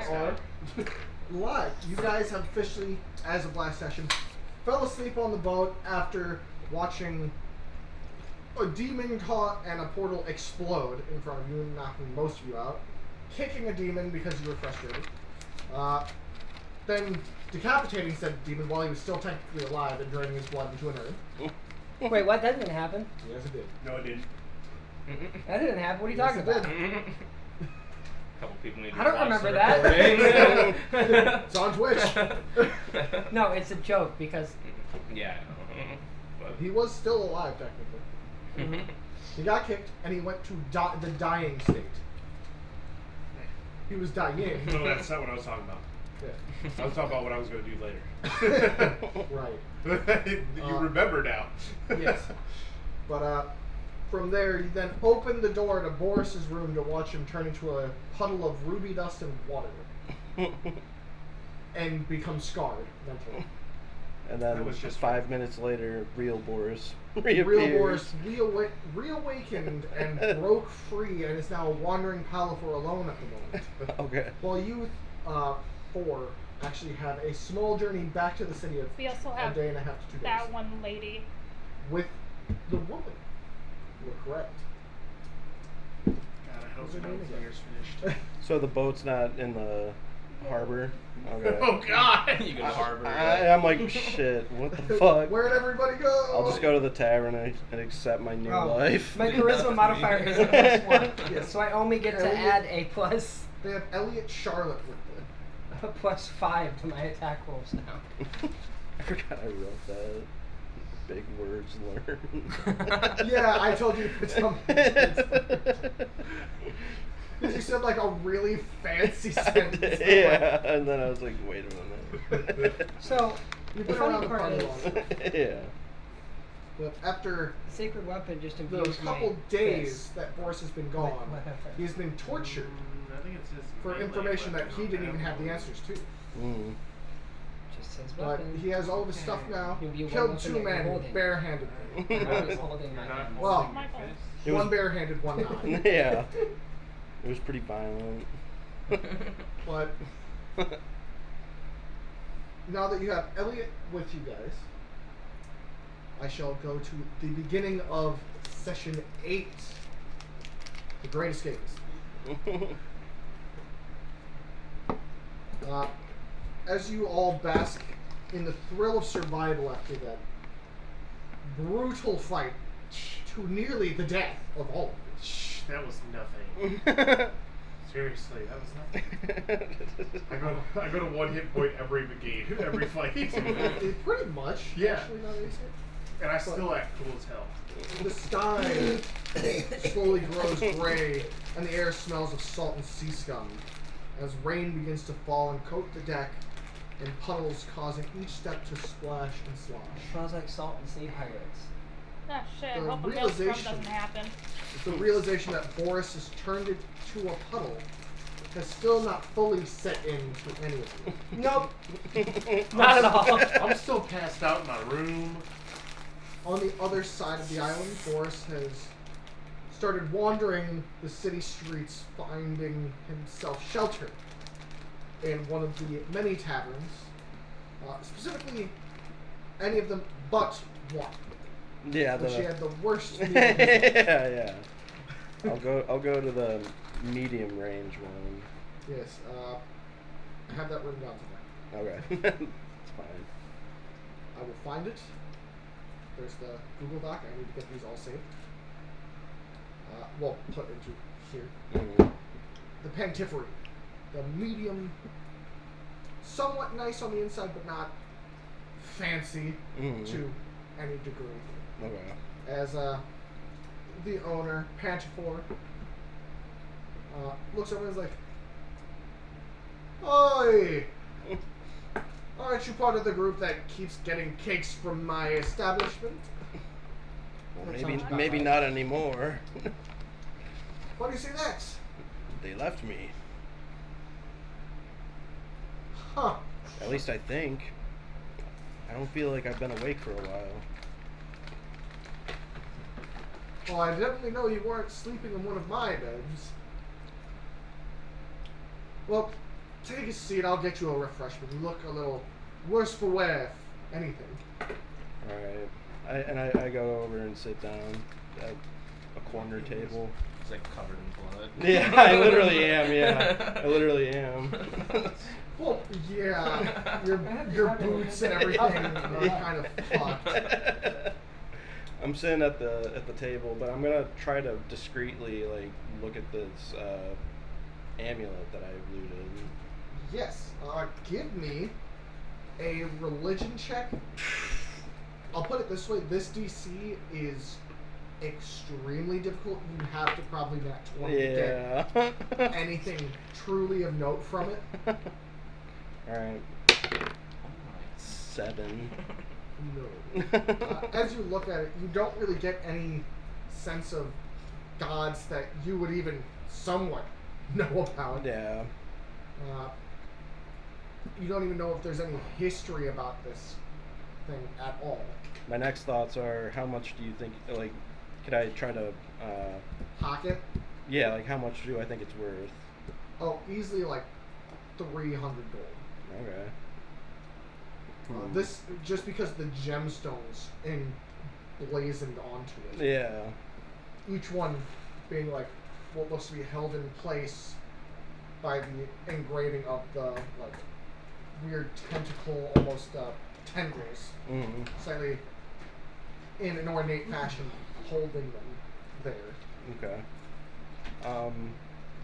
are live. You guys have officially, as of last session, fell asleep on the boat after watching a demon caught and a portal explode in front of you, knocking most of you out. Kicking a demon because you were frustrated. Then decapitating said demon while he was still technically alive and draining his blood into an urn. Wait, what? That didn't happen. Yes, it did. No, it didn't. That didn't happen. What are you Yes, talking it about? did. Couple people need to I don't watch remember the that. recording. It's on Twitch. No, it's a joke because Yeah. But He was still alive, technically. He got kicked, and he went to the dying state. He was dying. No, that's not what I was talking about. Yeah. I was talking about what I was going to do later. Right. You remember now. Yes. But from there, you then open the door to Boris's room to watch him turn into a puddle of ruby dust and water. And become scarred, eventually. And then That was just 5 minutes later, real Boris reappears. Real Boris reawakened and broke free and is now wandering Palafor alone at the moment. Okay. While you four actually have a small journey back to the city of We also a have day and a half to 2 days. that one lady. With the woman. You were correct. God, I hope What's her the name again? player's finished. So the boat's not in the harbor? Okay. Oh, God! you go to Harvard. I'm like, shit, what the fuck? Where'd everybody go? I'll just go to the tavern and accept my new life. my charisma modifier is a +1, Yes. so I only get to add a plus They have Elliot Charlotte with them. a +5 to my attack rolls now. I forgot I wrote that. Big words learned. Yeah, I told you to put something. You said like a really fancy sentence. Yeah, and then I was like, wait a minute. So You've the been around funny the part party is long. Yeah. But after the sacred weapon just the imbues my couple days fist. that Boris has been gone, Whatever. he's been tortured I think it says for melee information that weapon he on didn't that even have the one. answers to. Mm. Just says But weapon. he has all of his stuff now. You'll be one Killed weapon 2 that you're men holding. barehandedly. I was holding my You're not hand. Well, holding my your fault. fist. It was- One barehanded, one not. Yeah. It was pretty violent. But now that you have Elliot with you guys, I shall go to the beginning of session 8, The Great Escapist. As you all bask in the thrill of survival after that brutal fight to nearly the death of all of you. Shh, that was nothing. Seriously, that was nothing. I go to 1 hit point every every fight. Pretty much. Yeah. Actually, now that you say it. And I still act cool as hell. The sky slowly grows gray, and the air smells of salt and sea scum as rain begins to fall and coat the deck in puddles, causing each step to splash and slosh. Smells like salt and sea pirates. Ah, shit. The Hope a maelstrom realization- doesn't happen. The realization that Boris has turned it to a puddle has still not fully set into any of you. Nope. Not at all. I'm still passed out in my room. On the other side of the island, Boris has started wandering the city streets, finding himself shelter in one of the many taverns, specifically any of them but one, Yeah, which the he had the worst. yeah. I'll go to the medium range one. Yes, I have that written down somewhere. Okay. It's fine. I will find it. There's the Google Doc. I need to get these all saved. Well, put into here. Mm. The Pantifery. The medium, somewhat nice on the inside, but not fancy to any degree. Okay. As the owner, Pantifor, looks over and is like, "Oi! Aren't you part of the group that keeps getting cakes from my establishment?" Well, That maybe sounds about maybe right. not anymore. Why do you say that? They left me. Huh. At least I think. I don't feel like I've been awake for a while. Well, I definitely know you weren't sleeping in one of my beds. Well, take a seat. I'll get you a refreshment. You look a little worse for wear, if anything. Alright. I go over and sit down at a corner table. It's like covered in blood. Yeah, I literally am, yeah. I literally am. Well, yeah, your boots and everything are kind of fucked. I'm sitting at the table, but I'm gonna try to discreetly like look at this amulet that I looted. Yes, give me a religion check. I'll put it this way: this DC is extremely difficult. You have to probably nat 20 to get anything truly of note from it. Alright. 7. No. As you look at it, you don't really get any sense of gods that you would even somewhat know about. Yeah. You don't even know if there's any history about this thing at all. My next thoughts are, how much do you think, like, could I try to, Pocket? yeah, like, how much do I think it's worth? Oh, easily like 300 gold. Okay. This, just because the gemstones emblazoned onto it. Yeah. Each one being like what looks to be held in place by the engraving of the like weird tentacle, almost tendrils, slightly in an ornate fashion, holding them there. Okay.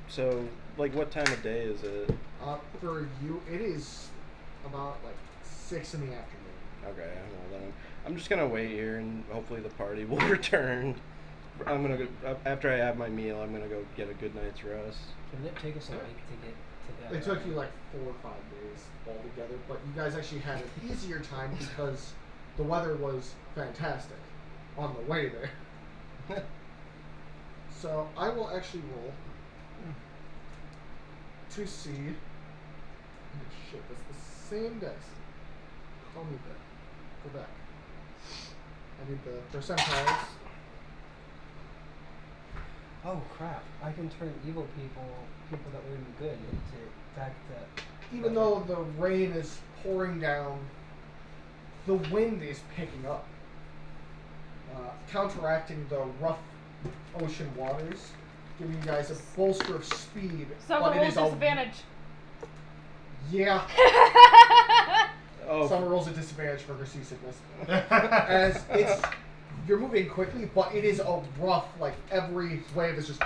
So, like, what time of day is it? For you, it is about like 6 in the afternoon. Okay, well then, I'm just gonna wait here and hopefully the party will return. I'm gonna go, after I have my meal, I'm gonna go get a good night's rest. Didn't it take us a week to get to that? It took you like 4 or 5 days altogether, but you guys actually had an easier time because the weather was fantastic on the way there. So I will actually roll to see. Oh, shit, that's the same dice. Call me back. Go back. I need the percentiles. Oh crap! I can turn evil people that were good, into back to. Even though the rain is pouring down, the wind is picking up, counteracting the rough ocean waters, giving you guys a bolster of speed. Summer but it rolls is disadvantage. Yeah. Oh, Summer rolls a disadvantage for her seasickness. As you're moving quickly, but it is a rough, like every wave is just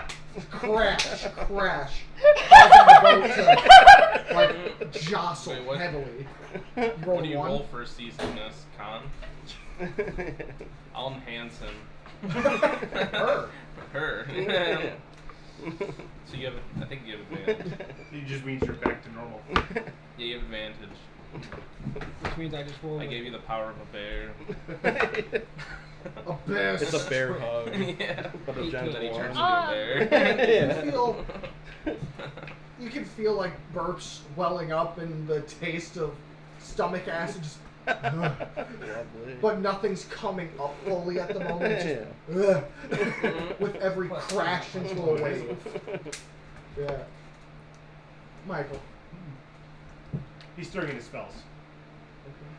crash, crash, causing the boat to like jostle Wait, what? heavily. What do you one. roll for seasickness, Con? I'll enhance him. Her. Her. So you have, I think you have advantage. It just means you're back to normal. Yeah, you have advantage. Which means I just roll. I gave you the power of a bear. A bear. it's a bear hug, Yeah. but a 18. gentle Then he turns one. into a bear. You can feel like burps welling up and the taste of stomach acid just Lovely. but nothing's coming up fully at the moment. It's just, with every crash into a wave. Yeah. Michael. He's throwing in his spells.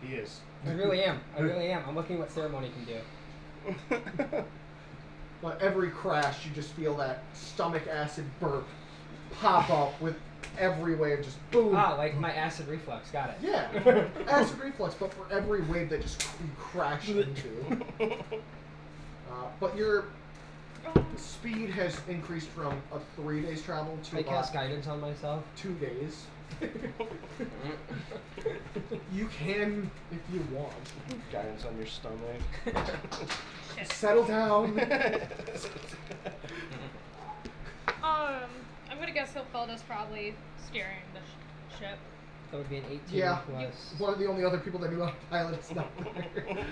He is. I really am. I'm looking what ceremony can do. But every crash, you just feel that stomach acid burp pop up with every wave just boom. Ah, like my acid reflux. Got it. Yeah, acid reflux, but for every wave that just you crash into. But your speed has increased from a 3 days travel to I about cast guidance on myself. 2 days. You can if you want. Guidance on your stomach. Settle down. I'm gonna guess Hilfelda's probably steering the ship. That would be an 18 Yeah, plus. one of the only other people that knew how to pilot is not there. It'd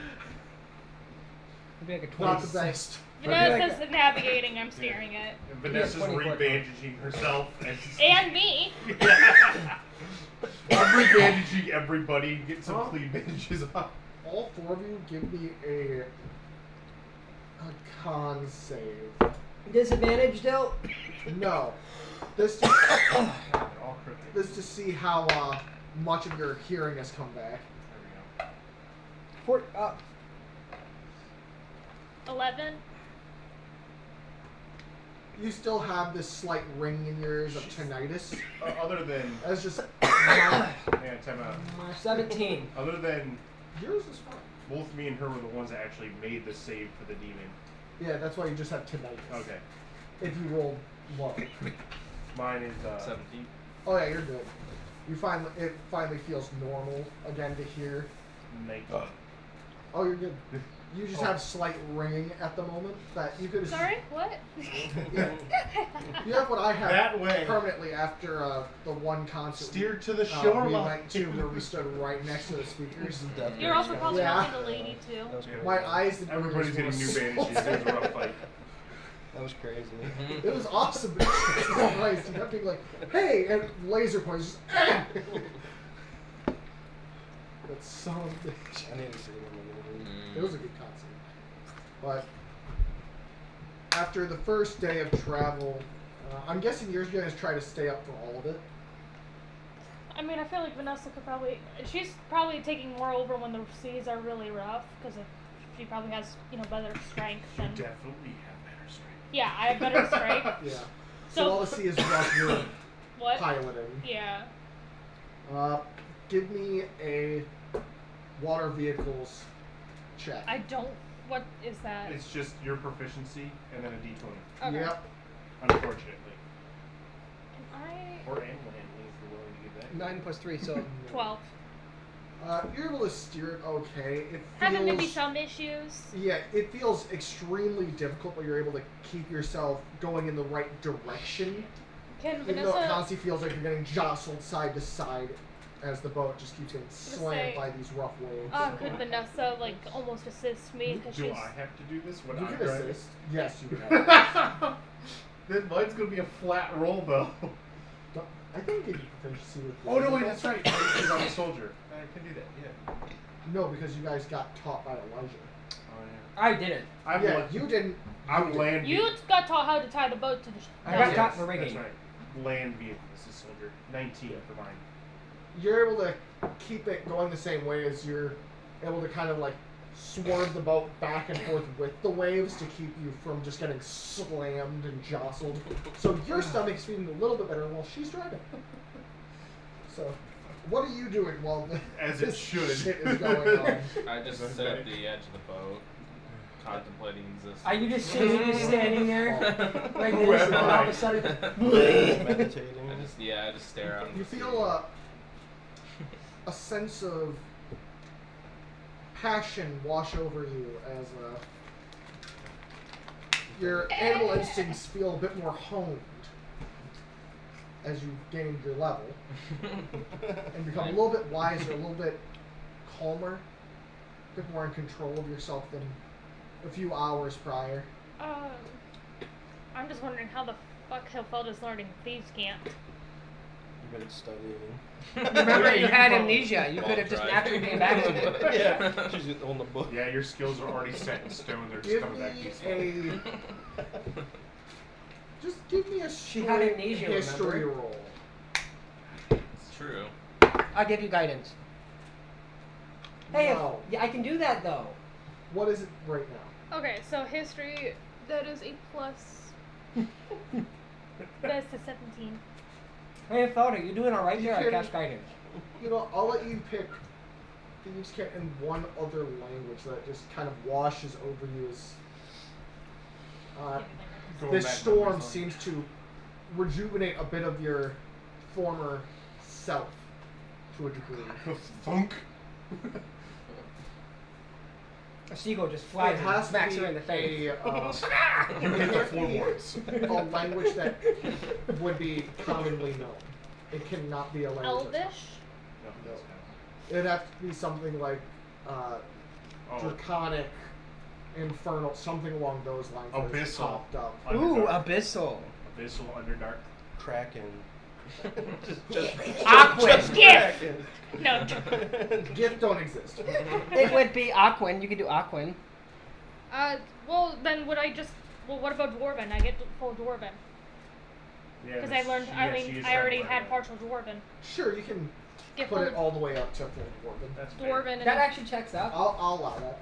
be like a 20. Not the best. Vanessa's navigating, I'm steering it. And Vanessa's 24. rebandaging herself. And me! I'm rebandaging everybody. Get some clean bandages off. All 4 of you give me a con save. Disadvantage, though? No. This to, God, they're all crooked. this to see how much of your hearing has come back. There For, 11. You still have this slight ring in your ears of tinnitus. we go. Other than That's just yeah, time out. 17. Other than yours is fine. both me and her were the ones that actually made the save for the demon. Yeah, that's why you just have tinnitus. Okay. If you roll low. Mine is 17. Oh yeah, you're good. It finally feels normal again to hear. 19. Oh, you're good. You just have slight ringing at the moment that you could. Sorry, what? Yeah. You have what I have That way. permanently after the one concert Steered to the we shoreline. went to where we stood right next to the speakers. You're also probably Yeah. helping the lady too. That was crazy. My eyes and Everybody's ears getting were new so bandages. It was a rough fight. That was crazy. It was awesome. But Jesus Christ, you kept being like, "Hey!" and laser points. Just, ah! That son of a bitch. I need to see them. It was a good concert. But after the first day of travel, I'm guessing you're going to try to stay up for all of it. I mean, I feel like Vanessa could probably. She's probably taking more over when the seas are really rough because she probably has, better strength. You And definitely have better strength. yeah, I have better strength. Yeah. So So- all the sea is rough. You're What? piloting. Yeah. Give me a water vehicles check. I don't. What is that? It's just your proficiency and then a d20. Okay. Yep. Unfortunately. Can I? Or and landing if you're willing to give that. 9 plus 3, so 12. You're able to steer it okay. It feels, Having maybe some issues. Yeah, it feels extremely difficult, but you're able to keep yourself going in the right direction. Can Even though it Vanessa? constantly feels like you're getting jostled side to side as the boat just keeps getting slammed say, by these rough waves. Could Vanessa almost assist me because Do she's? I have to do this when You I'm can driving? assist. Yes, you can. Then mine's gonna be a flat roll though. I think you can proficiency with Oh no, wait, that's right. Because I'm a soldier. I can do that. Yeah. No, because you guys got taught by Elijah. Oh yeah. I didn't. I'm Yeah, la- you didn't. I'm didn't. land. You got taught how to tie the boat to the. I got Yes, taught the rigging. That's right. Land vehicle. This is soldier. 19 for mine. You're able to keep it going the same way as you're able to kind of like swerve the boat back and forth with the waves to keep you from just getting slammed and jostled. So your stomach's feeling a little bit better while she's driving. So, what are you doing while As it this should. shit is going on? I just sit at the edge of the boat, contemplating existence. Are you just sitting, you just standing there like Who this, am and then all of I? a sudden, Meditating. I just stare out. You feel a sense of passion wash over you as your animal instincts feel a bit more honed as you gain your level and become a little bit wiser, a little bit calmer, a bit more in control of yourself than a few hours prior. I'm just wondering how the fuck Hilfelda's learning Thieves' Camp. You've been studying. remember you had amnesia. You Ball could have just drive. naturally came back to it. Yeah. She's on the book. Yeah, your skills are already set in stone. They're just Give coming back me peaceful. just give me a She had straight amnesia, history remember? roll. It's true. I'll give you guidance. Hey, No. yeah, I can do that though. What is it right now? Okay, so history, that is a plus. That's a 17. Hey, Felder, you doing alright You there? I can- cast guidance. You know, I'll let you pick Thieves' Camp in one other language that just kind of washes over you as Going this back storm numbers on- seems to rejuvenate a bit of your former self to a degree. Funk. A seagull just It flies and has to smacks be her in the face. you hit the floorboards. a language that would be commonly known. It cannot be a language. that's Elvish? No, it doesn't have. It'd have to be something like Oh, draconic, infernal, something along those lines. that is Abyssal. popped up. Ooh, Underdark. abyssal. Abyssal Underdark. Kraken. just Aquin. Gift! No. Gift don't exist. It would be Aquin. You could do Aquin. Well, then would I just. Well, what about Dwarven? I get full Dwarven. Yeah, Because but I learned. she- I yeah, mean, she is I already trying to had learn partial dwarven. Sure, you can Get put full it all the way up to full dwarven. That's fair. dwarven and That actually checks out. I'll allow that.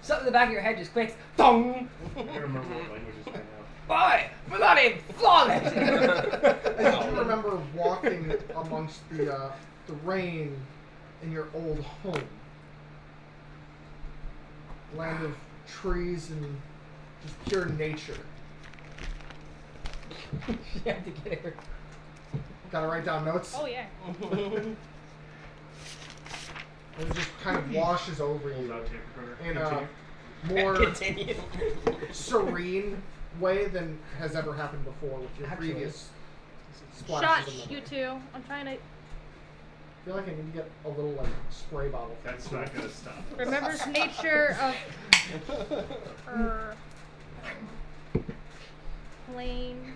Something in the back of your head just clicks. Dong! I can't remember what languages right now. Boy, bloody flawless! I do remember walking amongst the rain in your old home. Land of trees and just pure nature. You have to get her. Gotta write down notes. oh yeah. And it just kind of washes over Pulls you out tape recorder. in a Continue. more Continue. serene way than has ever happened before with your Actually, previous splashes Shush, of memory. you two. I'm trying to. I feel like I need to get a little like spray bottle. That's not gonna stop. Remembers nature of plain.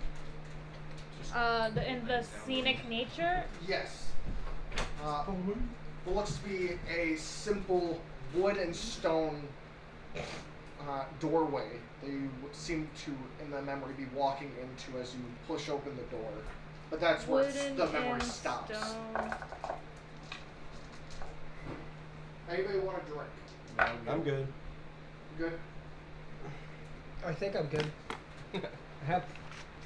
In the scenic nature. Yes. What looks to be a simple wood and stone doorway that you seem to, in the memory, be walking into as you push open the door. But that's where Wooden the memory and stops. stone. Anybody want a drink? I'm good. You good? I think I'm good. I have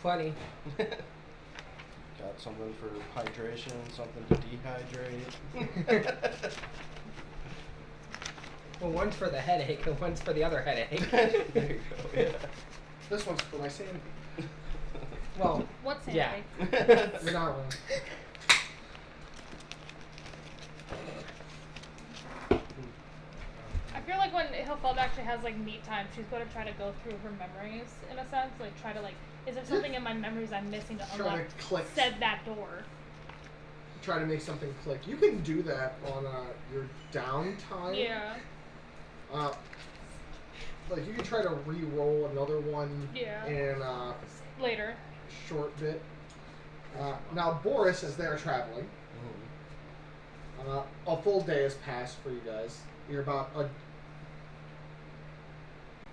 plenty. Got something for hydration, something to dehydrate. Well, one's for the headache and one's for the other headache. There you go. Yeah. This one's for my sanity. Well, What's in yeah. it? You're not wrong. I feel like when Hilfeld actually has like meet time, she's going to try to go through her memories in a sense, like try to like, is there something in my memories I'm missing to Try unlock to click. said that door? Try to make something click. You can do that on your downtime. Yeah. Like you can try to re-roll another one Yeah. in Later. short bit. Now Boris, as they're traveling, a full day has passed for you guys. You're about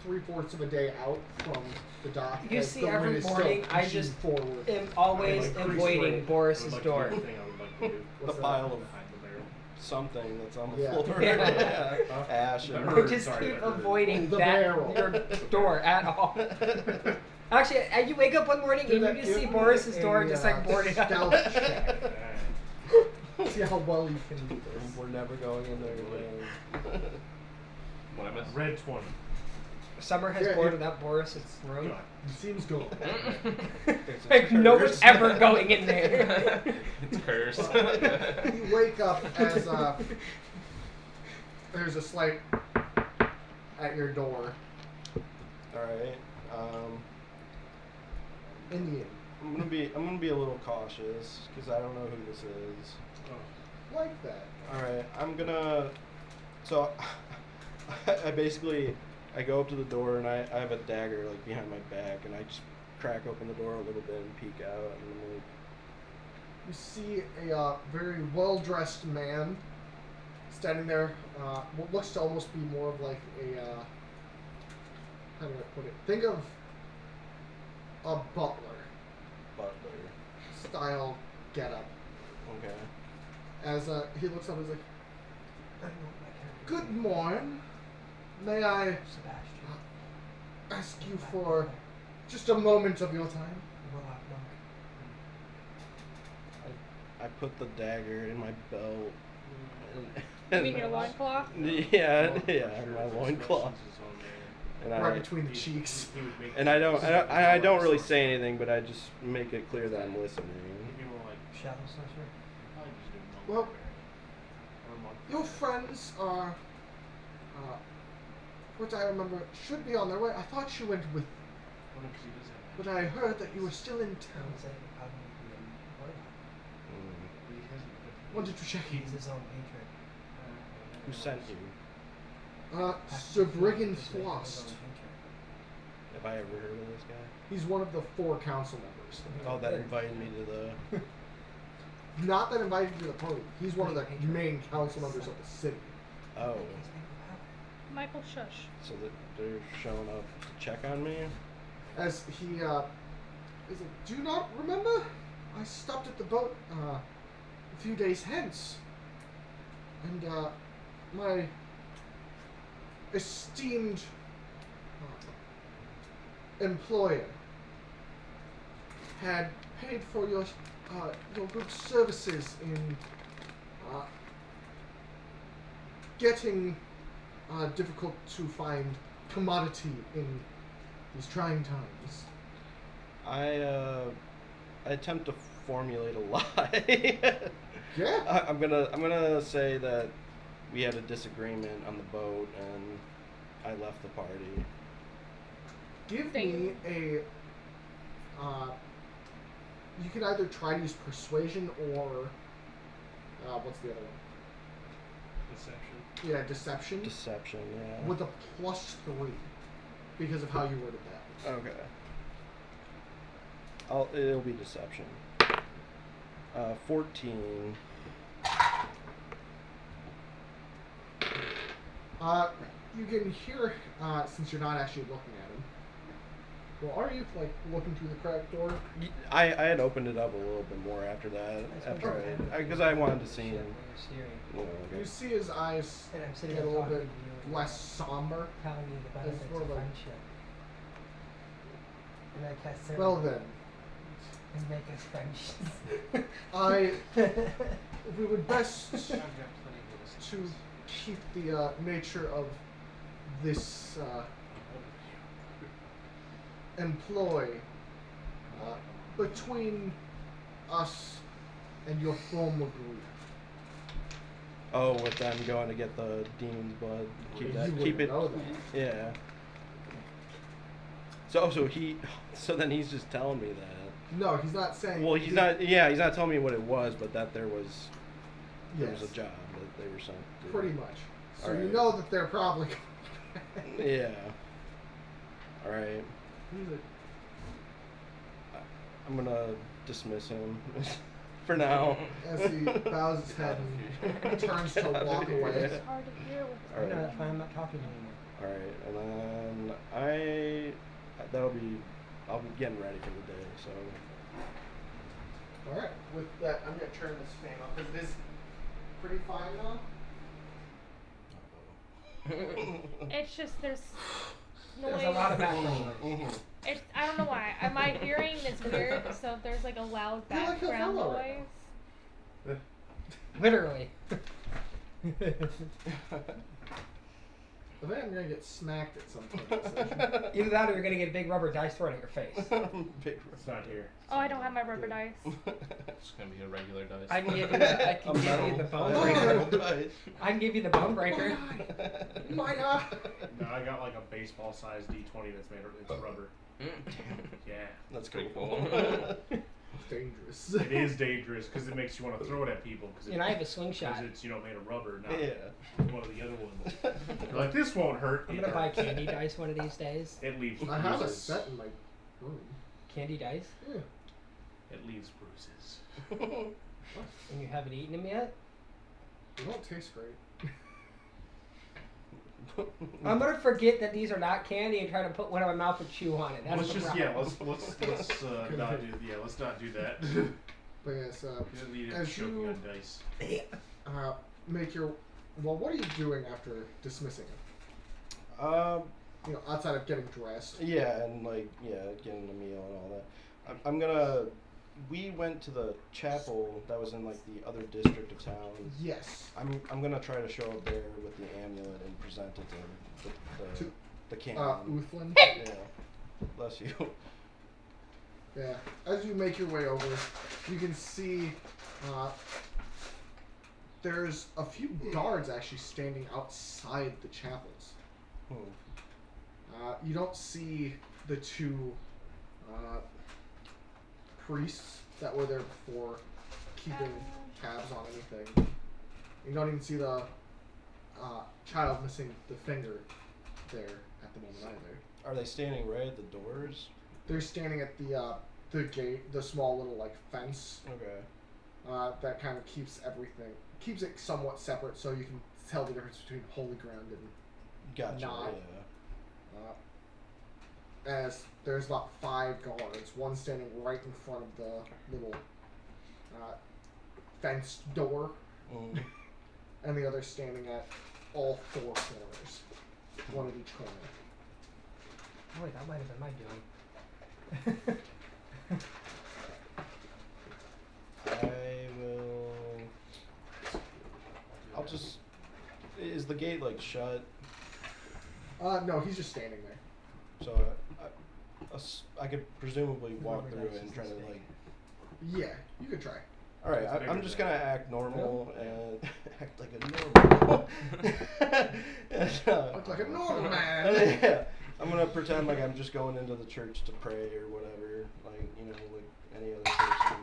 3/4 of a day out from the dock. You as see, the every wind is still morning, I pushing just forward. am always Like, avoiding I would Boris's like door. To do the thing I would like to do. The What's that? pile of Behind the barrel. something that's on the Yeah. floor. Yeah. Ash That and hurt. Just Sorry, keep that hurt. avoiding The that barrel. your door at all. Actually, you wake up one morning and you just see Boris's door just like boarded up. stealth check. See how well you can do this. We're never going in there again. What I missed? Red 20. Summer has Yeah, boarded up Boris's room. God. It seems good. Like no one's ever going in there. It's cursed. You wake up as there's a slight at your door. Alright. In the inn. I'm gonna be a little cautious because I don't know who this is. Like that. Alright, I'm gonna. So, I go up to the door and I have a dagger like behind my back and I just crack open the door a little bit and peek out and I'm like, You see a very well-dressed man standing there. What looks to almost be more of like a how do I put it? Think of a butler butler. style getup. Okay. As he looks up, he's like, "Good morning. May I ask you for just a moment of your time?" I put the dagger in my belt. You mean your loincloth? Yeah, in my loincloth. And Right between the cheeks. And I don't really say anything, but I just make it clear that I'm listening. Shadow Slasher. Well, your friends are, what I remember, should be on their way. I thought you went with, but I heard that you were still in town. Wanted to check in. He's his own patron. Who sent you? Sir Brigand Flost. Have I ever heard of this guy? He's one of the 4 council members. Oh, that invited me to the. Not that invited you to the party. He's one of the main council members of the city. Oh, Michael Shush. so that they're showing up to check on me. As he He's like, do you not remember? I stopped at the boat a few days hence. And my esteemed employer had paid for your good services in getting difficult to find commodity in these trying times. I attempt to formulate a lie. Yeah. I'm gonna say that we had a disagreement on the boat and I left the party. Give me a. You can either try to use persuasion or. What's the other one? Deception. Yeah, deception. Deception, yeah. With a +3 because of how you worded that. Okay. It'll be deception. 14. You can hear, since you're not actually looking at him. Well, are you like looking through the cracked door? I had opened it up a little bit more after that. Because I wanted to see him. You see his eyes And I'm sitting get a there little talking bit to you. less somber. Telling you the It's benefits more of like- friendship. And I cast seven. Well then, And make us friends. we would best I've got plenty of to keep the nature of this employ between us and your former group. Oh, with them going to get the demon's blood. Keep that. You Keep wouldn't it. know that. Yeah. So then he's just telling me that. No, he's not saying. Well, he's not. Yeah, he's not telling me what it was, but that there was Yes, a job that they were sent to do. pretty much. So you Alright. know that they're probably. Yeah. All right. I'm gonna dismiss him for now. As he bows his head and turns to walk away. It's hard to hear with All right. No, that's why I'm not talking anymore. All right, and then I'll be getting ready for the day. So Alright, with that, I'm going to turn this fan off because it is pretty fine now. It's just there's noise. There's a lot of background noise. It's, I don't know why. My hearing is weird, so if there's like a loud You're like a background fellow right noise. Literally. I think I'm going to get smacked at some point in this session. Either that or you're gonna get a big rubber dice thrown at your face. Big It's not here. Oh, I don't have my rubber dice. It's gonna be a regular dice. I can give you the, I can give you the bone breaker. dice. I can give you the bone breaker. My eye! No, I got like a baseball-sized D20 that's made of it's rubber. Yeah. That's Pretty cool. It's dangerous. It is dangerous because it makes you want to throw it at people because And I have a slingshot. it's made of rubber, not Yeah. one of the other ones. You're like, this won't hurt. I'm It gonna buy hurts. candy dice one of these days. It leaves I have a bruises. set in my room. Candy dice? Yeah. It leaves bruises. And you haven't eaten them yet? They don't taste great. I'm gonna forget that these are not candy and try to put one in my mouth and chew on it. That's Let's the just problem. let's not do that. But yes, You don't need it As choking you- on dice. make your. Well, what are you doing after dismissing it? Um. Outside of getting dressed. Yeah, and getting a meal and all that. I'm gonna. We went to the chapel that was in like the other district of town. Yes. I'm gonna try to show up there with the amulet and present it to To- the king. Uthlin. Yeah. Bless you. Yeah. As you make your way over, you can see there's a few guards actually standing outside the chapels. You don't see the two priests that were there before keeping tabs on anything. You don't even see the child missing the finger there at the moment either. Are they standing right at the doors? They're standing at the gate, the small little like fence Okay. that kind of keeps it somewhat separate, so you can tell the difference between holy ground and Gotcha. Not. Yeah. as there's about 5 guards, one standing right in front of the little fenced door, and the other standing at all 4 corners, one at each corner. Oh wait, that might have been my doing. I will. I'll just. Is the gate like shut? No, he's just standing there. So I could presumably walk Whoever through it and try to matches like. Yeah, you could try. All right, It's I'm bigger just than gonna act normal Yeah. and act like a normal. Look like a normal man. Yeah, I'm gonna pretend like I'm just going into the church to pray or whatever, like like any other person.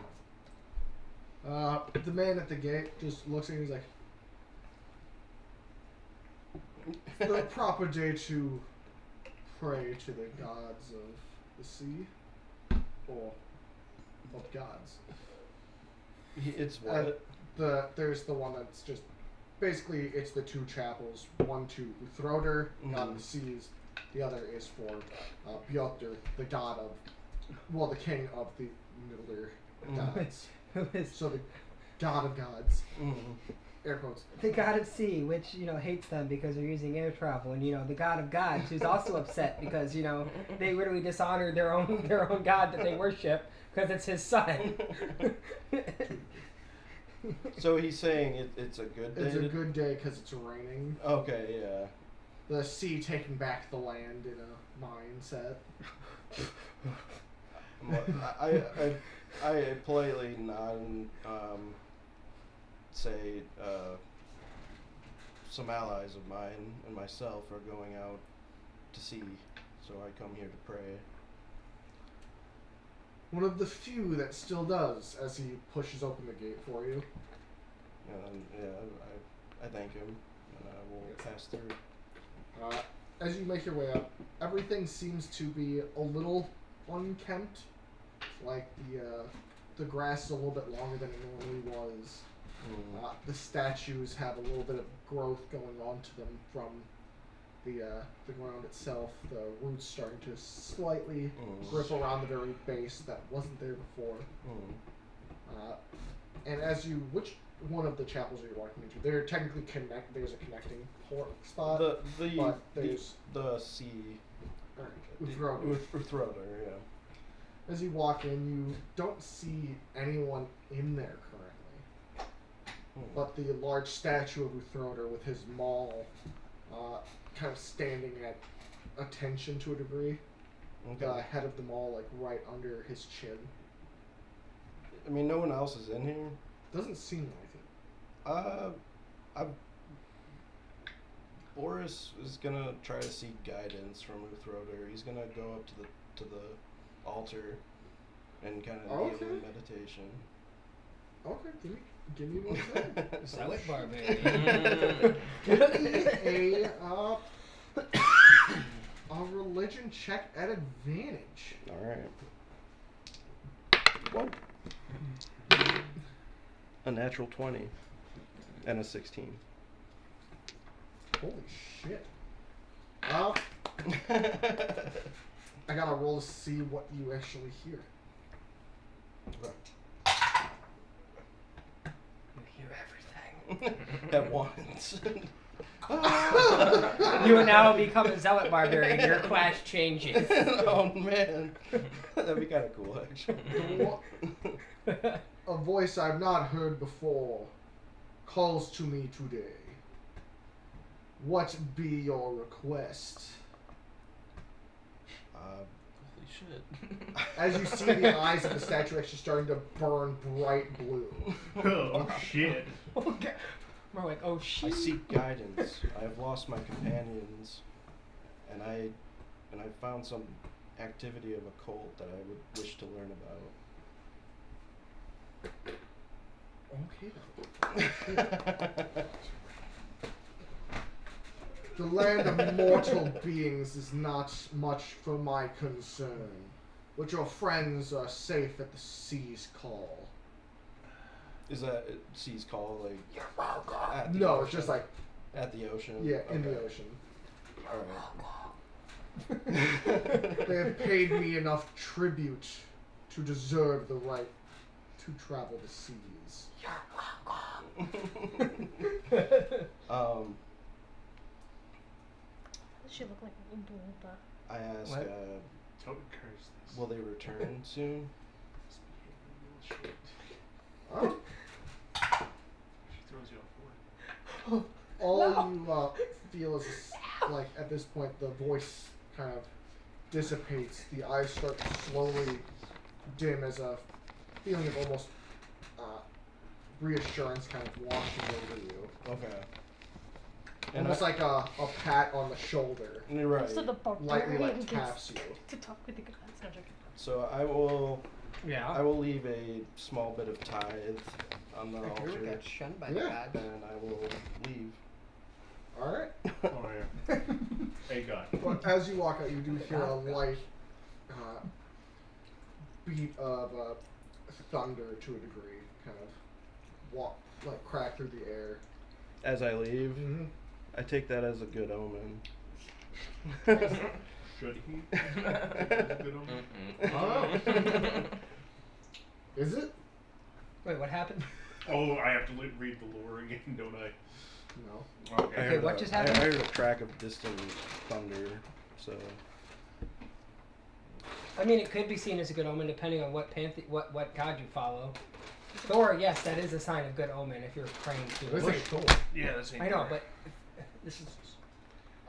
The man at the gate just looks at you and he's like, the proper day to pray to the gods of the sea, or of gods. It's what? There's the one that's just, basically it's the 2 chapels, one to Uthroder, god of the seas, the other is for Bjotr, the god of, well, the king of the Middler gods. Who is So the god of gods, air quotes. the god of sea, which hates them because they're using air travel, and the god of gods, who's also upset because they literally dishonored their own god that they worship because it's his son. So he's saying it's a good day. It's a good day because it's raining. Okay, yeah. The sea taking back the land in a mindset. I politely nod and say some allies of mine and myself are going out to sea, so I come here to pray. One of the few that still does, as he pushes open the gate for you. And I thank him, and I will pass through. As you make your way up, everything seems to be a little unkempt. Like the grass is a little bit longer than it normally was. The statues have a little bit of growth going on to them from the ground itself. The roots starting to slightly grip around the very base that wasn't there before. And as you, which one of the chapels are you walking into? They're technically there's a connecting port spot. But there's the sea. Uthroder. Yeah. As you walk in, you don't see anyone in there currently. But the large statue of Uthroder with his maul kind of standing at attention to a degree. Okay. The head of the maul like right under his chin. I mean, no one else is in here. Doesn't seem like it. Boris is gonna try to seek guidance from Uthroder. He's gonna go up to the altar and kind of give him meditation. Okay, give me one second. Zealot barbarian. Give me a religion check at advantage. All right. What? A natural 20 and a 16. Holy shit. I gotta roll to see what you actually hear. You hear everything. At once. You now become a zealot barbarian. Your class changes. Oh man, that'd be kind of cool actually. A voice I've not heard before calls to me today. What be your request? Holy shit. As you see the eyes of the statue actually starting to burn bright blue. Oh shit. Okay. We're like, oh I shit. seek guidance. I have lost my companions, and I found some activity of a cult that I would wish to learn about. Okay. The land of mortal beings is not much for my concern, but your friends are safe at the sea's call. Is that sea's call like? You're welcome. At the No, ocean? it's just like, At the ocean. yeah, in the Okay. ocean. All right. They have paid me enough tribute to deserve the right to travel the seas. She look like Oompa Loompa. I ask, What? Don't curse this. will they return soon? Shit. Oh, She throws you off board. all No. you feel is like at this point the voice kind of dissipates. The eyes start to slowly dim as a feeling of almost reassurance kind of washing over you. Okay. Almost like a pat on the shoulder. You're right. So the Lightly barbarian like gets taps you. to talk with the gods. No, joking. So I will Yeah. leave a small bit of tithe on the If you altar, got shunned by Yeah. the gods. and I will leave. Alright. Oh yeah. Hey God. But as you walk out, you do hear a light beat of thunder to a degree, kind of crack through the air. As I leave, Mm-hmm. I take that as a good omen. Should he? Good omen? Oh. Is it? Wait, what happened? Oh, I have to read the lore again, don't I? No. Okay. I Okay, heard what a- just I happened? heard a crack of distant thunder, so I mean, it could be seen as a good omen depending on what what god you follow. Thor, yes, that is a sign of good omen if you're praying to. This is cool. Yeah, that's I know, but this is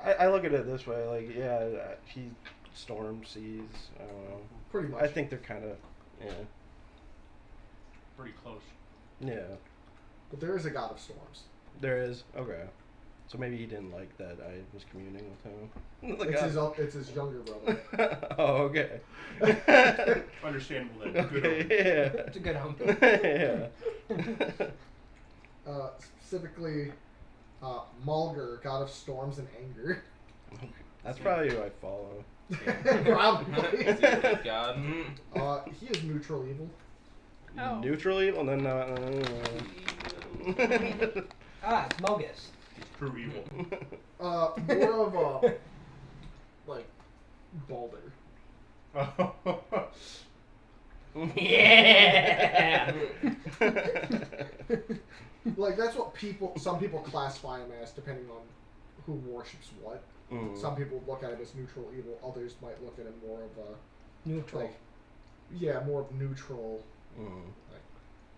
I look at it this way, like, yeah, he storm seas, I don't know. Pretty much. I think they're kind of, yeah. pretty close. Yeah, But there is a god of storms. there is. Okay. So maybe he didn't like that I was communing with him. It's his younger brother. Oh, okay. Understandable then. Good Okay, omen. yeah. it's a good omen. Yeah. Specifically, Mulger, god of storms and anger. That's probably who I follow. Probably. Is he a good god? He is neutral evil. Oh. Neutral evil? No. Ah, it's Mogus. True evil. More of a like Balder. Yeah. Like that's what some people classify him as, depending on who worships what. Mm. Some people look at it as neutral evil. Others might look at it more of a Neutral. like, yeah, more of neutral. Mm.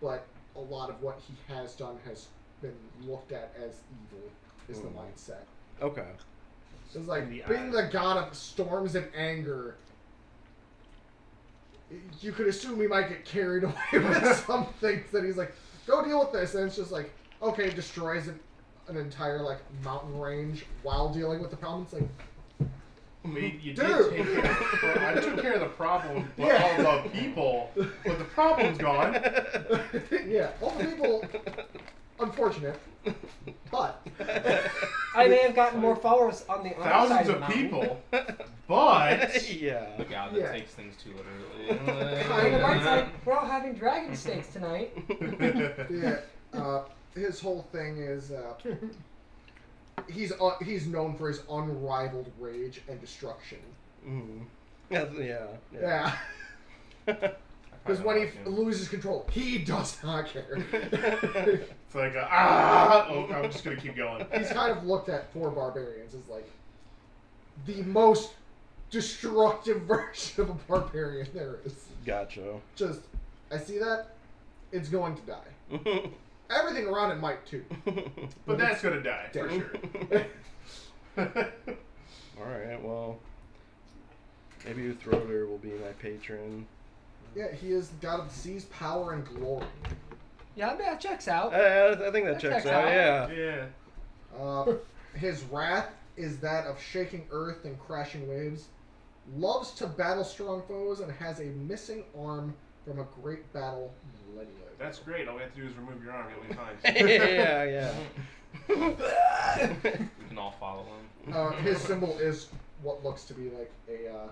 But a lot of what he has done has been looked at as evil. Is the Mm. mindset. Okay. It's like In the being eyes. the god of storms and anger. You could assume he might get carried away with some things that he's like, go deal with this, and it's just like, okay, destroys an entire like mountain range while dealing with the problem. It's like, I mean, you Dude. did take care of I took care of the problem, but Yeah. all the people, but the problem's gone. yeah, all the people, unfortunate, but I may have gotten more followers on the other side Thousands of of the mountain. people, but Yeah. The god that Yeah. takes things too literally. On the bright side, we're all having dragon steaks tonight. yeah, his whole thing is he's known for his unrivaled rage and destruction. Mm. Yeah. Yeah. Because when he loses control, he does not care. it's like, oh, I'm just gonna keep going. He's kind of looked at for barbarians as like the most destructive version of a barbarian there is. Gotcha. Just, I see that, it's going to die. Everything around it might too. But that's gonna die for Damn. sure. All right. Well, maybe Uthroder will be my patron. Yeah, he is the god of the seas, power, and glory. Yeah, that checks out. I think that That checks checks out. out. Yeah. Yeah. His wrath is that of shaking earth and crashing waves. Loves to battle strong foes and has a missing arm from a great battle millennia ago. That's great. All we have to do is remove your arm. You'll be fine. Yeah. We can all follow him. His symbol is what looks to be like a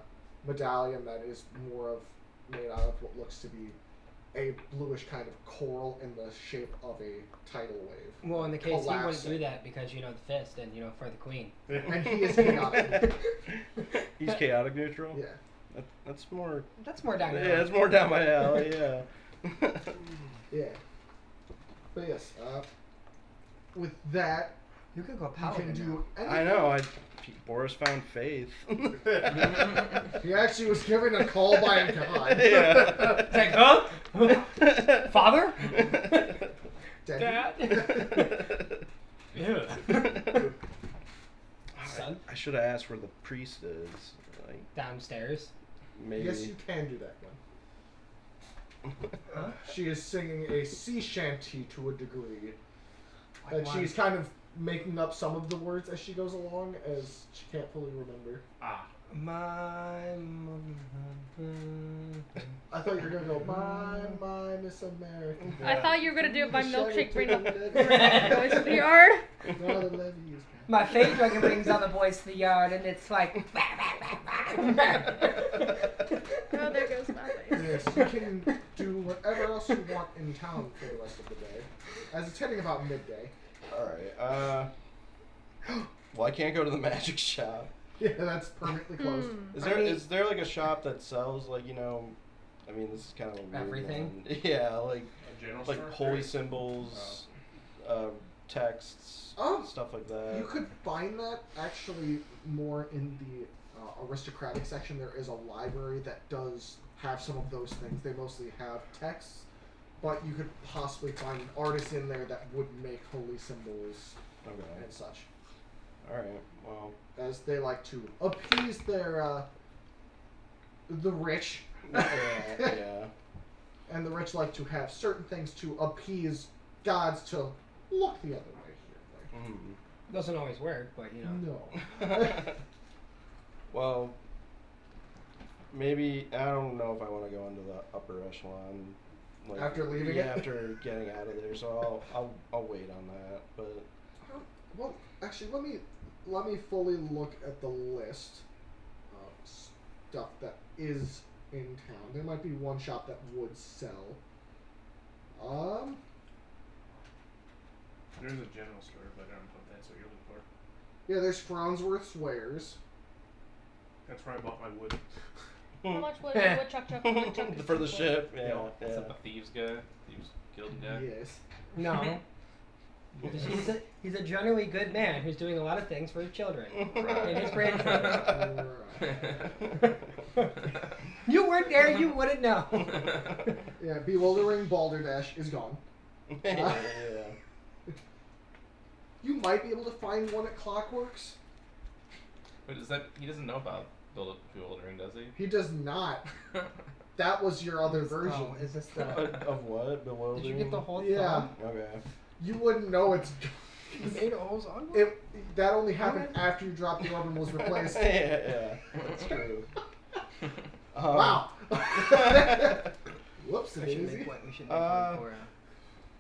medallion that is more of made out of what looks to be a bluish kind of coral in the shape of a tidal wave. Well, in the case he wouldn't collapsing. do that because, you know, the fist and, you know, for the queen. And he is chaotic. He's chaotic neutral. Yeah. That's more. That's more down Yeah, here. it's more down my alley. Yeah. Yeah. But yes, with that, You could go you paladin. can do anything. I know. Boris found faith. He actually was given a call by a god. Yeah. It's like, huh? Father? Dad. Ew. Son? I should have asked where the priest is. Like Downstairs. maybe. Yes, you can do that one. Huh? She is singing a sea shanty to a degree. Like And one. she's kind of making up some of the words as she goes along, as she can't fully remember. Ah. I thought you were gonna go, my Miss America. I thought you were gonna do it by Michelle milkshake bring Taylor. the boys to the yard. Now the levy is My fate dragon brings all the boys to the yard, and it's like. Oh, there goes my face. Yes, you can do whatever else you want in town for the rest of the day. As it's heading about midday. All right. Well, I can't go to the magic shop. Yeah, that's permanently closed. Is I there mean- there like a shop that sells like I mean this is kind of a weird Everything? one. Yeah, like A general like store? holy symbols, texts, Oh, stuff like that. You could find that actually more in the aristocratic section. There is a library that does have some of those things. They mostly have texts, but you could possibly find an artist in there that would make holy symbols Okay. and such. All right. Well. As they like to appease their the rich, Yeah. and the rich like to have certain things to appease gods to look the other way here. Mm. Doesn't always work, but you know. No. Well, maybe I don't know if I want to go into the upper echelon. Like, After leaving yeah, it? after getting out of there. So I'll wait on that. But Well, actually, let me fully look at the list of stuff that is in town. There might be one shop that would sell. There's a general store, but I don't know if that's what you're looking for. Yeah, there's Fronsworth's Wares. That's where I bought my wood. How much wood woodchuck for the ship, yeah. Is that the thieves guy? Thieves guild guy? Yes. No. He's a generally good man who's doing a lot of things for his children and his grandchildren. You weren't there, you wouldn't know. Yeah, Bewildering Balderdash is gone. Yeah. You might be able to find one at Clockworks. Wait, is that he doesn't know about bewildering, does he? He does not. That was your other version. Oh, is this the? Of what? Bewildering? Did you get the whole Yeah. thumb? Okay. You wouldn't know it's. You made holes on one? That only happened after you dropped the orb and was replaced. Yeah, that's true. Wow. Whoops, We should daisy. make one. We should make one for.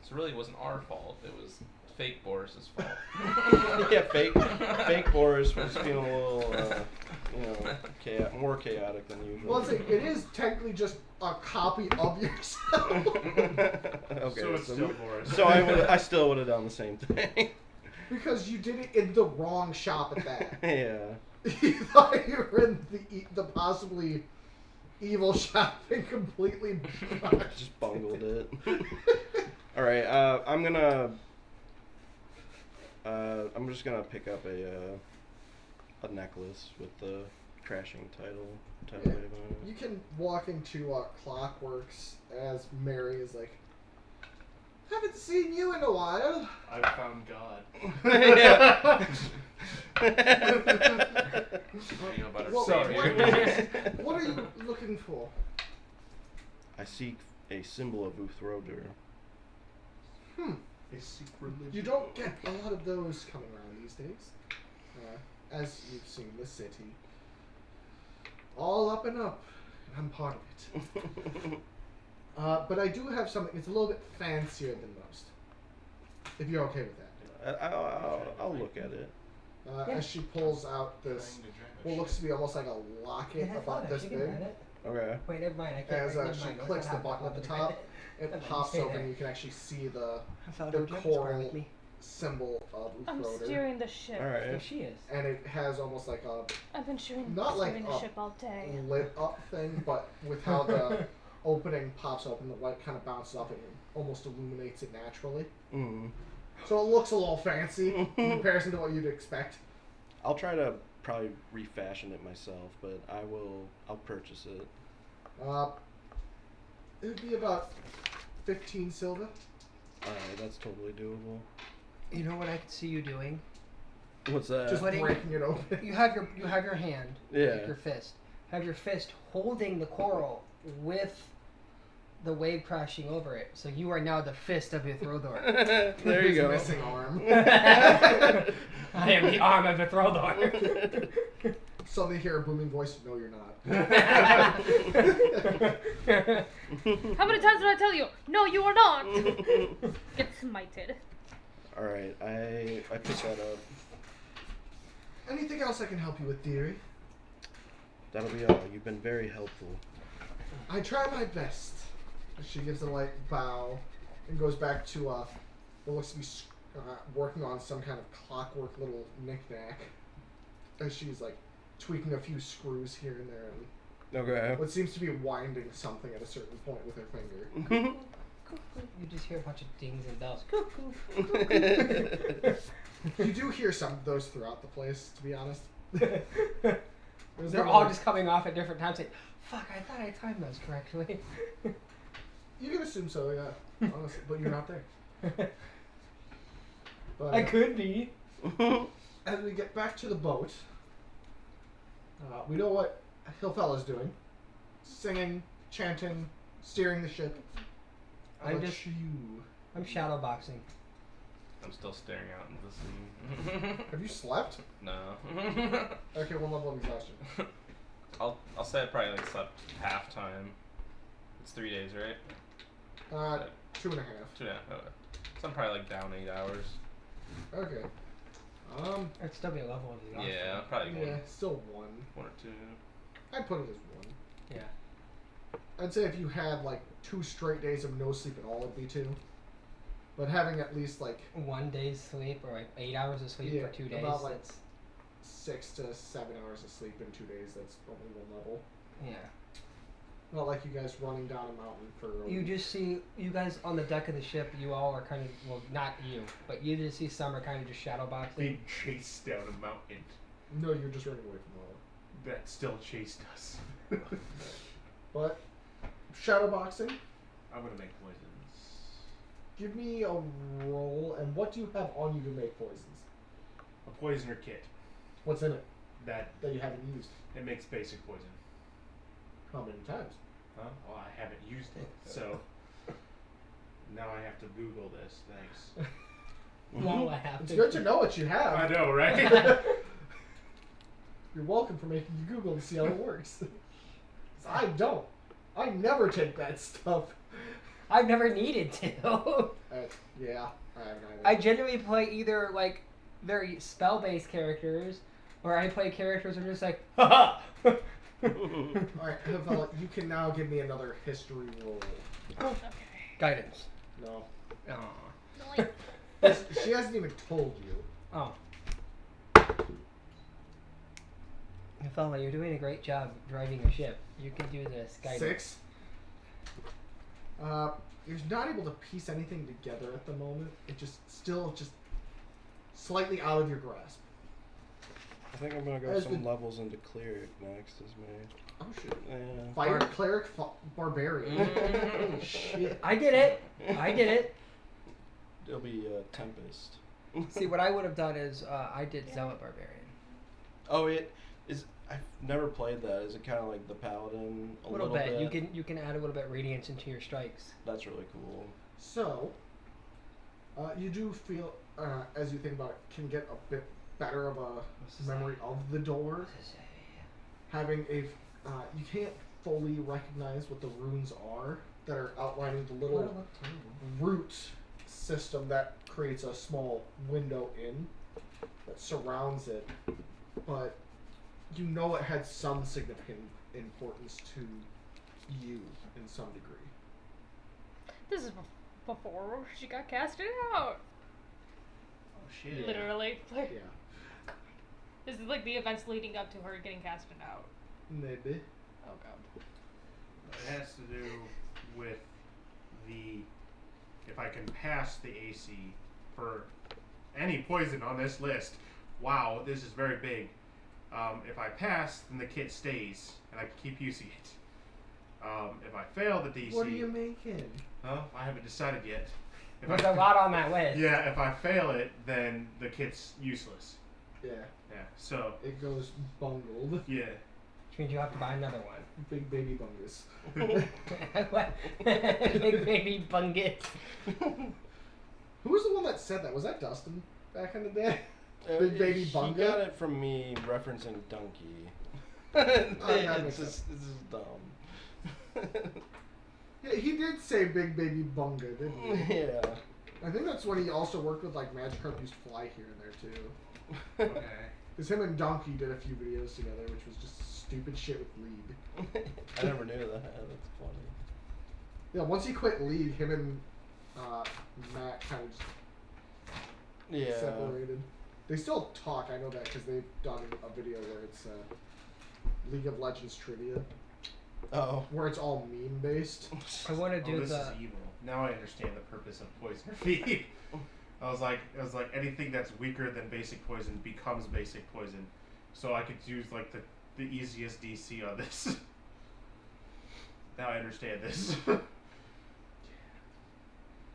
So really, it wasn't our fault. It was fake Boris's fault. Yeah, fake Boris was feeling a little, more chaotic than usual. Well, it is technically just a copy of yourself. Okay, So it's still Boris. So I still would have done the same thing. Because you did it in the wrong shop at that. Yeah. You thought you were in the possibly evil shop and completely Just bungled it. All right, I'm just gonna pick up a necklace with the crashing title Yeah. wave on it. You can walk into Clockworks as Mary is like, haven't seen you in a while. I've found God. Yeah. You know about our Well, savior. what are you looking for? I seek a symbol of Uthroder. A secret religion. You don't get a lot of those coming around these days. As you've seen the city. All up and up. I'm part of it. But I do have something. It's a little bit fancier than most. If you're okay with that. I'll look at it. Yeah. As she pulls out this, what looks to be almost like a locket about this big. Okay. Wait, never mind. I can't. As never she mind. What's clicks gonna the button happen? at the I'll top, admit it Let me pops say open. that. And you can actually see the I thought the her Jim was part coral with me. symbol of I'm Uthroder. steering the ship. All There right. she is. And it has almost like a I've been steering Not like the a ship all day. lit up thing, but with how the opening pops open, the light kind of bounces up and almost illuminates it naturally. Mm. So it looks a little fancy in comparison to what you'd expect. I'll try to probably refashion it myself, but I'll purchase it. It would be about 15 silver. Alright, that's totally doable. You know what I could see you doing? What's that? Just Putting- breaking it open. You have your hand. Yeah. Like your fist. Have your fist holding the coral with the wave crashing over it. So you are now the fist of Ithrodor. There you His go. missing arm. I am the arm of Ithrodor. Suddenly hear a booming voice. No, you're not. How many times did I tell you? No, you are not. Get smited. Alright, I pick that up. Anything else I can help you with, dearie? That'll be all. You've been very helpful. I try my best. She gives a light bow and goes back to what looks to be working on some kind of clockwork little knick-knack. As she's like tweaking a few screws here and there and Okay. what seems to be winding something at a certain point with her finger. You just hear a bunch of dings and bells. You do hear some of those throughout the place, to be honest. There's They're no all like- just coming off at different times. Like, fuck! I thought I timed those correctly. You can assume so, yeah. Honestly, but you're not there. But, I could be. as we get back to the boat, we know what Hillfella's doing. Singing, chanting, steering the ship. How I'm about just- you? I'm shadow boxing. I'm still staring out into the sea. Have you slept? No. Okay, one level of exhaustion. I'll say I probably like slept half time. It's 3 days, right? 2.5. 2.5. Okay. So I'm probably like down 8 hours. Okay. It'd still be a level of exhaustion. Yeah, probably Yeah, still 1. 1 or 2. I'd put it as 1. Yeah. I'd say if you had like 2 straight days of no sleep at all, it'd be 2. But having at least like 1 day's sleep or like 8 hours of sleep Yeah, for 2 days. about, like, That's 6 to 7 hours of sleep in 2 days, that's only 1 level. yeah. Not like you guys running down a mountain for a You week. just see you guys on the deck of the ship. You all are kind of well, not you, but you just see Summer kind of just shadow boxing. Being chased down a mountain No, you're just running away from all. that still chased us. But shadowboxing, I'm gonna make poisons. give me a roll, and what do you have on you to make poisons? A poisoner kit What's in it that that you haven't used? it makes basic poison. How many times? Huh? Well, I haven't used it, so now I have to Google this. Thanks. Well, I have It's to. good to know what you I have. know, right? You're welcome for making you Google to see how it works. 'Cause I don't. I never take that stuff. I've never needed to. Yeah, I haven't either. I generally play either like very spell-based characters, or I play characters that are just like, ha ha. Alright, Havella, you can now give me another history roll. Okay. Guidance. No. Aw. She hasn't even told you. Oh. Fella, you're doing a great job driving a ship. You can do this. Guidance. 6. You're not able to piece anything together at the moment. It still slightly out of your grasp. I think I'm gonna go As some the- levels into cleric next as my Oh shit. yeah. Fire cleric barbarian. Holy shit. I did it. I did it. It'll be Tempest. See, what I would have done is I did Zealot Barbarian. Oh, it is. I've never played that. Is it kind of like the Paladin? A little bit. You can add a little bit radiance into your strikes. That's really cool. So, you do feel, as you think about it, can get a bit better of a memory of the door. Having a, you can't fully recognize what the runes are that are outlining the little root system that creates a small window in that surrounds it. But you know it had some significant importance to you in some degree. This is before she got casted out. Oh shit. Literally. Like, Yeah. this is like the events leading up to her getting casted out. Maybe. Oh god. It has to do with if I can pass the AC for any poison on this list. Wow, this is very big. If I pass, then the kit stays, and I can keep using it. If I fail the DC... What are you making? Huh? I haven't decided yet. If There's a lot on that list. Yeah, if I fail it, then the kit's useless. Yeah. Yeah, so... It goes bungled. Yeah. Which means you have to buy another one. Big baby bungus. What? Big baby bungus. Who was the one that said that? Was that Dustin back in the day? Big baby He bunga? got it from me referencing Donkey. that It's makes just dumb. Yeah, he did say big baby bunga, didn't he? Yeah. I think that's when he also worked with like Magikarp used Fly here and there too. Okay. Because him and Donkey did a few videos together, which was just stupid shit with League. I never knew that. That's funny. Yeah, once he quit League, him and Matt kind of just Yeah. separated. They still talk, I know that, because they've done a video where it's League of Legends trivia, Oh. where it's all meme based. I want to do this the. is evil. Now I understand the purpose of poison feed. I was like anything that's weaker than basic poison becomes basic poison, so I could use like the easiest DC on this. Now I understand this.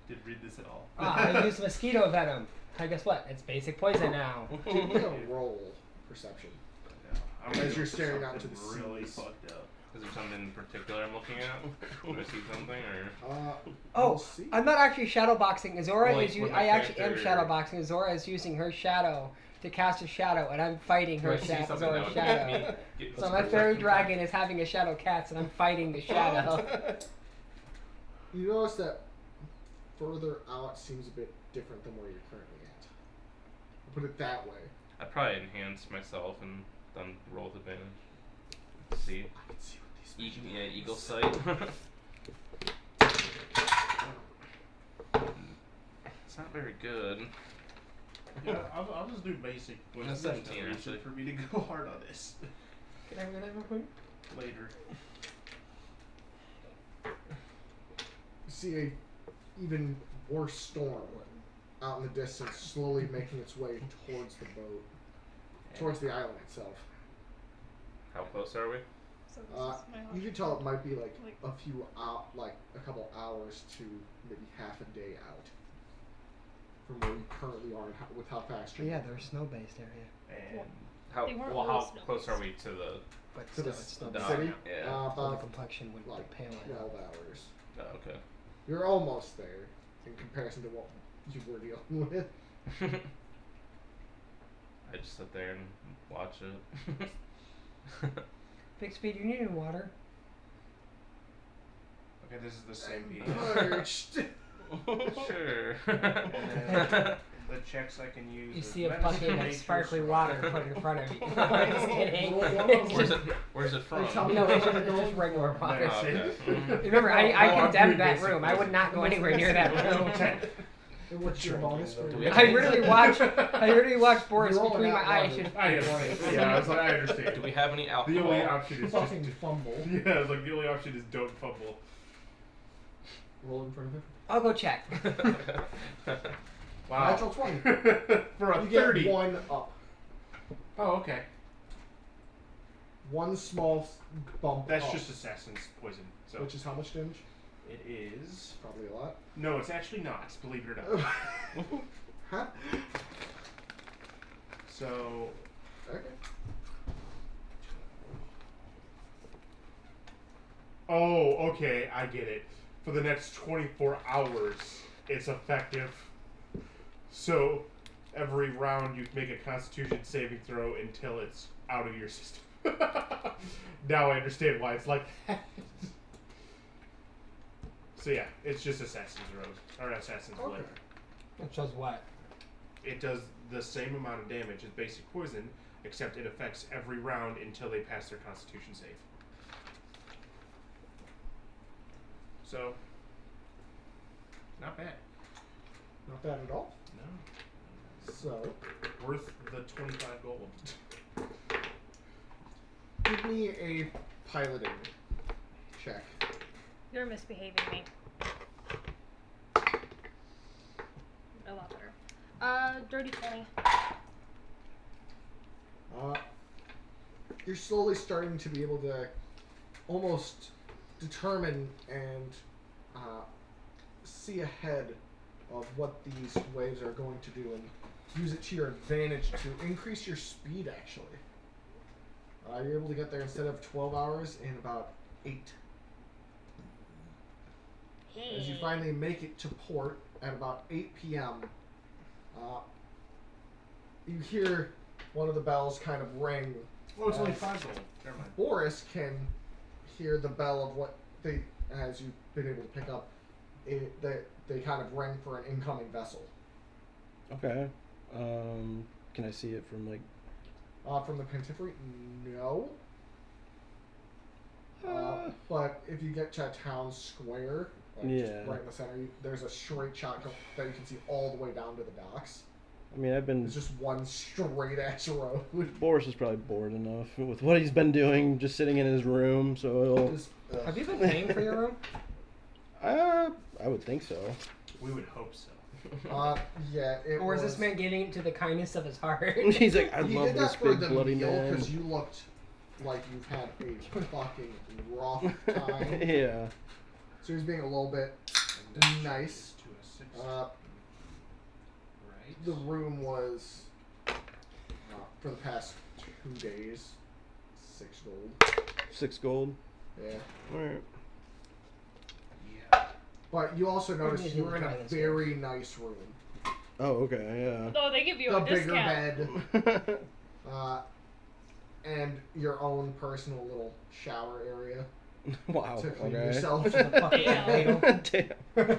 Did read this at all? I use mosquito venom. Guess what? It's basic poison now. Give me a roll perception. I'm As gonna you're do staring out something into the really seas. fucked up. Is there something in particular I'm looking at? Did I see something or? Oh, we'll see. I'm not actually shadowboxing. Azora Well, is. when I my actually am character- shadowboxing. Azora is using her shadow to cast a shadow, and I'm fighting Do her I see something that Azora's would shadow. make me get So this my fairy perception dragon is having a shadow cast, and I'm fighting the shadow. You notice that further out seems a bit different than where you're currently at. I'll put it that way. I'd probably enhance myself and then roll with advantage. Let's see. I can see what these Yeah, eagle sight. It's not very good. Yeah, I'll just do basic poison. That's There's no 17 reason actually. for me to go hard on this Can I read that real quick? later. You see a even worse storm out in the distance, slowly making its way towards the boat, towards the island itself. How close are we? So this is my You can tell it might be like Like- a few like a couple hours to maybe half a day out from where you currently are and with how fast But you're yeah, moving. there's snow based area, And How They weren't well? all How snow close are based. we to the? but To still, the it's snow the based. city? Yeah. So the About complexion would like be pale. 12 hours. Oh, okay. You're almost there in comparison to what you were dealing with. I just sit there and watch it. Big Speed, you need any water? okay, this is the same I'm PDF. parched. Sure. The checks I can use. You is see a medicine, bucket of nature, sparkling survival. water put in front of you. I'm just kidding. Where's it? Where's it from? tell me- No, it's just regular water. Oh, okay. Mhm. Remember, I Oh, I'm condemned doing that basic room. I would poison. not go anywhere near that room. And what's your bonus for Do we have I literally watched Boris You're all between my about eyes. water. Just I understand. Yeah, I was like, I understand. Do we have any alcohol? The only option is just fucking to, fumble. yeah, I was like the only option is don't fumble. Roll in front of him. I'll go check. Wow. Natural 20. For a You get 30. one up. Oh, okay. One small bump That's up. just assassin's poison. So Which is how much damage? it is. Probably a lot. No, it's actually not. Believe it or not. Huh? So Okay. oh, okay, I get it. For the next 24 hours, it's effective. So every round you make a Constitution saving throw until it's out of your system. Now I understand why it's like that. So yeah, it's just Assassin's Road or Assassin's Okay. Blade. It shows what? It does the same amount of damage as basic poison, except it affects every round until they pass their Constitution save. So, not bad. Not bad at all. No. So, Worth the 25 gold. give me a piloting check. You're misbehaving me. A lot better. Dirty 20. You're slowly starting to be able to almost determine and see ahead of what these waves are going to do and use it to your advantage to increase your speed, actually. You're able to get there instead of 12 hours in about 8. As you finally make it to port at about 8 p.m., you hear one of the bells kind of ring. Oh, it's only 5 gold. Never mind. Boris can hear the bell of what they, as you've been able to pick up, they kind of ring for an incoming vessel. Okay. Can I see it from like? From the Pontificate, no. But if you get to town square, like just right in the center, there's a straight shot that you can see all the way down to the docks. I mean, It's just one straight ass road. Boris is probably bored enough with what he's been doing, just sitting in his room. So he'll. Have you been paying for your room? I would think so. We would hope so. Yeah. Or is this man getting into the kindness of his heart? He's like, I He love did this that for big the bloody meal man. because you looked like you've had a fucking rough time. Yeah. So he's being a little bit nice. To a 6. Right. The room was for the past 2 days 6 gold. 6 gold. Yeah. Alright. Yeah. But you also noticed Maybe you were in a Italian very nice room. Oh, okay, Oh, they give you The a bigger discount. bed, and your own personal little shower area yeah. Wow. to clean Okay. yourself. Damn. Damn.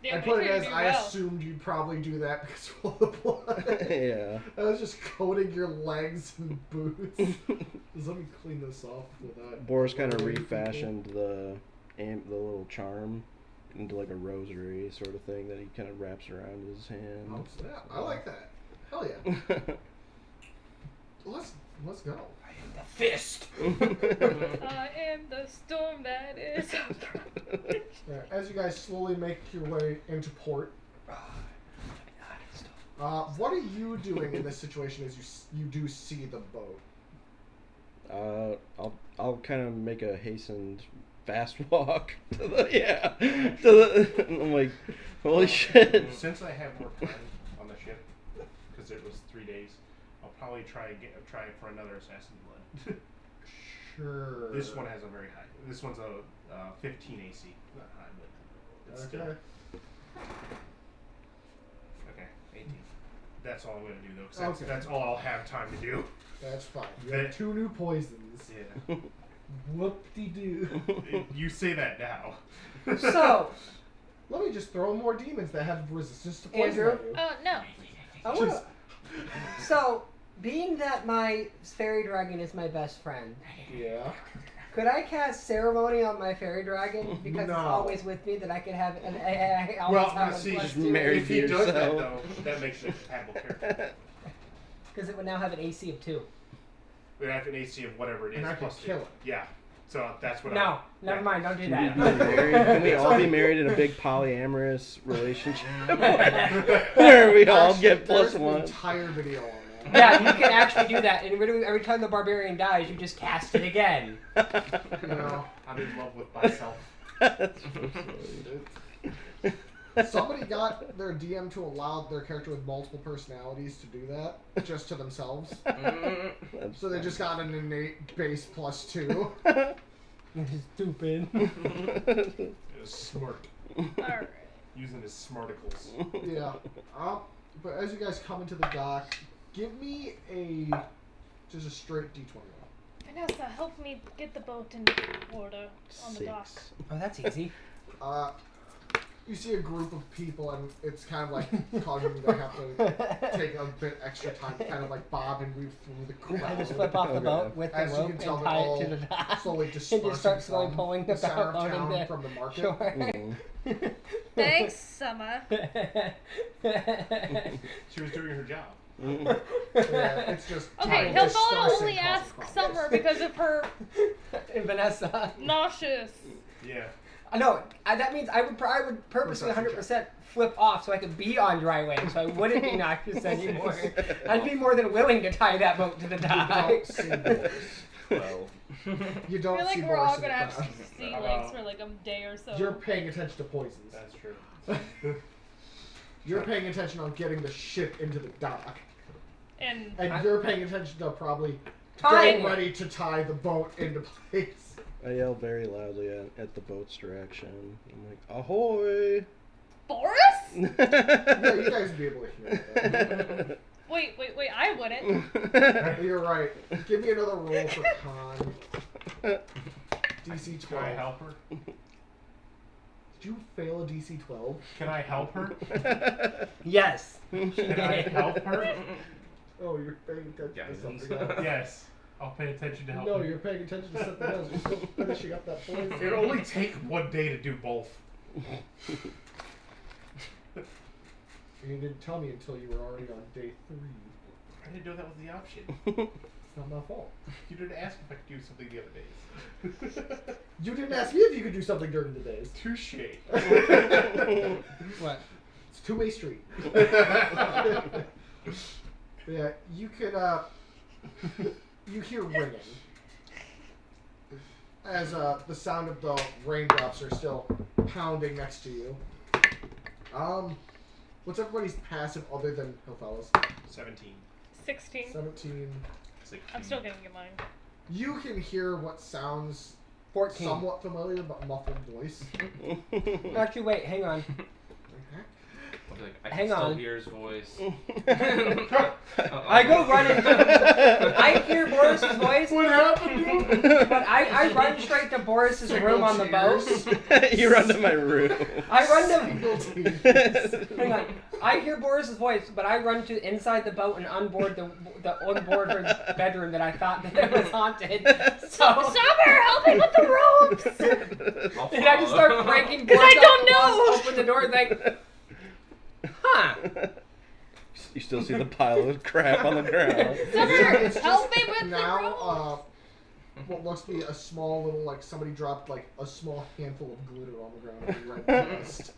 Yeah, I they put it treated as me I well. assumed you'd probably do that because of all the blood. Yeah. I was just coating your legs and boots. Just let me clean this off with that. Boris kind of refashioned the little charm into like a rosary sort of thing that he kind of wraps around his hand. Oh, snap. I like that. Hell yeah. Let's go. The fist. I am the storm that is. As you guys slowly make your way into port, what are you doing in this situation as you do see the boat? I'll kind of make a hastened fast walk to the I'm like, holy shit. Since I have more time on the ship, because it was 3 days, I'll probably try for another Assassin Blood. Sure. This one has a very high. This one's a 15 AC. Not high, but it's still. Okay, 18. That's all I'm going to do, though, because that's all I'll have time to do. That's fine. You have 2 new poisons. Yeah. Whoop-de-doo. You say that now. So, Let me just throw more demons that have resistance to poison Andrew? at you. No. I wanna, so being that my fairy dragon is my best friend, Yeah. could I cast ceremony on my fairy dragon because No. it's always with me that I could have an I always Well, have see, a just plus 2 marry- If he does that, yourself. though, that makes it a compatible character. because it would now have an AC of 2. We have an AC of whatever it is. And I could plus 2. kill it. Yeah. So that's what No, never mind. Don't do that. Can we all be married in a big polyamorous relationship where we all get There's an +1? entire video on that. Yeah, you can actually do that. And every time the barbarian dies, you just cast it again. You know, I'm in love with myself. That's so silly. somebody got their DM to allow their character with multiple personalities to do that just to themselves. That's So they just got an innate base +2. Stupid. It was smart. Alright. Using his smarticles. Yeah. But as you guys come into the dock, give me just a straight D20 roll. Vanessa, help me get the boat in order on the dock. 6. Oh, that's easy. You see a group of people, and it's kind of like causing you to have to take a bit extra time to kind of like bob and weave through the I just crowd. flip off the Okay. boat with the As you rope can and tell, they're tie it all to the dock. slowly And dispersing just start slowly from pulling the the center boat of out town into from the market. Sure. Mm. Thanks, Summer. She was doing her job. Mm. Yeah, it's just Okay, time he'll dispersing probably only causing ask problems. Summer because of her And Vanessa. nauseous. Yeah. No, that means I would purposely Perception 100% flip off so I could be on dry wave, so I wouldn't be nauseous anymore. I'd be more than willing to tie that boat to the You dock. don't see Boris. Well. You I don't feel like see we're Boris all in the gonna have crowd. sea legs for like a day or so. You're paying attention to poisons. That's true. You're paying attention on getting the ship into the dock. And And you're paying attention to probably Tying getting it. ready to tie the boat into place. I yell very loudly at the boat's direction. I'm like, ahoy! Boris? Yeah, you guys would be able to hear that. Wait, I wouldn't. You're right. Give me another roll for con. DC 12. Can I help her? Did you fail a DC 12? Can I help her? Yes. Can I help her? Oh, you're paying attention Guidance. to something else. Yes. I'll pay attention to help No, her. you're paying attention to something else. You're still finishing up that poison. It would only take one day to do both. You didn't tell me until you were already on day 3. I didn't know that was the option. It's not my fault. You didn't ask if I could do something the other days. You didn't ask me if you could do something during the days. Touche. What? It's a two-way street. Yeah, you could, you hear ringing. As, the sound of the raindrops are still pounding next to you. What's everybody's passive other than Hillfellas? 17. 16. 17. 16. I'm still gonna get mine. You can hear what sounds 14. somewhat familiar but muffled voice. Actually, wait, hang on. Like, I Hang can still on. hear his voice. I go running. I hear Boris's voice, What happened? but I run straight to Boris's room on the boat. You run to my room. I run to. Single tears. Hang on. I hear Boris's voice, but I run to inside the boat and onboard the onboard her bedroom that I thought that it was haunted. So Summer, help me with the ropes! I'll and I just follow. start breaking. 'Cause I boards don't up, know. Open the door, and like, huh? You still see the pile of crap on the ground. Summer, It's just help me with the now, ropes! what looks to be a small little, like, somebody dropped, like, a small handful of glitter on the ground and red dust.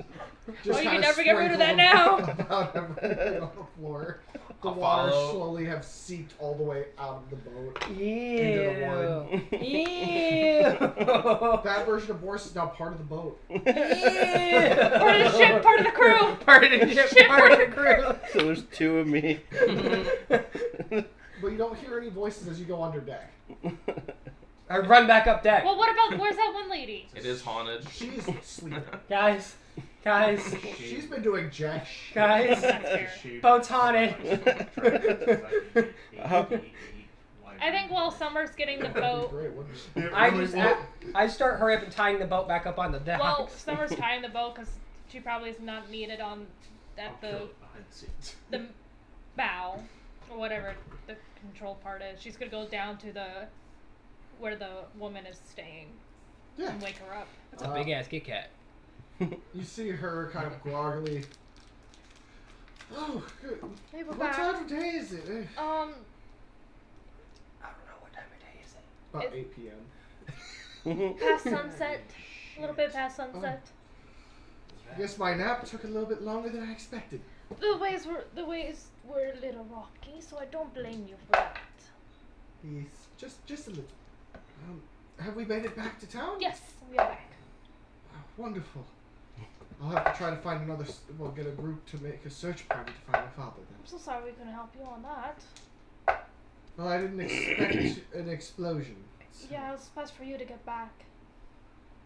Oh, you kinda can never get rid of that sprinkled now. About everything on the floor. The I'll water follow. slowly have seeped all the way out of the boat. Ew. Into Ew. That version of Boris is now part of the boat. Ew. Part of the ship, part of the crew! Part of the ship, part of the crew. So there's two of me. But you don't hear any voices as you go under deck. I run back up deck. Well, what about, where's that one lady? It is haunted. She's sleeping. Guys, She's been doing jack shit. guys, That's fair. boat's haunted. I think while Summer's getting the That'd be boat, great, wouldn't it? It I really just would. I start hurry up and tying the boat back up on the deck. well, Summer's tying the boat because she probably is not needed on at I'll the kill it behind the scenes. the bow or whatever the control part is. She's gonna go down to the where the woman is staying Yeah. and wake her up. That's a big ass Kit Kat. You see her kind of groggily. Oh, good. Hey, we're What back. time of day is it? I don't know what time of day is it. About It- 8 p.m. Past sunset, a little bit past sunset. I guess my nap took a little bit longer than I expected. The waves were a little rocky, so I don't blame you for that. Yes, just a little. Have we made it back to town? Yes, we are back. Oh, wonderful. I'll have to try to find another. We'll get a group to make a search party to find my father. I'm Then. so sorry we couldn't help you on that. Well, I didn't expect an explosion. so- Yeah, it's best for you to get back.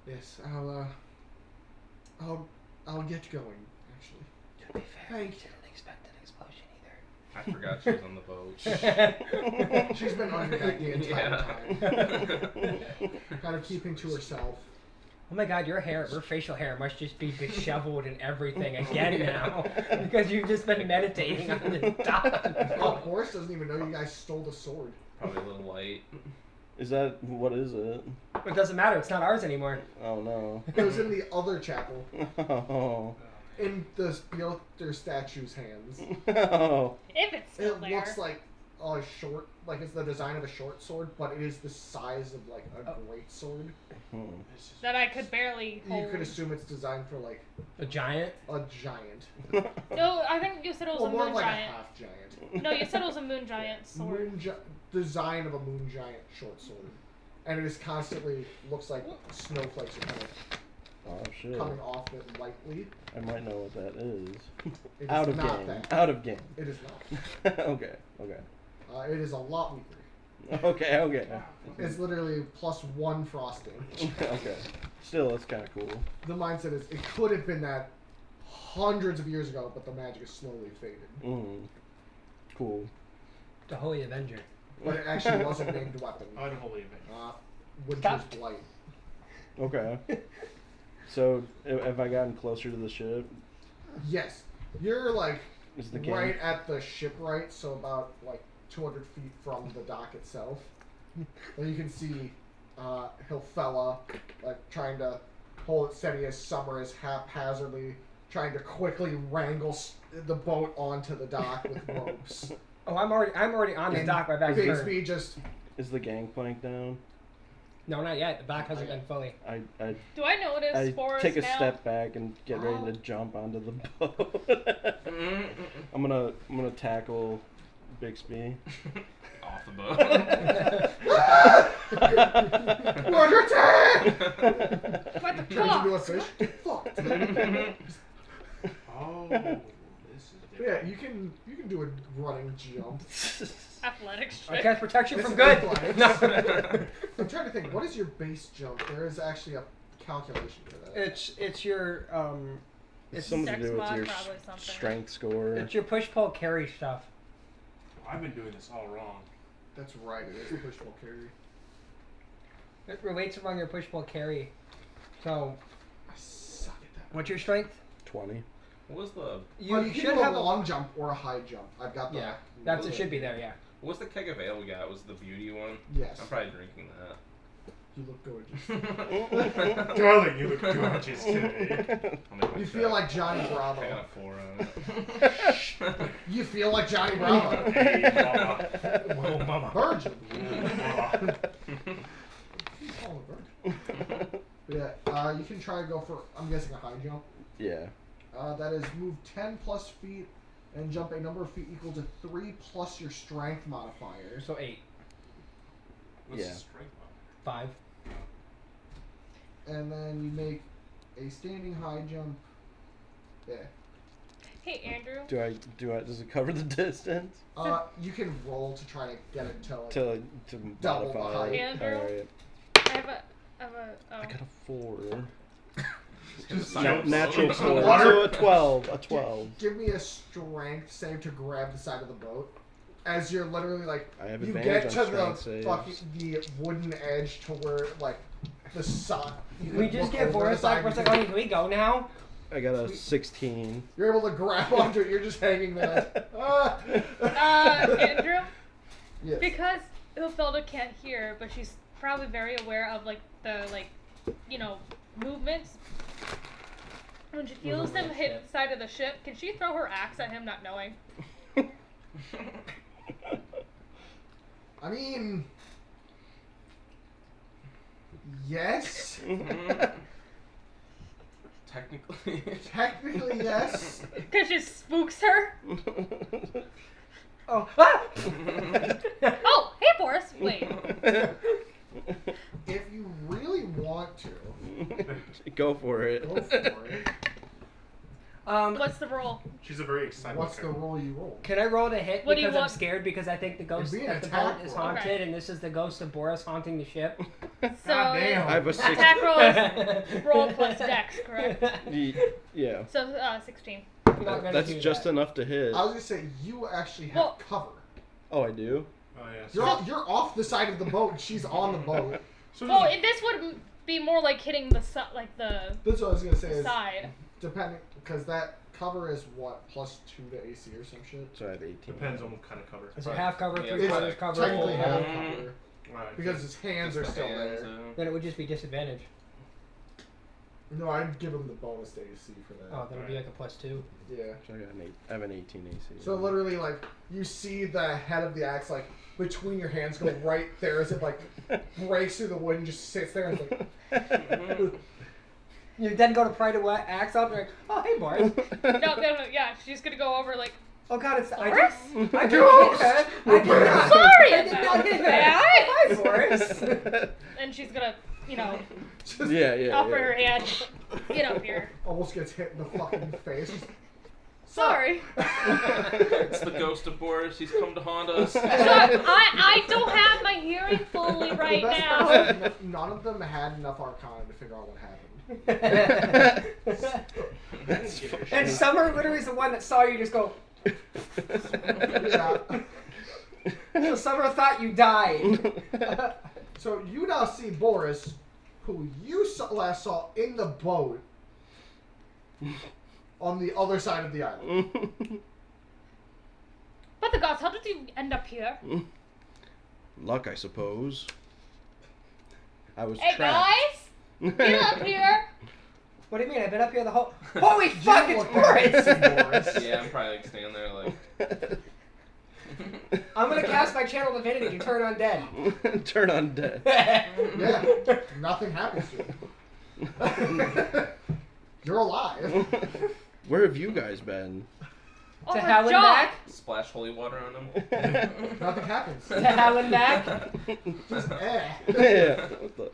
Yes, I'll get going. Actually. To be fair, Thank we didn't expect an explosion either. I forgot she was on the boat. She's been under deck the entire Yeah. time, kind of keeping to herself. Oh my god, your facial hair must just be disheveled and everything again now. Because you've just been meditating on the dock. Oh, Boris doesn't even know you guys stole the sword. Probably a little light. What is it? It doesn't matter, it's not ours anymore. Oh no. It was in the other chapel. Oh. In the Spilter statue's hands. Oh. If it's still It there. looks like a short, like it's the design of a short sword, but it is the size of like a great sword. Hmm. That I could barely hold. You could assume it's designed for like A giant? a giant. No, I think you said it was Well, a more moon like giant. a half giant. No, you said it was a moon giant sword. Design of a moon giant short sword. And it is constantly looks like snowflakes are kind of Oh shit. coming off it lightly. I might know what that is. It is Out of not game. that. Out of game. It is not. Okay. Okay. It is a lot weaker. Okay. Okay. It's literally +1 frost damage. Okay. Still, that's kind of cool. The mindset is it could have been that hundreds of years ago, but the magic is slowly faded. Mm. Cool. The Holy Avenger. But it actually was a named weapon. Unholy event. Winter's Blight. Okay. So, have I gotten closer to the ship? Yes. You're like Is the game? right at the shipwright, so about like 200 feet from the dock itself. And you can see Hilfella like trying to hold it steady as Summer is haphazardly trying to quickly wrangle the boat onto the dock with ropes. Oh, I'm already on the And dock. My back's turned. Bigsby just Is the gangplank down? No, not yet. The back hasn't been fully. I Do I notice I Boris take a now? step back and get ready to jump onto the boat. I'm gonna tackle Bixby. Off the boat. Water attack! What the Turns into a fuck? fish. Fuck. Oh, this is Yeah, different. you can do a running jump. Athletics I trick. cast protection It's from good. athletics. No. I'm trying to think. What is your base jump? There is actually a calculation for that. It's your It's something to Dex do with mod, your probably something. strength score. it's your push pull carry stuff. I've been doing this all wrong. That's right. It is push pull carry. It relates among your push pull carry. So, I suck at that. what's your strength? 20. What was the You, you should can do have a long jump or a high jump. I've got the. Yeah, that's it. Should be there. Yeah. what was the keg of ale we got? Was it the beauty one? Yes. I'm probably drinking that. You look gorgeous. Darling, you look gorgeous today. I'll make my You check. feel like Johnny I got Bravo. a 4 on it. You feel like Johnny Bravo. Hey, mama. Whoa, mama. Virgin. Mama. You call it virgin. Yeah. You can try to go for. I'm guessing a high jump. Yeah. That is move 10 plus feet and jump a number of feet equal to 3 plus your strength modifier. So 8, What's Yeah. the strength 5. And then you make a standing high jump. Yeah. Hey, Andrew. Does it cover the distance? You can roll to try to get it to like. To Double the modify height. it? Andrew? Alright. I have a. Oh. I got a 4. Just Natural 4. Water. So a 12. A 12. Give me a strength save to grab the side of the boat. As you're literally like, I have you advantage get to on the strength saves. fucking the wooden edge to where like the side. Can we just get Boris back for a second? Can we go now? I got a 16. You're able to grab onto it. You're just hanging there. Andrew. Yes. Because Hilfelda can't hear, but she's probably very aware of like the movements. When she feels them hit the side of the ship, can she throw her axe at him, not knowing? I mean, yes. Technically. Technically, yes. Because she spooks her. Oh. Ah! Oh, hey, Boris. Wait. If you really want to, Go for it. go for it. What's the roll? She's a very excited What's the character. roll you roll? Can I roll to hit What do you because I'm want? scared because I think the ghost It'd be an of the attack boat is roll. haunted Okay. and this is the ghost of Boris haunting the ship? So damn. I have a 6. attack roll is roll plus dex, correct? Yeah. So 16. I'm not gonna That's do just that. enough to hit. I was gonna say you actually have Well- cover. Oh, I do? Oh, yes. You're off the side of the boat. And she's on the boat. So Oh, and this would be more like hitting the like the That's what I was gonna say. Is side. depending, because that cover is what, +2 to AC or some shit. So I have 18. Depends on what kind of cover. Is it half cover, Yeah, 3/4 It's cover? technically full half cover? cover Right. because his hands are Just the still hands, there. Then it would just be disadvantage. No, I'd give him the bonus to AC for that. Oh, then it'd be like a +2. Yeah. So I have an 18 AC. So literally, like, you see the head of the axe, like, between your hands go right there as it, like, breaks through the wood and just sits there and is like... You then go to pry the axe up and you're like, oh, hey, Boris. No, yeah, she's gonna go over like, Oh, God, it's... Boris? I didn't hit that. Sorry I did not hit about that. Hi, Boris. and she's gonna, you know, just yeah. offer her hand. Get up here. almost gets hit in the fucking face. Sorry. It's the ghost of Boris. He's come to haunt us. So I don't have my hearing fully right The best now. part is none of them had enough Arcana to figure out what happened. That's funny. And Summer literally is the one that saw you just go... Yeah. So Summer thought you died. So you now see Boris, who you last saw in the boat on the other side of the island. But the gods, how did you end up here? Luck, I suppose. I was Hey trapped. guys, get up here. What do you mean? I've been up here the whole... Holy fuck, it's Boris! Boris. Yeah, I'm probably like standing there like. I'm gonna cast my channel divinity to turn undead. Turn on dead. Yeah, nothing happens to you. You're alive. Where have you guys been? Oh, To my hell and jaw. back? Splash holy water on him. Nothing happens. To hell and back? Just eh. Yeah. What the?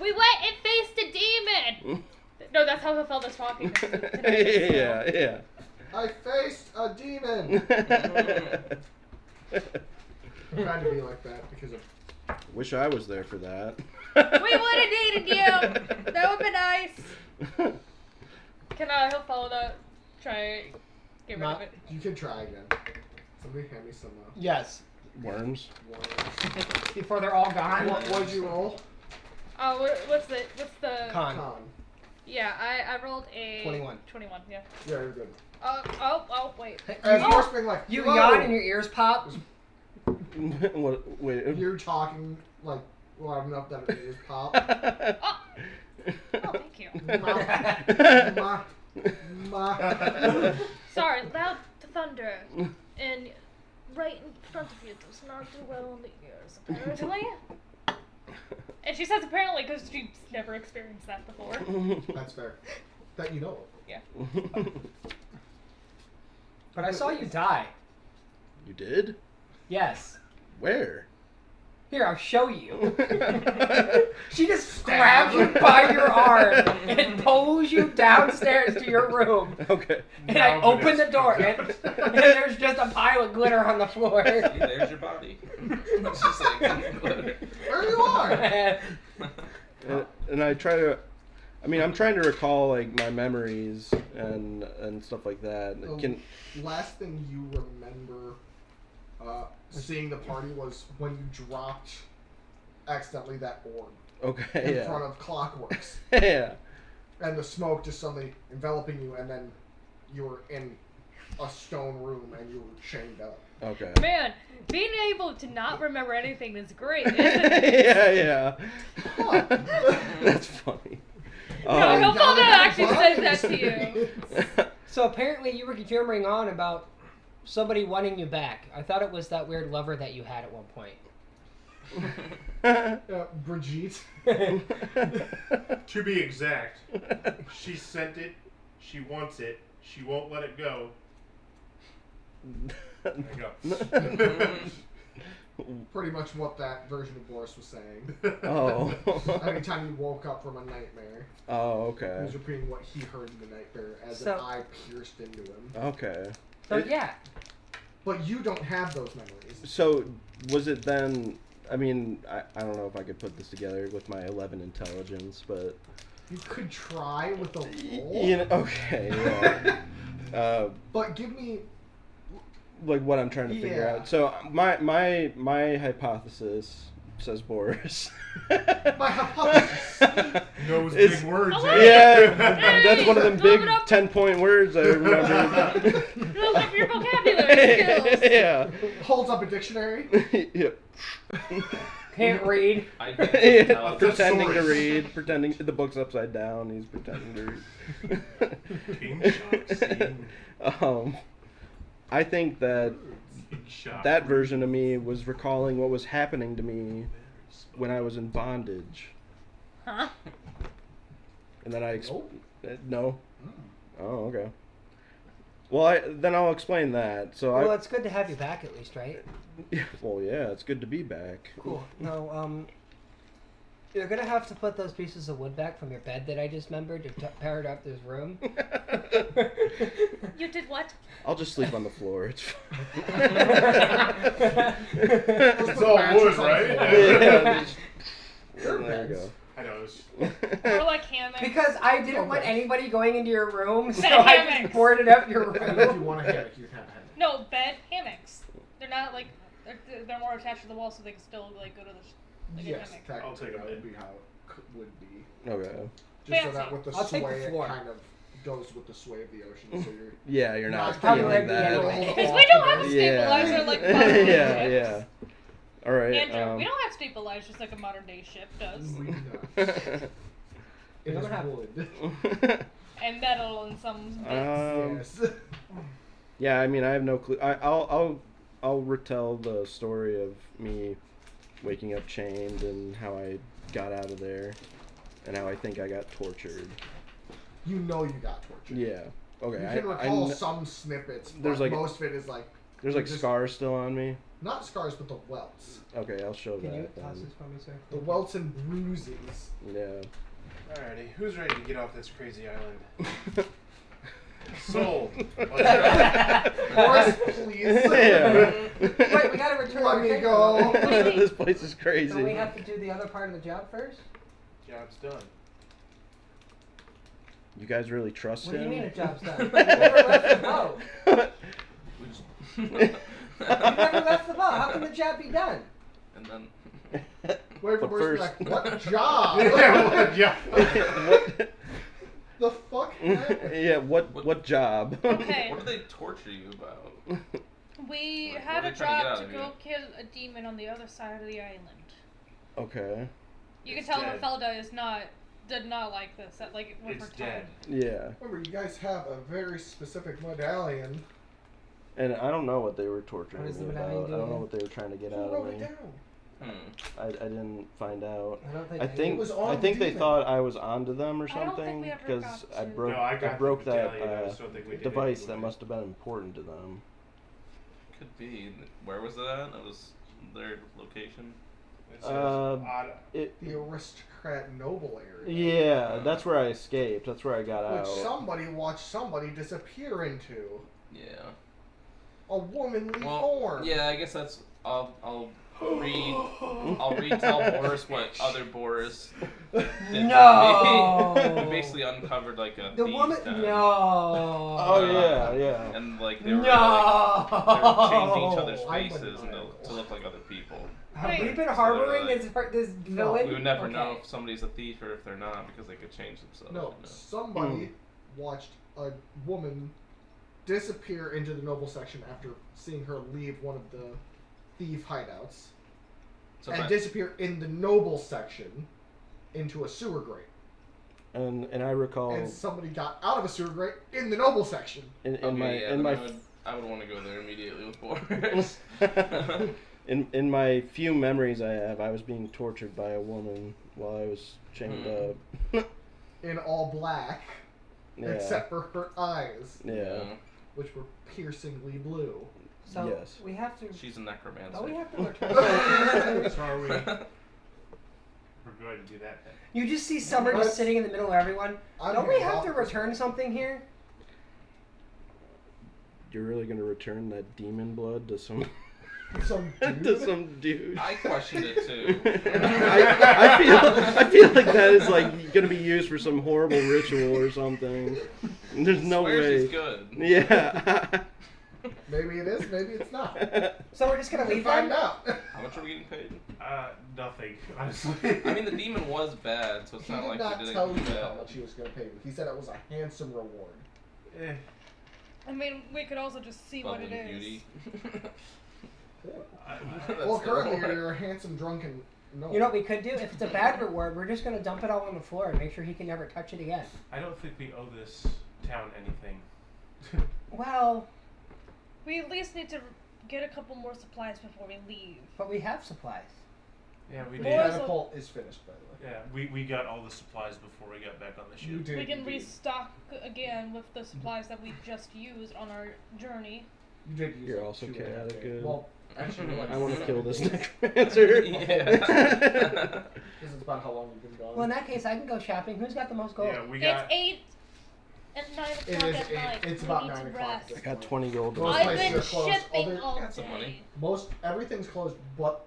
We went and faced a demon. No, that's how Hefelda's talking. Yeah. I faced a demon. I'm trying to be like that because of. Wish I was there for that. We would have needed you. That would be nice. Can Hefelda try get rid Not- of it? You can try again. Somebody hand me some Yes. Worms. worms. Before they're all gone. What'd you roll? What's the Con. Con. Yeah, I rolled a 21. 21. Yeah. Yeah, you're good. Wait. As You- Boris being like, You "Whoa." yawn and your ears pop. What? Wait. You're talking like loud enough that it is pop. Oh, thank you. Ma, Sorry, loud thunder, and right in front of you does not do well in the ears, apparently. And she says apparently because she's never experienced that before. That's fair. That you know of. Yeah. But I saw you die. You did? Yes. Where? Here, I'll show you. She just grabs you by your arm and pulls you downstairs to your room. Okay. And I open the door and there's just a pile of glitter on the floor. See, there's your body. It's just like glitter. There you are. And I try to. I mean, I'm trying to recall like my memories and stuff like that. Can Last thing you remember seeing the party was when you dropped accidentally that orb okay, in front of Clockworks, yeah. and the smoke just suddenly enveloping you, and then you were in a stone room and you were chained up. Okay. Man, being able to not remember anything is great, isn't it? yeah. That's funny. No, Hefelda actually What? says that to you. So apparently you were yammering on about somebody wanting you back. I thought it was that weird lover that you had at one point. Brigitte. To be exact, she sent it. She wants it. She won't let it go. There you go. Pretty much what that version of Boris was saying. Oh. Anytime he woke up from a nightmare, Oh, he okay. was repeating what he heard in the nightmare as So- an eye pierced into him. Okay. So yeah. But you don't have those memories. So was it then? I mean, I don't know if I could put this together with my 11 intelligence, but You could try with a roll. you know, okay, yeah. But give me. Like what I'm trying to figure Yeah. out. So my hypothesis says Boris. My hypothesis. Knows It's- big words. Oh, eh? Yeah, that's one of them big Open up. 10-point words I remember. Build up your vocabulary skills. Yeah. Holds up a dictionary. Yep. Can't read. I can't Yeah, tell. pretending to Thesaurus. read, pretending the book's upside down. He's pretending to read. King Shark scene. I think that King Shark. that version of me was recalling what was happening to me when I was in bondage, Huh? and then I Nope. no. Oh, okay. Well, then I'll explain that. So Well, it's good to have you back at least, right? well, yeah, it's good to be back. Cool. No, you're gonna have to put those pieces of wood back from your bed that I dismembered to power up this room. You did what? I'll just sleep on the floor. It's fine. It's all wood, right? Yeah, just- They're there you beds. go. I know. It's, Or like hammocks. Because I didn't Okay. want anybody going into your room, so Bed I hammocks. just boarded up your And if you room. want a hammock, you can have a hammock. No, bed hammocks. They're not like they're more attached to the wall, so they can still like go to the like a Yes, hammock. technically I'll take a that bed. would be how it would be. Okay. Just so Fancy. that with the I'll take the sway, it floor. kind of goes with the sway of the ocean. So you're Yeah, you're not Not probably feeling like the that. anyway. Because we don't have a Yeah. stabilizer like modern Yeah, ships. yeah. All right. Andrew, we don't have stabilizers like a modern day ship does. we do not. It don't is have- wood. And metal in some bits. Yes. Yeah, I mean, I have no clue. I'll retell the story of me waking up chained and how I got out of there, and how I think I got tortured. You know you got tortured. Yeah. Okay. You I can recall kn- some snippets, but There's like- most of it is like there's like just- scars still on me. not scars, but the welts. Okay, I'll show Can you that toss then. this for me, sir? The welts and bruises. Yeah. Alrighty, who's ready to get off this crazy island? Sold. Boris, please. Yeah. Wait, we gotta return. Let our me ticket. go. This place is crazy. Don't we have to do the other part of the job first? Job's done. You guys really trust What do you him? mean a job's done? You never left the boat. We just You never left the boat. How can the job be done? and then Wait for But Boris to be first- like, what job? Yeah. What? The fuck? Yeah. What job? Okay. what do they torture you about? We What had are a they trying to get job out to of go you? kill a demon on the other side of the island. Okay. You It's can tell dead. Mafelda did not like this. That like with It's her dead. tongue. Yeah. Remember, you guys have a very specific medallion. And I don't know what they were torturing What does me the about. medallion I do don't know again? what they were trying to get Who out of wrote it me. down? I didn't find out. I don't think. I think was on I think the they demon. thought I was onto them or I don't think something we ever because got I to- broke No, I I got broke the that medallion, I just don't think we did device anything that with must have been important to them. Could be. Where was it at? It was their location. It says Um, odd. The aristocrat noble area. Yeah, that's where I escaped. That's where I got Which out. somebody watched somebody disappear into. Yeah. A womanly Well, form. yeah. I guess that's. I'll retell Boris what other Boris did to me. No. We basically uncovered like a The thief's woman. den. No. Oh yeah, yeah. And like they were No. like they were changing each other's I'm faces and maniacal. to look like other people. Have we Wait. been So harboring they're this villain? We would never Okay. know if somebody's a thief or if they're not because they could change themselves. No, you know? somebody watched a woman disappear into the noble section after seeing her leave one of the thief hideouts So and that- disappear in the noble section into a sewer grate. And I recall And somebody got out of a sewer grate in the noble section. in okay, my yeah, in then my I would want to go there immediately with Boris. in my few memories I have, I was being tortured by a woman while I was chained up. In all black, Yeah. except for her eyes, Yeah. which were piercingly blue. So Yes. we have to. She's a necromancer. Don't we have to return? So are we? We're going to do that then. You just see Summer just sitting in the middle of everyone. I'm Don't we gonna have walk to this return way. something here? You're really gonna return that demon blood to some Some to dude. some dude? I questioned it too. I feel like that is like gonna be used for some horrible ritual or something. There's no Swears way. he's good. Yeah. Maybe it is, maybe it's not. So we're just gonna We'll leave find them? out. How much are we getting paid? Nothing, honestly. I mean, the demon was bad, so it's He not did like not we didn't tell do you bad. how much he was going to pay you. He said it was a handsome reward. Eh. I mean, we could also just see what it Bubbling is. beauty. Well, the currently reward. you're a handsome drunken. No. You know what we could do? If it's a bad reward, we're just gonna dump it all on the floor and make sure he can never touch it again. I don't think we owe this town anything. Well, We at least need to get a couple more supplies before we leave. but we have supplies. Yeah, we The did. Boris- catapult is finished, by the way. Yeah, we got all the supplies before we got back on the You ship. did. We can indeed. restock again with the supplies that we just used on our journey. You did use You're it. also You were chaotic okay. good. Well, actually, you're like I want to kill this 7. necromancer. Yeah. This is about how long you've been gone. Well, in that case, I can go shopping. Who's got the most gold? Yeah, we got. It's 8 and 9 It o'clock is at night. it's We about need 9 to o'clock. rest. I got 20 gold. Most I've places been are closed. shipping Other- all Got some money. day. Everything's closed but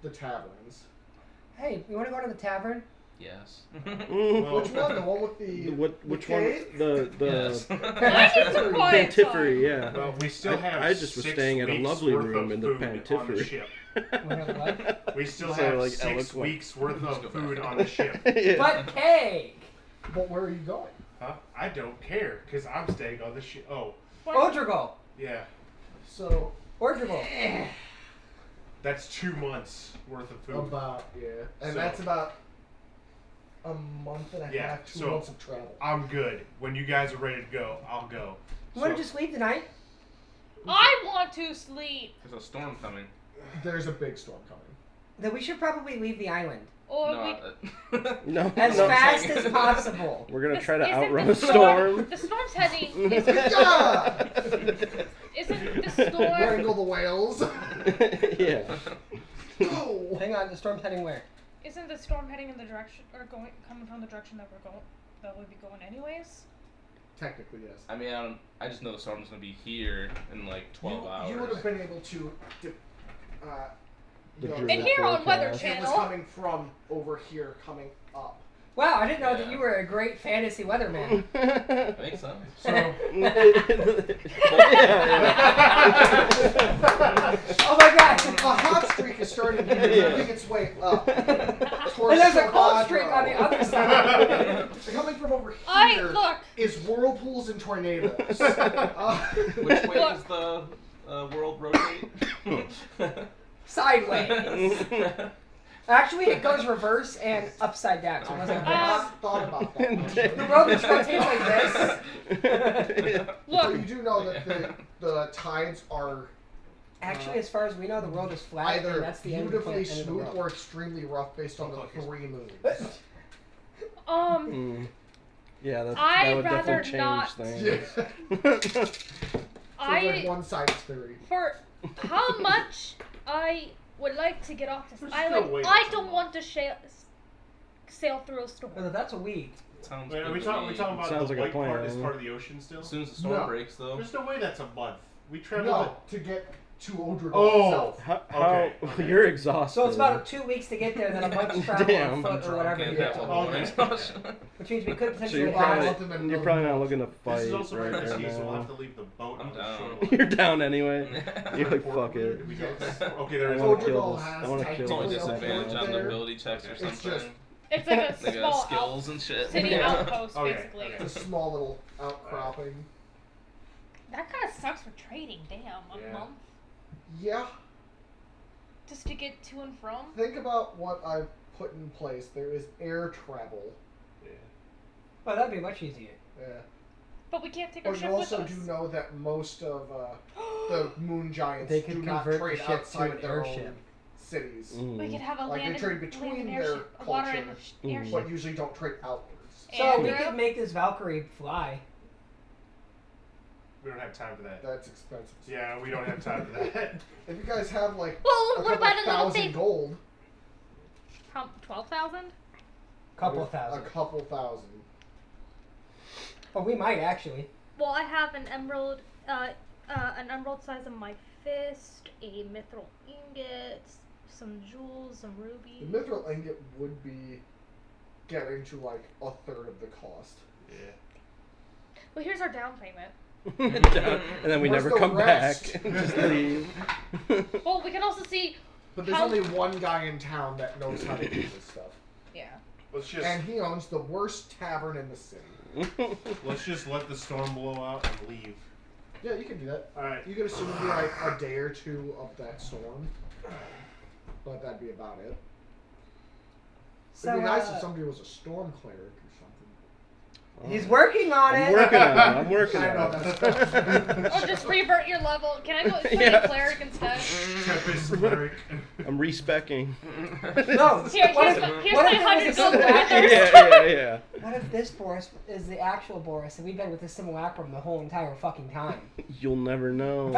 the taverns. Hey, you want to go to the tavern? Yes. Well, Which one? The one with the Which one? cave? The Yes. I need some quiet Pantiffery, time. yeah. Well, we still have. I just was 6 staying at a weeks lovely worth room of in the food on the Pantiffery. ship. We have what? We still So, have like, 6 eloquent. weeks worth Let's of go food back. on the ship. Yeah. But cake! But where are you going? Huh? I don't care because I'm staying on the ship. Oh, Odrigal! yeah. So Odrigal! That's 2 months worth of food. about and So- that's about a month and a Yeah, half, 2 so- months of travel. I'm good. When you guys are ready to go, I'll go. You want So- to just leave tonight? I want to sleep. There's a storm coming. There's a big storm coming. Then we should probably leave the island. Or No, we No, As no. fast as possible. We're gonna This try to isn't outrun the a storm. The storm's heading. Isn't Yeah! the storm? Wrangle the whales. Yeah. Go! Hang on, the storm's heading where? Isn't the storm heading in the direction or coming from the direction that we're going? That we'd be going anyways. Technically, yes. I mean, I just know the storm's gonna be here in like 12 hours. You would have been able to. The know, drill And here on Weather forecast. it was Channel. coming from over here, coming up. Wow, I didn't know that Yeah. you were a great fantasy weatherman. That makes sense. So, Oh my god! a hot streak is starting here, Yeah. moving its way up. And towards there's a cold Chicago. streak on the other side. Coming from over I here look. is whirlpools and tornadoes. Which way Look. does the world rotate? Sideways. Actually, it goes reverse and upside down. So it I wasn't have reverse. not thought about that. The actually. world just rotates like this. So Look. you do know that the tides are Actually, as far as we know, the world is flat, either and that's the end beautifully of the smooth world. or extremely rough based on the Okay. 3 moons. Yeah, that I'd would rather definitely not- change So things. it's like one-sided theory. For how much I would like to get off this There's island, no way I that's don't a want to sail through a storm. Well, that's a weed. Sounds Wait, are good we to talking me. about Sounds the like a white part plan. is part of the ocean still? As soon as the storm No. breaks, though. There's no way that's a month. We traveled. No, to get to Odrigal Oh. itself. How, Okay. you're exhausted. So it's about 2 weeks to get there, then a month's travel Damn. on foot or Drunk whatever. and you that's get. all Okay. the mornings. Which means we could So potentially you're Well, fly. probably, you're probably not looking to This fight is also right pregnancy, there so we'll now. have to leave the boat I'm on down. the shoreline. You're down anyway. You're like, fuck it. We don't- Yes. Okay, there I is wanna one kill Odrigal this. has I wanna It's kill only this. disadvantage on the there. ability checks or It's something. just- It's like a Like small skills and shit. city Yeah. outpost, Okay, basically. okay. It's a small little outcropping. That kind of sucks for trading. Damn, a Yeah. month Yeah, just to get to and from. think about what I've put in place. There is air travel. Yeah. Well, that'd be much easier. Yeah. But we can't take our But you ship with also us. do know that most of the moon giants They could do not convert the trade ship to outside an of their airship. own cities, We could have a Like, they land, trade and, between land and their airship, a water and culture. an airship. but usually don't trade outwards. So And we Europe? could make this Valkyrie fly. We don't have time for that. That's expensive. Yeah, we don't have time for that. If you guys have like Well, a what couple about a little thousand thing? gold, How 12,000? Couple a thousand. couple thousand. Oh, we might actually. Well, I have an emerald size of my fist, a mithril ingot, some jewels, some rubies. The mithril ingot would be getting to like a third of the cost. Yeah. Well, here's our down payment. and then we Where's never the come rest? back and just leave. Well, we can also see But there's How- only one guy in town that knows how to do this stuff. Yeah. Let's just And he owns the worst tavern in the city. let's just let the storm blow out and leave. Yeah, you can do that. All right. You could assume it'd be like a day or two of that storm. But that'd be about it. So, It'd be nice if somebody was a storm cleric or something. he's working on it. I'm working on it. I'm working I know on that's it. Or just revert your level. Can I go put Yeah. in cleric instead? Tempest cleric. I'm respecking. No. Here, What here's if- my what if 100 there was a gold simulacrum? withers. Yeah. What if this Boris is the actual Boris and we've been with the simulacrum the whole entire fucking time? You'll never know.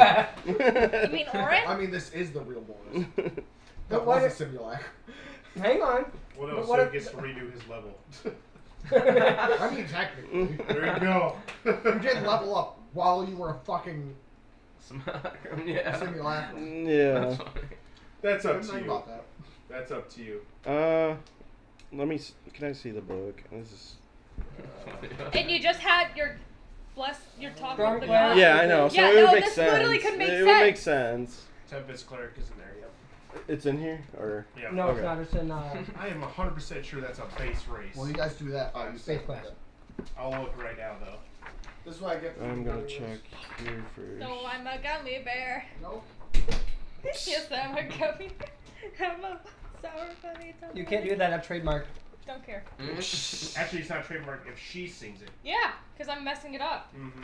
You mean Orin? I mean, this is the real Boris. But That what was a if- simulacrum. Hang on. What But else? what So if- he gets to redo his level. I mean, technically. There you go. You did level up while you were a fucking Yeah. simulacrum. Yeah. That's I up didn't to think you. about that. That's up to you. Let me. Can I see the book? This is. And you just had your your talk Dark with the cloud. god. Yeah, I know. So Yeah, it no, would make this sense. literally could make it would make sense. sense. Tempest cleric is in there. Yep. It's in here, or Yeah. No, Okay. it's not. It's in. I am 100% sure that's a base race. Well, you guys do that. You Space said Quest. that. I'll look right now though. This is what I get. For I'm the gonna videos. check here first. No, I'm a gummy bear. Nope. Yes, I'm a gummy bear. I'm a sour bunny. You can't do that. I've trademarked. Don't care. Actually, it's not trademark if she sings it. Yeah, because I'm messing it up. Mm-hmm.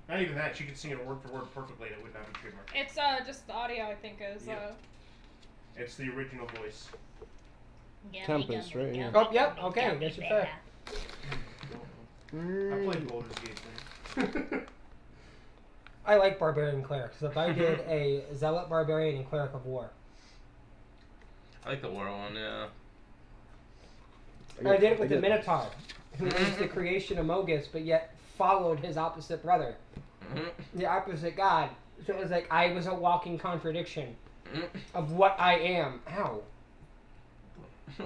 Not even that. She could sing it word for word perfectly, and it would not be trademark. It's just the audio, I think, is. Yep. It's the original voice. Tempest, right? Yeah. Oh, yep. Okay, that's your fair. I played Baldur's Gate 3. I like barbarian cleric. So if I did a zealot barbarian and cleric of war, I like the war one, yeah. I did it with the Minotaur, who was the creation of Mogus, but yet followed his opposite brother, the opposite god. So it was like I was a walking contradiction of what I am. Ow. I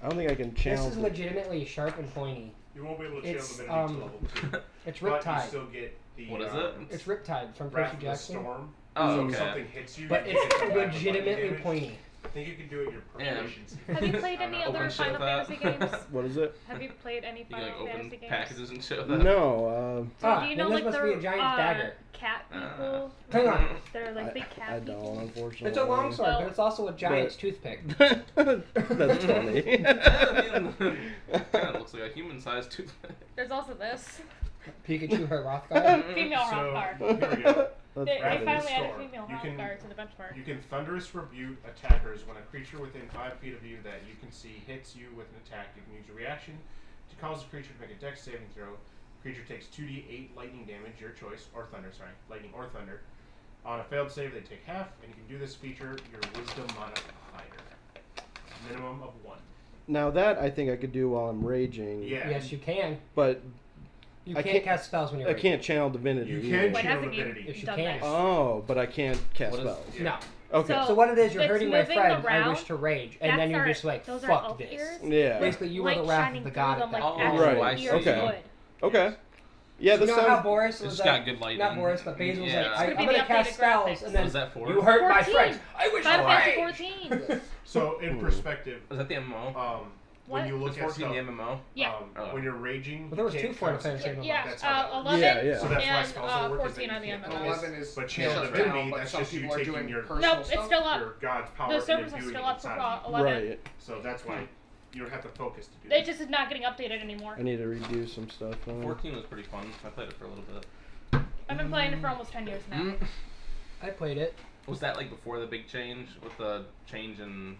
don't think I can This channel. is legitimately sharp and pointy. You won't be able to channel It's, the Benedict level 2. It's But you Riptide. still get the. What is it? It's Riptide from Wrath Percy of the Jackson. Storm. Oh, So okay. if something hits you, But you it's get half the legitimately damage. pointy. I think you can do it your Yeah. proficiency. Have you played any Open other shit Final that. Fantasy games? What is it? Have you played any You can Final like open Fantasy games? packages and shit with that. No. So Ah, do you know then like this must the be a giant dagger. cat people? Hang on. They're like big cat I people. don't, unfortunately. It's a long sword, Well- but it's also a giant's toothpick. That's funny. Kind of looks like a human-sized toothpick. There's also this. Pikachu, her Rothgar. Female So, Rothgar. here we go. That's They Wrath of the finally added Storm. female You can- Rothgar to the benchmark. You can thunderous rebuke attackers when a creature within 5 feet of you that you can see hits you with an attack. You can use your reaction to cause the creature to make a dex saving throw. Creature takes 2d8 lightning damage, your choice, or thunder, lightning or thunder. On a failed save, they take half, and you can do this feature your wisdom modifier. Minimum of 1. Now that I think I could do while I'm raging. Yeah. Yes, you can. But You I can't can't- cast spells when you're I raging. can't channel divinity. You either. can When channel hasn't you divinity. Yes, you done can. this? Oh, but I can't cast What is- spells. No. Okay. So what it is, you're It's hurting my moving friend. I around. wish to rage, and That's then you're our- just like, those are fuck elf this. ears. Yeah. Basically, you are the Light wrath shining of the through god them at that like point. actual Right, ears okay. would. Okay. Yeah, You this know how sounds. Boris It's was just like, got good lighting. not Boris, but Basil's Yeah. like, It's I'm gonna be gonna the cast updated spells, graphics. and then What is that for? you hurt my 14. friends. I wish Final to Fantasy rage. 14. So, in perspective, Is that the MMO? when What? you look Is at 14 stuff, the MMO? Yeah. Oh. when you're raging, Well, there was you two can't Final concentrate. Fantasy Yeah, That's how that works. 11 Yeah, yeah. So that's why and spells don't work, is that 14 on the you can't MMO. focus. 11 is But channel shut divinity, down, but that's some just you people are taking doing your- personal Nope, it's stuff. still up. your God's power The servers and are imbuing still it up for inside of you. 11. Right. So that's why you don't have to focus to do They that. just is not getting updated anymore. I need to redo some stuff. 14 was pretty fun. I played it for a little bit. I've been playing it for almost 10 years now. I played it. Was that like before the big change with the change in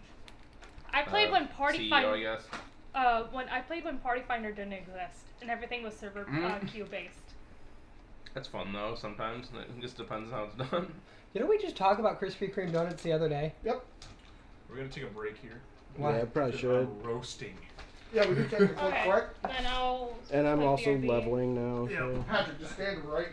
I played when Party CEO, Finder. I guess. When I played when Party Finder didn't exist and everything was server queue based. That's fun though. Sometimes it just depends how it's done. You know, we just talked about Krispy Kreme donuts the other day. Yep. We're gonna take a break here. Why? Yeah, I probably Because should. I'm roasting. Yeah, we do take a quick Okay. break. Then I'll. And I'm play also BRB. leveling now. Yeah. So. Patrick, just stand right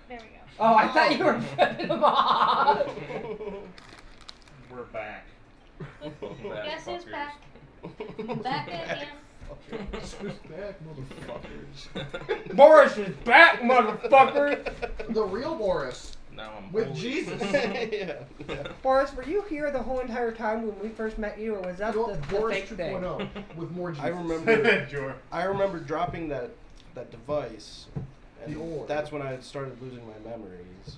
There we go. Oh, I thought you were flipping them off. We're back. Guess who's Fuckers. back? Back again. Who's back, motherfuckers? Boris is back, motherfucker. The real Boris Now I'm with holy. Jesus. yeah. Boris, were you here the whole entire time when we first met you, or was that No, the Boris fake thing? 2.0 with more Jesus. I remember. Sure. I remember dropping that device, and The orb. that's when I started losing my memories.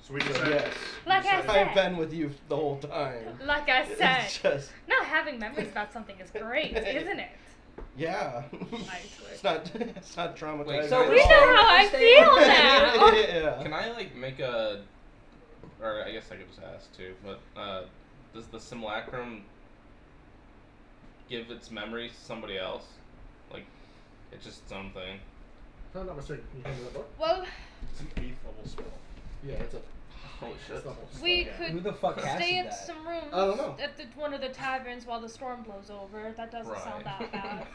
So we So decided. yes, Like I I've said. been with you the whole time. Like I said. It's just Not having memories about something is great, isn't it? yeah. I it's not traumatizing. Wait, So at We all. know how I feel now. yeah. Can I like make a, or I guess I could just ask too, but does the simulacrum give its memories to somebody else? Like, it's just its own thing. If I'm not mistaken, can you hand me that book? Well, It's an 8th level spell. Yeah, it's a. Holy shit. It's the whole we stuff. Who could the fuck stay casted in that? some rooms I don't know. at one of the taverns while the storm blows over. That doesn't sound Right. that bad.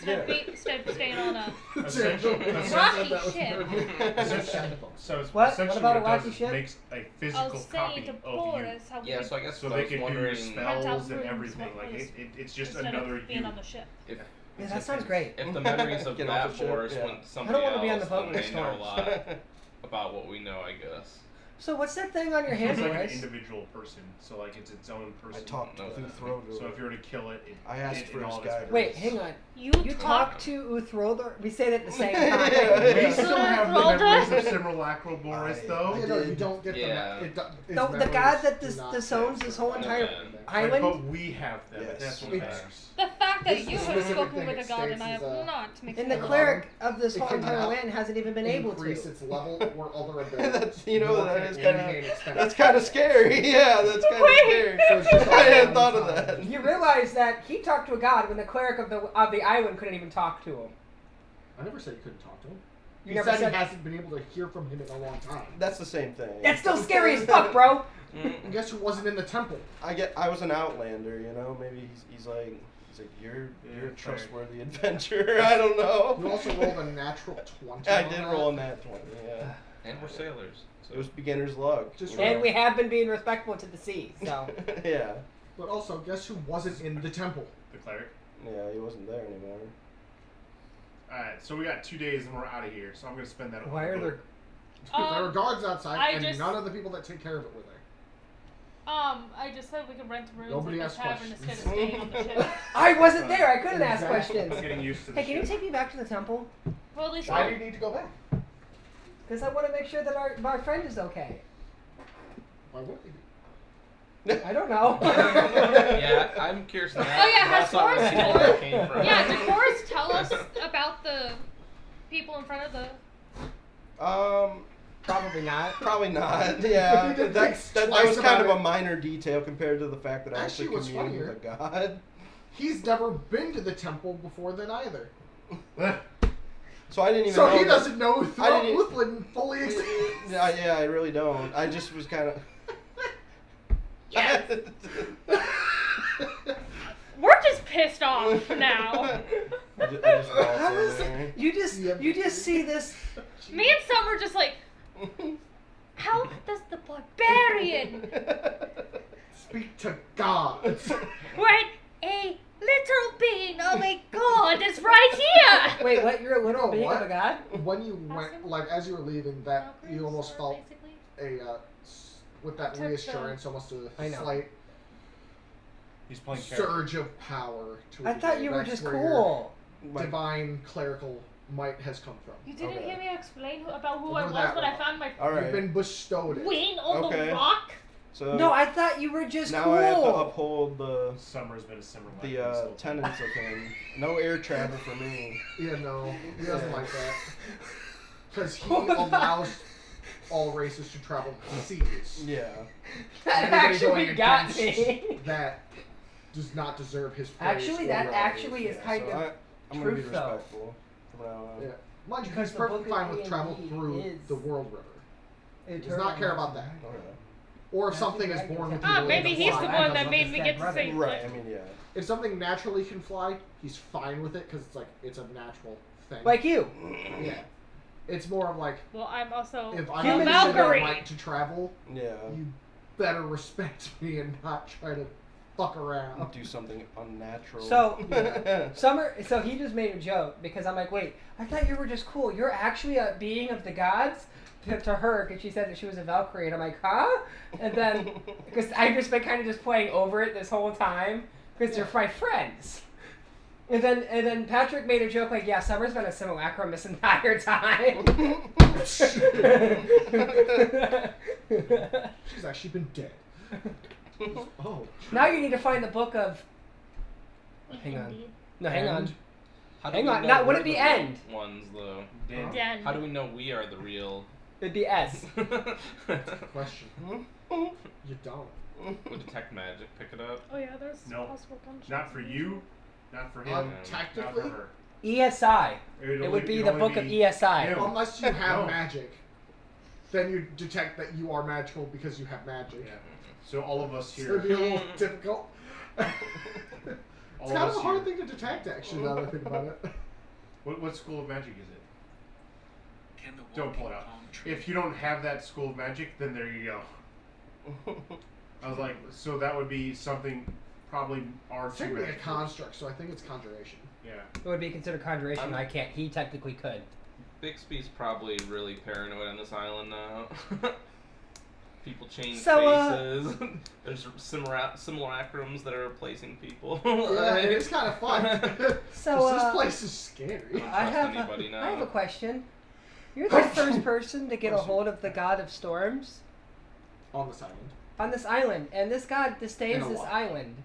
Yeah. Instead of staying on a Essentially, rocky That was ship. very- So it's What? essentially What about what a it wacky does ship? is makes a I physical was saying copy to of Boris how we Yeah, could so I guess you. So I they was can do your wondering spells Rooms and everything. what Like was- it's just instead another of being you. on the ship. if Yeah, that sounds great. if the memories of Get off that the ship, Boris yeah. went to somebody I don't wanna be on else, the boat then when they it know a storms. lot about what we know, I guess. So what's that thing on your hand, It's like an Boris? individual person, so like it's its own person. I talked No, through that- throw to So it. if you were to kill it, I asked for in his all its guidance. Wait, memories. hang on. You You talk. talk to Uthrodor? We say that at the same time. We Yeah. still have the Roll memories die? of Simulacral Boris, I- though. You know, you did. don't get Yeah. the. His The memories god that do dis- not disowns get this whole to entire Okay. island? But we have them. Yes. And that's what It's- matters. The fact that This you have specific spoken thing with a it god and I states have is, not makes And me the Hold cleric of this It whole entire cannot land hasn't even been able increase to. its level or other abilities. That's, you know, nor that can is it kinda- gain expense. That's kind of scary. Yeah, that's kind of Wait. scary. So it's just I hadn't one thought of time. that. You realize that he talked to a god when the cleric of the island couldn't even talk to him. I never said you couldn't talk to him. You He never said said- he hasn't been able to hear from him in a long time. That's the same thing. That's still scary as fuck, bro. And guess who wasn't in the temple? I was an outlander, you know. Maybe he's like you're Yeah, a trustworthy adventurer. I don't You know. also rolled a natural 20. I on did that. roll on that 20. Yeah, And we're sailors. So it was beginner's luck. Just you know? And we have been being respectful to the sea, so. yeah, But also, guess who wasn't in the temple? The cleric. yeah, he wasn't there anymore. Alright, so we got 2 days and we're out of here. So I'm gonna spend that on Why the are boat. there? There were guards outside, I and just- none of the people that take care of it were there. I just said we could rent rooms Nobody at the asked tavern questions. instead of staying on the ship. I wasn't there. I couldn't ask Exactly. questions. I'm getting used to the Hey, can you ship. take me back to the temple? Well, at least Why do you need to go back? Because I want to make sure that our friend is okay. Why would you? I don't know. yeah, I'm curious now. Oh, yeah, has That's not where Boris the told- people came from. Yeah, did Boris tell us about the people in front of the? Probably not. Probably not. Yeah, He did that think was twice kind of about a it. minor detail compared to the fact that I Actually, actually what's communed with a god. He's never been to the temple before then either. So I didn't even So know. he that- doesn't know I didn't- Uthlin fully exists. Yeah, I really don't. I just was kind of. Yes. We're just pissed off now. I just waltzed How in is there. it? You just see this. Me and Summer are just like, how does the barbarian, Speak to God. when a literal being of a god is right here? Wait, what? You're a literal You know being what? of a god? When you went, like as you were leaving, that you almost felt Basically. with that Took the- reassurance, almost I a know. slight He's playing character. surge of power. To I a thought degree. you were That's just where cool. your divine clerical might has come from. You didn't Okay. hear me explain about who Over I was that when I rock. found my All You've right. been bestowed it. wing on Okay. the rock. So No, I thought you were just now cool. I have to uphold Summer's been a similar tenets of him. No air travel for me. Yeah, no, he doesn't Yeah. like that. Because he Oh my God. allows all races to travel to seas. Yeah. That Anybody going actually got against me. That does not deserve his praise. Actually, or that praise. actually is Yeah, kind so- of I'm gonna be truth, though. respectful from now on. Yeah. Mind you, Because he's the perfectly book of fine with D&D travel through is the world river. He does eternal. not care about that. Okay. Or if That's something is exactly born with what the Ah, ability maybe to he's fly. the I one know that what made this me dead get to brother. say Right. I mean, yeah. If something naturally can fly, he's fine with it because it's like it's a natural thing. Like you. Yeah. It's more of like, Well, I'm also if a I'm giving you the Valkyrie. right to travel, Yeah. you better respect me and not try to fuck around. Do something unnatural. So, Summer, so he just made a joke because I'm like, wait, I thought you were just cool. You're actually a being of the gods? To her, because she said that she was a Valkyrie, and I'm like, huh? And then, because I've just been kind of just playing over it this whole time, because they're my friends. And then Patrick made a joke like, yeah, Summer's been a simulacrum this entire time. She's actually been dead. Oh. Now you need to find the book of... Hang on. Indeed. No, hang on. How do Hang we on, know not- would we're it be the end? real ones though? Dan. Den. How do we know we are the real? It'd be S. Question. You don't. Would detect magic pick it up? Oh yeah, there's No. possible gunshots. Not for you, not for him, Um, not Technically, for her. ESI. It only- would be it'd the only book of be ESI. him. unless you have No. magic, then you detect that you are magical because you have magic. Yeah. So all of us So here. it'd be a little difficult. all It's of kind us of a hard here. thing to detect, actually, now that I think about it. What school of magic is it? Can the Don't pull it out. palm tree If you don't have that school of magic, then there you go. I was like, so that would be something probably R2 It's technically a magic. construct, so I think it's conjuration. Yeah. It would be considered conjuration. I can't. He technically could. Bixby's probably really paranoid on this island now. People change So, faces. There's simulacrums that are replacing people. Yeah, it is kind of fun. So, this place is scary. don't I trust have anybody a, now. I have a question. You're the first person to get a hold of the god of storms On this island. on this island, and this god disdains In a this while. island.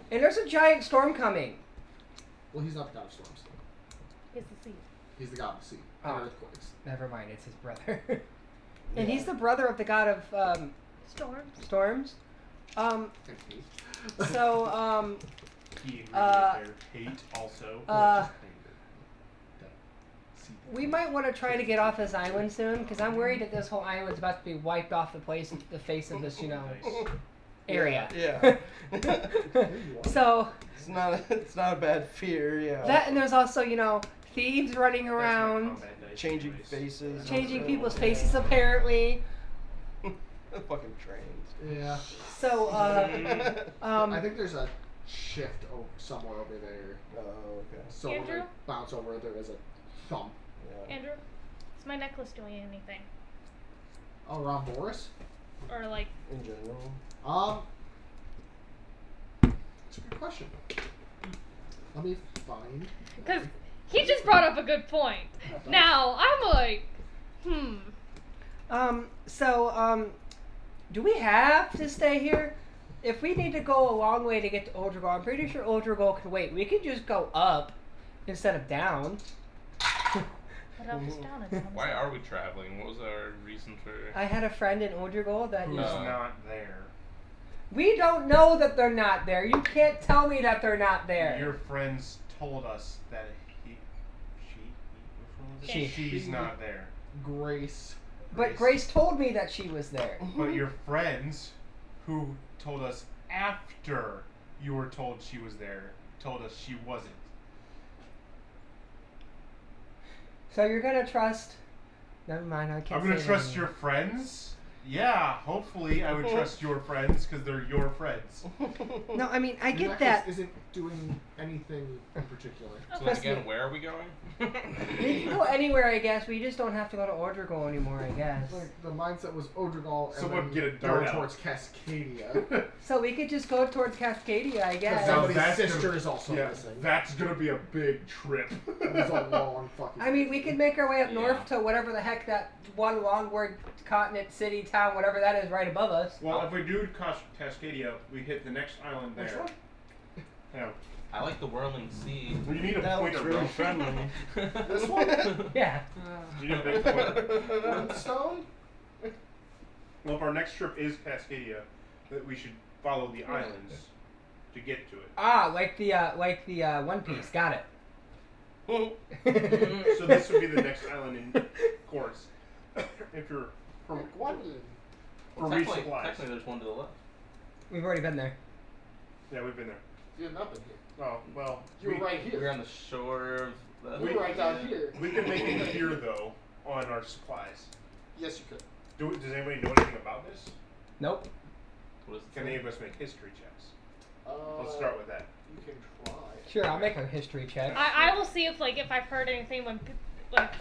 And there's a giant storm coming. Well, he's not the god of storms. Is the sea. He's the god of the sea. Oh. And earthquakes. Never mind, it's his brother. And he's the brother of the god of Storms. storms. And hate. So Key ingredient Uh, there. Hate also. we might want to try to get off this island soon, because I'm worried that this whole island's about to be wiped off the face of this, Nice. area. Yeah. So It's not a bad fear. Yeah. that, and there's also, thieves running That's my around, combat dice Changing anyways. faces. changing also. people's faces apparently. Fucking trains. Yeah. So, I think there's a shift somewhere over there. Oh, okay. So when Andrew? they bounce over, there is a thump. Yeah. Andrew, is my necklace doing anything? Oh, around Boris? Or like, In general. It's a good question. Let me find. because he just brought up a good point. Now I'm like, do we have to stay here? If we need to go a long way to get to Oldrigol, I'm pretty sure Oldrigol can wait. We could just go up instead of down. What else is down and down? Why are we traveling? What was our reason for? I had a friend in Oldrigol that Who's used. not there? We don't know that they're not there. You can't tell me that they're not there. Your friends told us that which one was it? She. She's not there. Grace. But Grace told me that she was there. But your friends, who told us after you were told she was there, told us she wasn't. So you're gonna trust? Never mind. I can't. I'm gonna say trust that your friends. Yeah, hopefully I would trust your friends because they're your friends. anymore. No, I mean I Your get necklace that. isn't doing anything in particular. So Trust again, me. where are we going? We can go anywhere, I guess. We just don't have to go to Oldrigol anymore, I guess. Like the mindset was Odrigal and Someone then get a go dart out. towards Cascadia. So we could just go towards Cascadia, I Because guess. No, somebody's that's sister gonna- is also yeah, missing. that's gonna be a big trip. It was a long fucking. I mean, we could make our way up Yeah. north to whatever the heck that one long word continent, city, town, whatever that is right above us. Well, if we do Cascadia, we hit the next island there. Which one? Yeah. I like the whirling sea. Well, you need a That looks pointer, really bro. friendly. This one? Yeah. You need a big pointer. Flintstone? Well, if our next trip is Cascadia, that we should follow the islands to get to it. Ah, like the One Piece. Got it. So this would be the next island in course. If you're from Gwendolyn. for technically, resupplies. technically, there's one to the left. We've already been there. Yeah, we've been there. You've not been here. Oh well. You were right here. We're on the shore of We're right down here. We can make it here though on our supplies. Yes, you could. Does anybody know anything about this? Nope. What is Can any of us make history checks? Uh, Let's start with that. You can try. Sure, I'll make a history check. I will see if if I've heard anything when like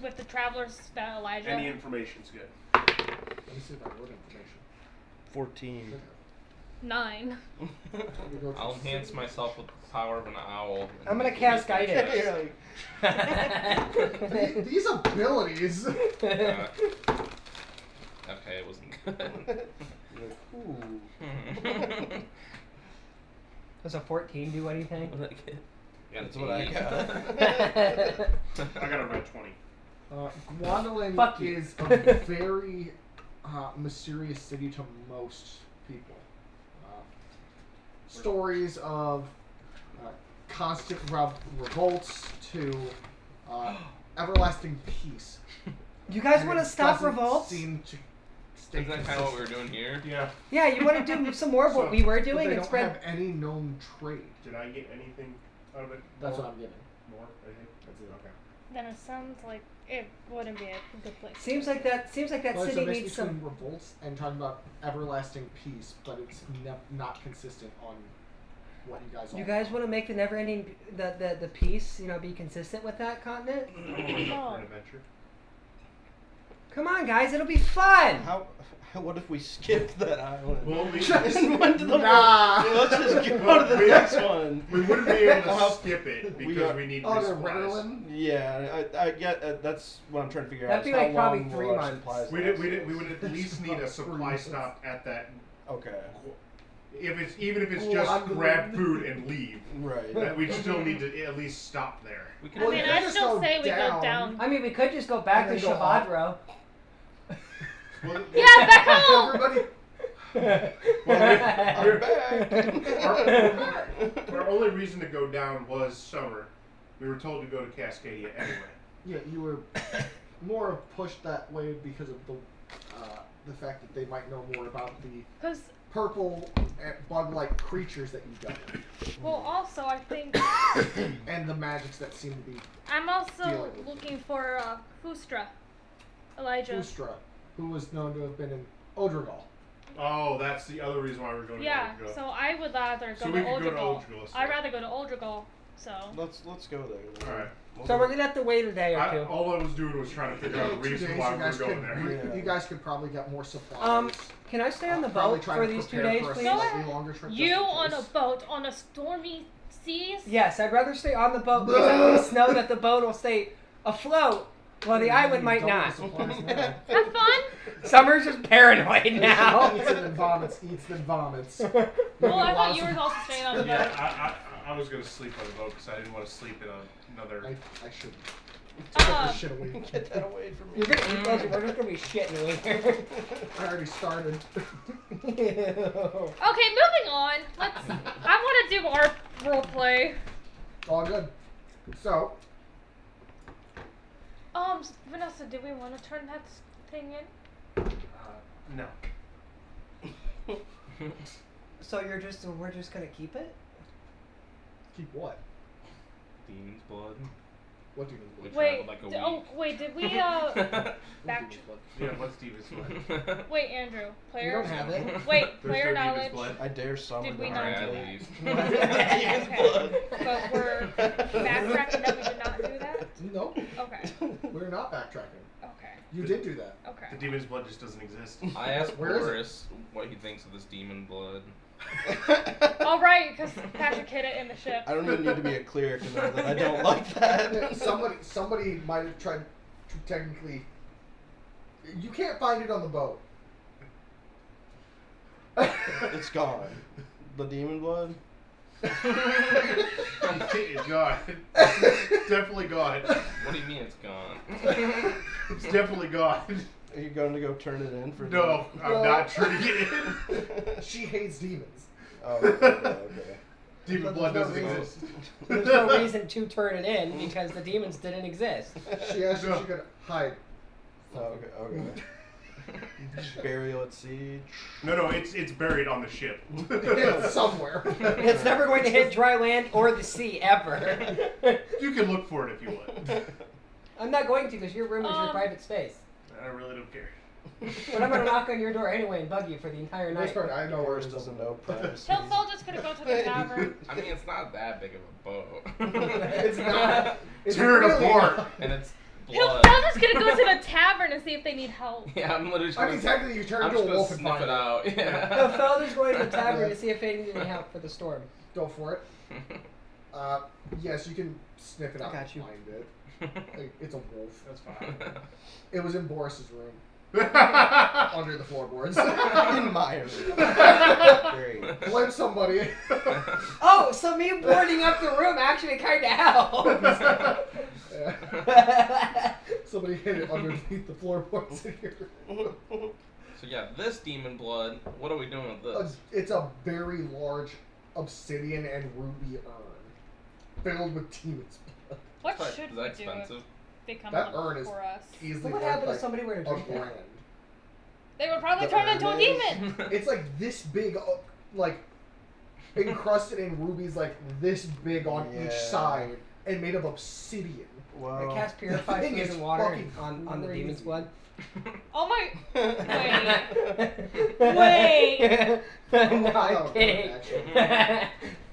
with the travelers that Elijah. Any information's good. Let me see if I wrote information. 14. 9. I'll enhance myself with the power of an owl. I'm gonna cast guidance. These abilities. Okay, it wasn't good. Ooh. Does a 14 do anything? That's what I got. I got a red 20. Gwendolyn Fuck you. is a very mysterious city to most people. Stories of constant revolts to everlasting peace. You guys And want to it stop doesn't revolts? seem to stay Isn't that kind of what we were doing here? Yeah. Yeah, you want to do some more of what we were But doing they and don't spread. have any known trade. Did I get anything out of it? That's what I'm getting. More? I think. That's it. Okay. Then it sounds like it wouldn't be a good place. Seems like that Well, it's city a mix needs between some. revolts and talking about everlasting peace, but it's not consistent on what you guys. You all guys want. want to make the never-ending the peace, be consistent with that continent? I'm going up for an adventure. Come on, guys, it'll be fun. How? What if we skipped that island? Well, we and went to the Nah. Let's just go to the next one. We wouldn't be able to How- skip it we because got- we need Oh, the supplies. Ritalin? Yeah, I get. That's what I'm trying to figure That'd out. be is like how probably long 3 will our months. supplies We last. would at least need a supply stop at that. Okay. Even if it's Oh, just I'm grab gonna- food and leave, Right. that we still need to at least stop there. We can Well, I mean, you I just still go say we go down. down. I mean, we could just go back to And then go up. Shavadro. Well, Yeah, back home. Everybody. We're back. our only reason to go down was summer. We were told to go to Cascadia anyway. Yeah, you were more pushed that way because of the fact that they might know more about the Because purple bug-like creatures that you got, well, also I think and the magics that seem to be I'm also Dealing with looking for Fustra, Elijah. Fustra, who was known to have been in Odrigal. Oh, that's the other reason why we're going Yeah, to Odrigal. so I would rather go So to we could go to Odrigal. Odrigal, so- I'd rather go to Odrigal. So Let's go there. All right. So we're gonna have to wait a day or two. All I was doing was trying to figure out a 2 reason days, why you we were guys going could there. you guys could probably get more supplies. Can I stay on the Probably boat try for to these 2 prepare days, for a please? Go slightly ahead. longer trip. you just in on a case. boat on a stormy seas? Yes, I'd rather stay on the boat because at least know that the boat will stay afloat, while the island might Double the not. supplies now. Have fun. Summer's just paranoid now. Eats and then vomits. Eats then vomits. Well, I thought you were also staying on the boat. Yeah, I was going to sleep on the boat because I didn't want to sleep in another. I shouldn't. Um, Shit away. Get that away from me. You're gonna eat those, we're just gonna be shitting here. I already started. Okay, moving on. I want to do our role play. All good. So, Vanessa, do we want to turn that thing in? No. So we're just gonna keep it? keep what? Demon's blood. What do you mean? We Wait. traveled like a Wait. Did we What back? do you mean? Yeah, what's Steven's blood? Wait, Andrew. You Player. don't have it. Wait, There's player no knowledge. Demon's blood. I dare summon Did we the not Alright, do I that? leave. Okay. But we're backtracking that we did not do that. No, Okay. we're not backtracking. Okay. You did do that. The Okay. demon's blood just doesn't exist. I asked Where is it? Boris what he thinks of this demon blood. All right, because Patrick hid it in the ship. I don't even need to be a cleric to know that I don't like that. Somebody might have tried to technically. You can't find it on the boat. It's gone. The demon blood? It's gone. It's definitely gone. What do you mean it's gone? It's definitely gone. Are you going to go turn it in for No, I'm No. not turning it in. She hates demons. Oh, okay. Demon There's blood no doesn't reason. exist. There's no reason to turn it in because the demons didn't exist. She asked No. if she could hide. Okay. Burial at sea. No, it's buried on the ship. It's somewhere. It's never going to hit dry land or the sea ever. You can look for it if you want. I'm not going to because your room is your private space. I really don't care. But I'm gonna knock on your door anyway and bug you for the entire Nice night. part, I know where Boris it is. doesn't know privacy. Tell Phil just gonna go to the tavern. I mean, it's not that big of a boat. It's not. It's Tear it really apart. not. And it's Phil's blood. just gonna go to the tavern and see if they need help. Yeah, I'm literally just I mean, gonna, technically, you turn I'm into just a gonna wolf and sniff find it out. No, Yeah. Felder's going to the tavern to see if they need any help for the storm. Go for it. Yes, you can sniff it out I got and you. find it. Like, it's a wolf. That's fine. It was in Boris's room, That's under the floorboards. In my room. Great. Blame somebody. Oh, so me boarding up the room actually kind of helped. Yeah. Somebody hid it underneath the floorboards in here. So yeah, this demon blood. What are we doing with this? It's a very large obsidian and ruby urn filled with demon's blood. What Is should that we do expensive? if they come That look urn is for us? easily What worth, happened like, if somebody were to a drink grand. that? They would probably The turn urn into a is- demon. It's like this big, like encrusted in rubies, like this big on each Yeah. side, and made of obsidian. I Well, cast purified thing food is and water fucking on the crazy. demon's blood. Oh my! Wait. Wait. No, Oh, I'm kidding. actually.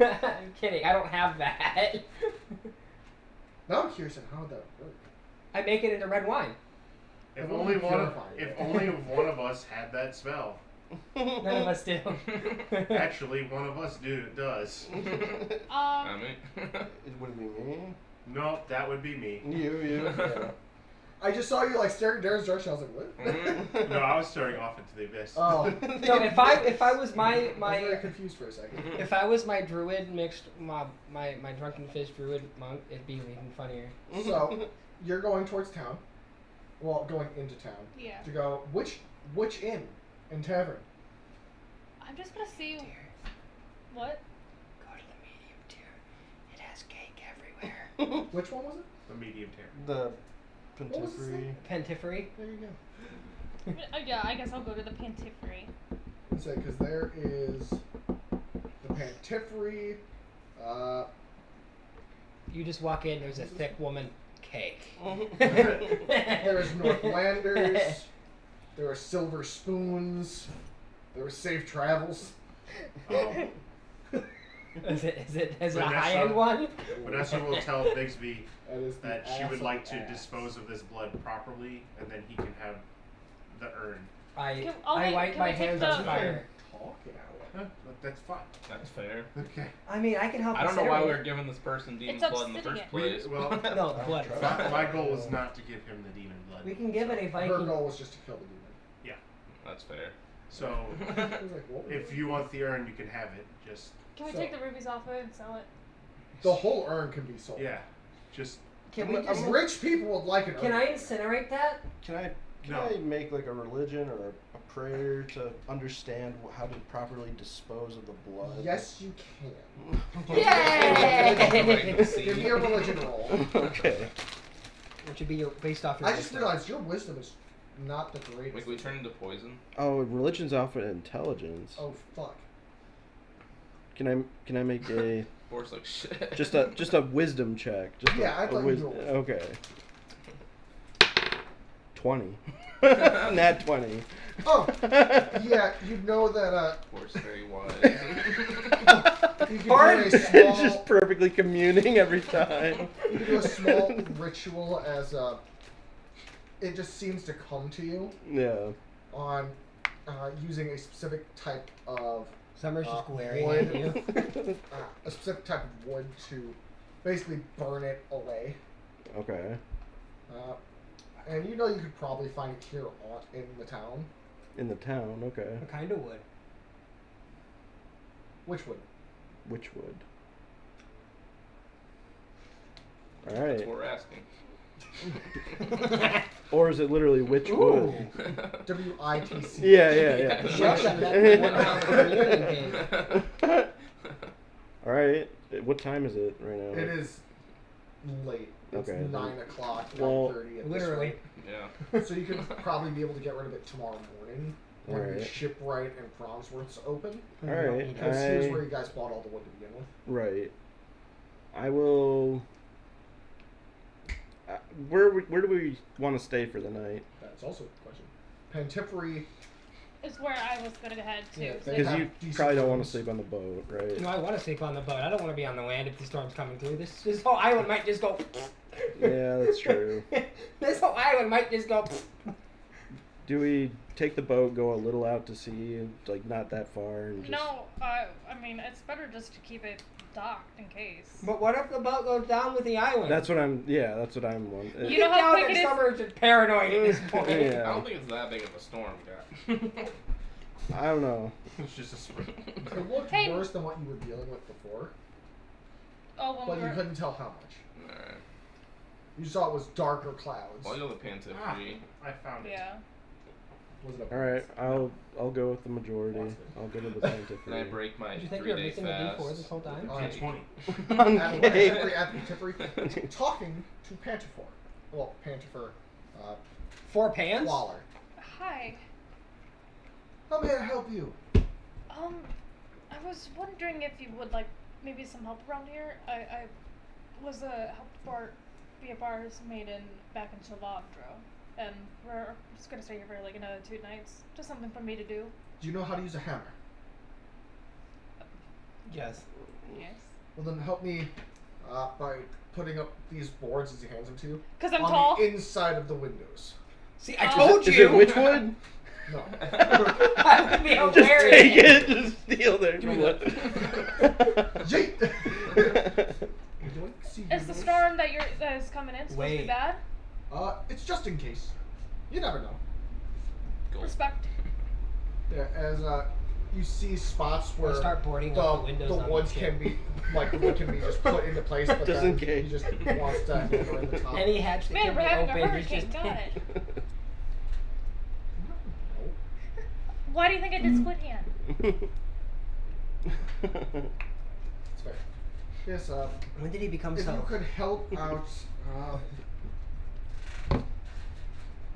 I'm kidding. I don't have that. Now I'm curious on how that works. I make it into red wine. If It will only be one of purified. if only one of us had that spell. None of us do. Actually, one of us does. I mean, it wouldn't be me. No, that would be me. You. Yeah. I just saw you like staring at Darren's direction. I was like, what? Mhm. No, I was staring off into the abyss. Oh, No, if I was I was my very confused for a second. if I was my druid mixed my drunken fish druid monk, it'd be even funnier. So you're going towards town. Well, going into town. Yeah. To go which inn and tavern? I'm just gonna see. What? Go to the medium tier. It has cake everywhere. Which one was it? The medium tier. The What was his Pentifree. name? Pentifree. There you go. Yeah, I guess I'll go to the Pantifree. Let's say because there is the Pantifree. You just walk in. There's a thick woman. Cake. There is Northlanders. There are Silver Spoons. There was Safe Travels. Is it a Vanessa- high end one? Vanessa will tell Bigsby That is the that she ass would of like to ass. dispose of this blood properly, and then he can have the urn. I wait, wipe can my we take hands the- on fire. Talking out. Huh, but that's fine. that's fair. Okay. I mean, I can help. I don't know why we incinerate. were giving this person demon's It's blood in the first obsidian. place. Well, No, the blood. my goal was not to give him the demon blood. We can give it a Her Viking. goal was just to kill the demon. That's fair. So, I was like, what? if you want the urn, you can have it. Just Can we So- take the rubies off it and sell it? The whole urn can be sold. yeah, just Can we? Just, Rich people would like an urn. can I incinerate that? Can I No. make like a religion or a prayer to understand how to properly dispose of the blood? Yes, you can. Yay! Give me a religion roll. Okay. Which would be your, based off your. I just wisdom. realized your wisdom is not the greatest. Wait, we turn into poison? Oh, religion's off of intelligence. Oh fuck. Can I make a Boris like shit. just a wisdom check? Just Yeah, I'd let you do it. Okay. 20. Nat 20. Oh, yeah, you know that Boris very wise. you can Pardon? do a small, Just perfectly communing every time. you can do a small ritual as it just seems to come to you Yeah. on using a specific type of Summer's just glaring wood. at you. a specific type of wood to basically burn it away. Okay. And you know you could probably find it here in the town. In the town. Okay. What kind of wood? Which wood? Which wood? All That's right. what we're asking. Or is it literally which Ooh. wood? WITC. Yeah. Shut up, that's one round communion game. All right. What time is it right now? It is late. It's Okay. 9 o'clock, Well, 9:30 at Literally. Yeah. this rate. So you could probably be able to get rid of it tomorrow morning when the Alright. shipwright and Cronsworth's open. Alright. Because here's where you guys bought all the wood to begin with. Right. I will. Where do we want to stay for the night? That's also a question. Pantifery. Is where I was gonna head to. Yeah, so they Because have you decent probably don't want rooms. to sleep on the boat, right? No, I want to sleep on the boat. I don't want to be on the land if the storm's coming through. This whole island might just go. Yeah, that's true. This whole island might just go. Do we take the boat, go a little out to sea, like not that far, and just... No, I mean it's better just to keep it docked in case. But what if the boat goes down with the island? That's what I'm wondering. You know how tell quick that it is? Summer's just paranoid at this point. I Yeah. don't think it's that big of a storm, guy. I don't know. It's just a spring. It looked Hey. worse than what you were dealing with before, Oh, when but we you were. couldn't tell how much. Alright. You saw it was darker clouds. Well, I'll go with Pantifery. I found it. Yeah. Was it a All right, I'll go with the majority. I'll go to the scientific. Can I break my Did you think you were 3-day missing a fast? D4 this whole time? Oh, It's 20. At Pantifery, talking to Pantifor. Well, Pantifer, 4 pans? Waller. Hi. How may I help you? I was wondering if you would like maybe some help around here. I was helped for via bars made in back in Chalavdro, and we're just gonna stay here for like another 2 nights. Just something for me to do. Do you know how to use a hammer? Yes. Yes. Well, then help me by putting up these boards as he hands them to you. Cause I'm on tall. the inside of the windows. See, I Oh. told Is you. it which would? No. That would be Just hilarious. take it. Just steal there. Give me Yeet! Would you like to see Is the windows? storm that is coming in supposed to be Wait. bad? It's just in case. You never know. Gold. Respect. Yeah, as you see spots where We'll start boarding up the windows the on woods the can ship. be like the wood can be just put into place, but Just then in case. he just wants to hammer in the top. Any hatch that Man, can we're be having a opened is hurricane. just... God. No. Why do you think I did split hand? It's fair. Yes, When did he become if so? you could help out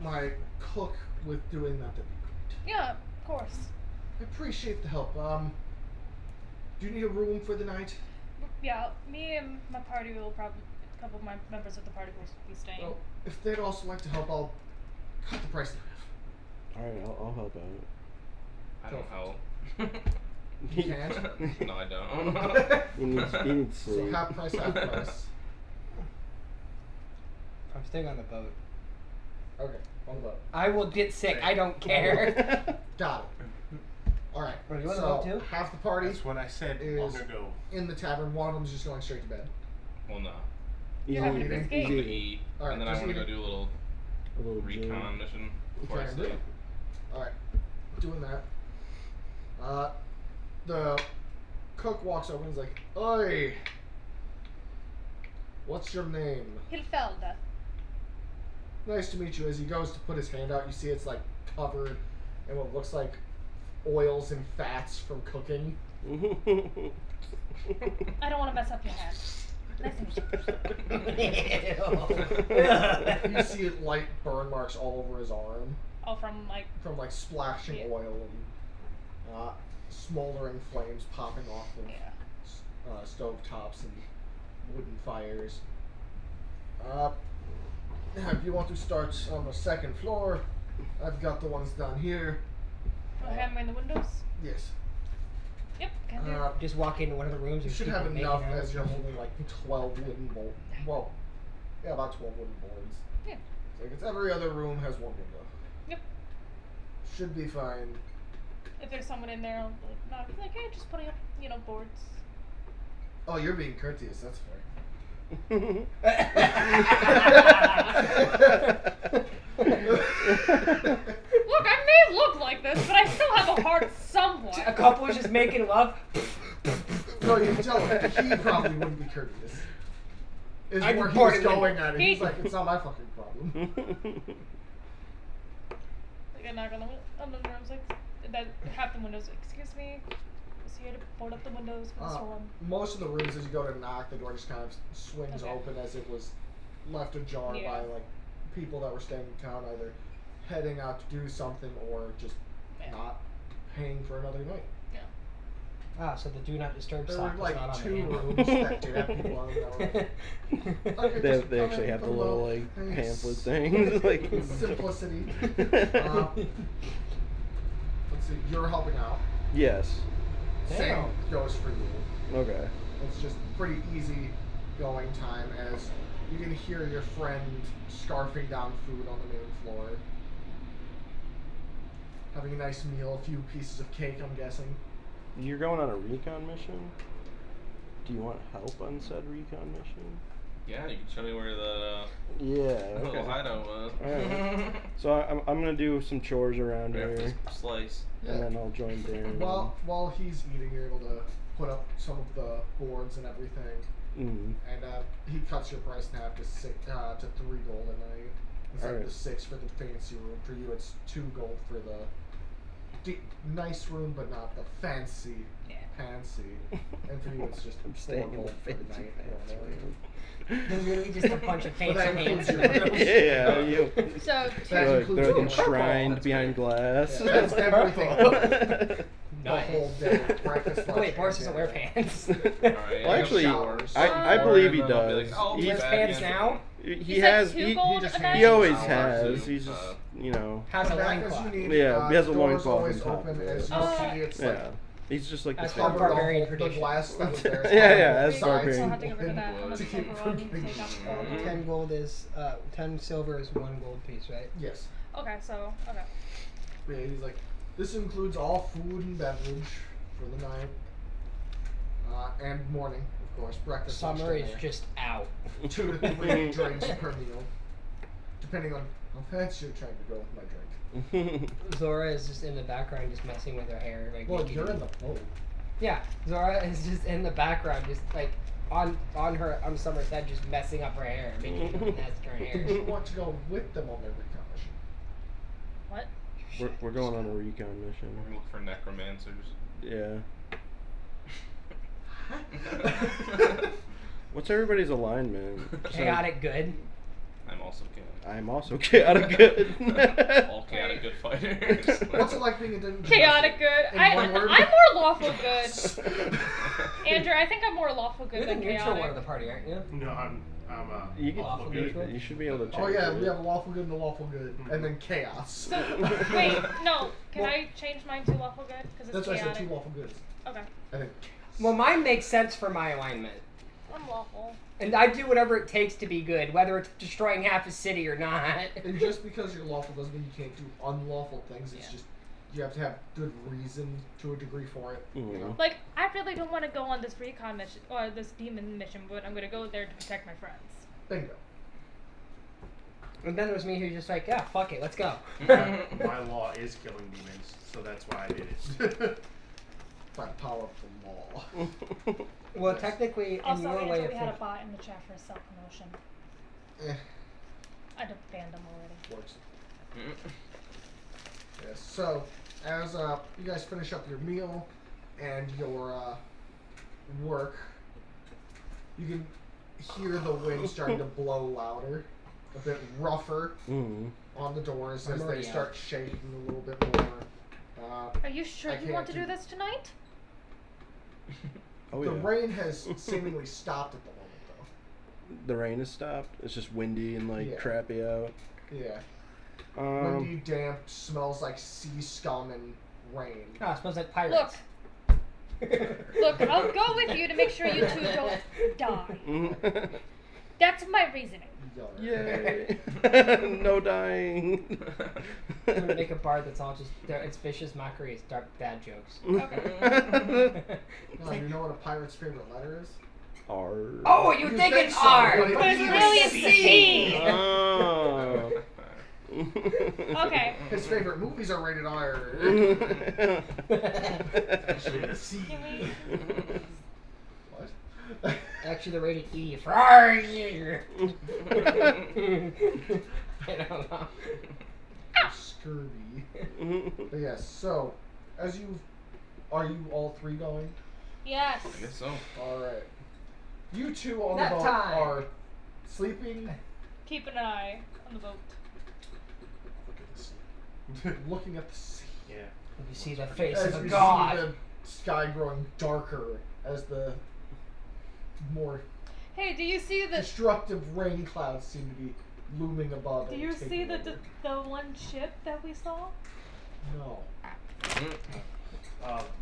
my cook with doing that, that'd be great. Yeah, of course. I appreciate the help. Do you need a room for the night? Yeah, me and my party will probably, a couple of my members of the party will be staying. Well, if they'd also like to help, I'll cut the price in half. All right, I'll help out. I don't help. You can't. No, I don't. He needs So sleep. half price, half price. I'm staying on the boat. Okay, on the boat. I will get sick. I don't care. Got it. All right. Bro, you wanna so go too? half the party That's what I said is long ago. in the tavern. One of them's just going straight to bed. Well, no. You're having a eating. biscuit? I'm gonna eat, Alright, and then I just want to go eating. do a little A little recon mission before I Okay. sleep. All right, doing that. The cook walks over and is like, "Oi, what's your name?" Hilfelda. Nice to meet you. As he goes to put his hand out, you see it's like covered in what looks like oils and fats from cooking. I don't want to mess up your hand. Nice to meet you. You see it light burn marks all over his arm Oh, from like, from like splashing Yeah. oil and smoldering flames popping off of yeah. stove tops and wooden fires. If you want to start on the second floor, I've got the ones down here. Oh, hammer in the windows? Yes. Yep, can do. Just walk into one of the rooms You and should people have making enough out. as you're holding like 12 wooden boards. Well, yeah, about 12 wooden boards. Yeah. Like it's every other room has one window. Yep. Should be fine. If there's someone in there, I'll knock. Like, hey, just putting up, boards. Oh, you're being courteous. That's fair. Look, I may look like this, but I still have a heart somewhat. A couple is just making love. No, you can tell he probably wouldn't be courteous. Is I'd where report he's it. going at it. He's He- like, it's not my fucking problem. Like, I knock on the windows, like, that half the windows. Excuse me. So you had to board up the windows for the storm. Most of the rooms, as you go to knock, the door just kind of swings Okay. open as it was left ajar Yeah. by like people that were staying in town, either heading out to do something or just Yeah. not paying for another night. Ah, so the do not disturb There sign were is like not on 2 the handle. rooms that did have people on them that were like, okay, They, just they come actually in, have the put a little like thanks. pamphlet things. Like Simplicity. Let's see, you're helping out. yes. Same Damn. goes for you. Okay. It's just pretty easy going time as you can hear your friend scarfing down food on the main floor. Having a nice meal, a few pieces of cake, I'm guessing. You're going on a recon mission? Do you want help on said recon mission? Yeah, you can show me where the Yeah. little Okay. hideout was. Alright. So I'm gonna do some chores around Grab here, this slice. and then I'll join Darren. While he's eating, you're able to put up some of the boards and everything, Mm. and he cuts your price in half to to 3 gold a night instead of Alright. the 6 for the fancy room. For you, it's 2 gold for the nice room, but not the fancy. Yeah. Fancy. And for you, it's just I'm 4 staying in the gold for the fancy night. pants room. There's really just a bunch of fancy that names. includes your Yeah, you. So That They're, includes they're the enshrined purple. behind glass. Yeah, that's everything. The Nice. whole day. Breakfast, lunch, Wait, Boris and doesn't wear dinner. pants. Alright. Well, actually, Showers. I Oh. believe he And then I'll be does. like, oh, He- wears back pants in. now? He You said has. 2 He, gold just- a night? he always Hours, has. too. He's just, you know. Has a Come back as loincloth. you need. Yeah, he has a the door's loincloth always on top open of as it. you Oh. see it's like Yeah. He's just like the That's same. how covered barbarian the tradition. glass that was there. Yeah, that's Wait, barbarian. So I'll have to get rid of that. How much To keep silver on from take up? being- 10 gold is 10 silver is 1 gold piece, right? Yes. Okay, so okay. Yeah, he's like, this includes all food and beverage for the night. And morning, of course. Breakfast. lunch, Summer is dinner. just out. 2 to 3 drinks per meal. Depending on how fancy you're trying to go with my drink. Zora is just in the background, just messing with her hair. Like Well, making- you're in the boat. Yeah, Zora is just in the background, just like on Summer's head, just messing up her hair, making a mess to her Did you hair. want to go with them on their recon mission? What? We're going on a recon We're mission. gonna look for necromancers. Yeah. What's everybody's alignment? So, Chaotic good. I'm also chaotic. I'm also chaotic good. All chaotic good fighters. What's it like being a dungeon Chaotic master? good. In one word? I'm more lawful good. Andrew, I think I'm more lawful good You're the than neutral chaotic. one of the party, aren't you? No, I'm You, can, Lawful you, neutral? you should be able to change Oh yeah, it. we have lawful good and the lawful good, and then chaos. So wait, no. Can Well- I change mine to lawful good? Because it's That's why I said chaotic. 2 lawful goods. Okay. And then Well, mine makes sense for my alignment. I'm lawful. And I do whatever it takes to be good, whether it's destroying half a city or not. And just because you're lawful doesn't mean you can't do unlawful things. It's Yeah. just you have to have good reason to a degree for it. You Mhm. know? Like, I really don't want to go on this recon mission, or this demon mission, but I'm gonna go there to protect my friends. Bingo. And then it was me who's just like, yeah, fuck it, let's go. My law is killing demons, so that's why I did it. By the power of the law. Well, Yes. technically, in Also, your way Andrew, of we had a thinking, bot in the chat for a self-promotion. Eh, I done banned him already. works. Yes. So, as you guys finish up your meal and your work, you can hear the wind starting to blow louder, a bit rougher Mhm. on the doors I'm as they already start out. shaking a little bit more. Are you sure I you want to can't do do- this tonight? Oh The yeah. rain has seemingly stopped at the moment, though. The rain has stopped. It's just windy and like Yeah. crappy out. Yeah. Um, Windy, damp, smells like sea scum and rain. oh, it smells like pirates. Look, I'll go with you to make sure you two don't die. That's my reasoning. Yay! No dying. I'm gonna make a bar that's all just it's vicious mockery, it's dark bad jokes. No, you know what a pirate's favorite letter is? R. Oh, you think it's so, R, but but it's it's really a C. C. Oh. Okay. His favorite movies are rated R. Actually, the C. Can we? What? Actually, they're rated E for R. I don't know. Scurvy. But yes, so as you've Are you all three going? Yes. I guess so. All right. You two on Nap the boat time. are sleeping, Keep an eye on the boat. Look at this. looking at the sea. Yeah. You see the face As of a you god. see the sky growing darker as the more Hey, do you see the? destructive rain clouds seem to be looming above. Do and you taking see the over. the one ship that we saw? No.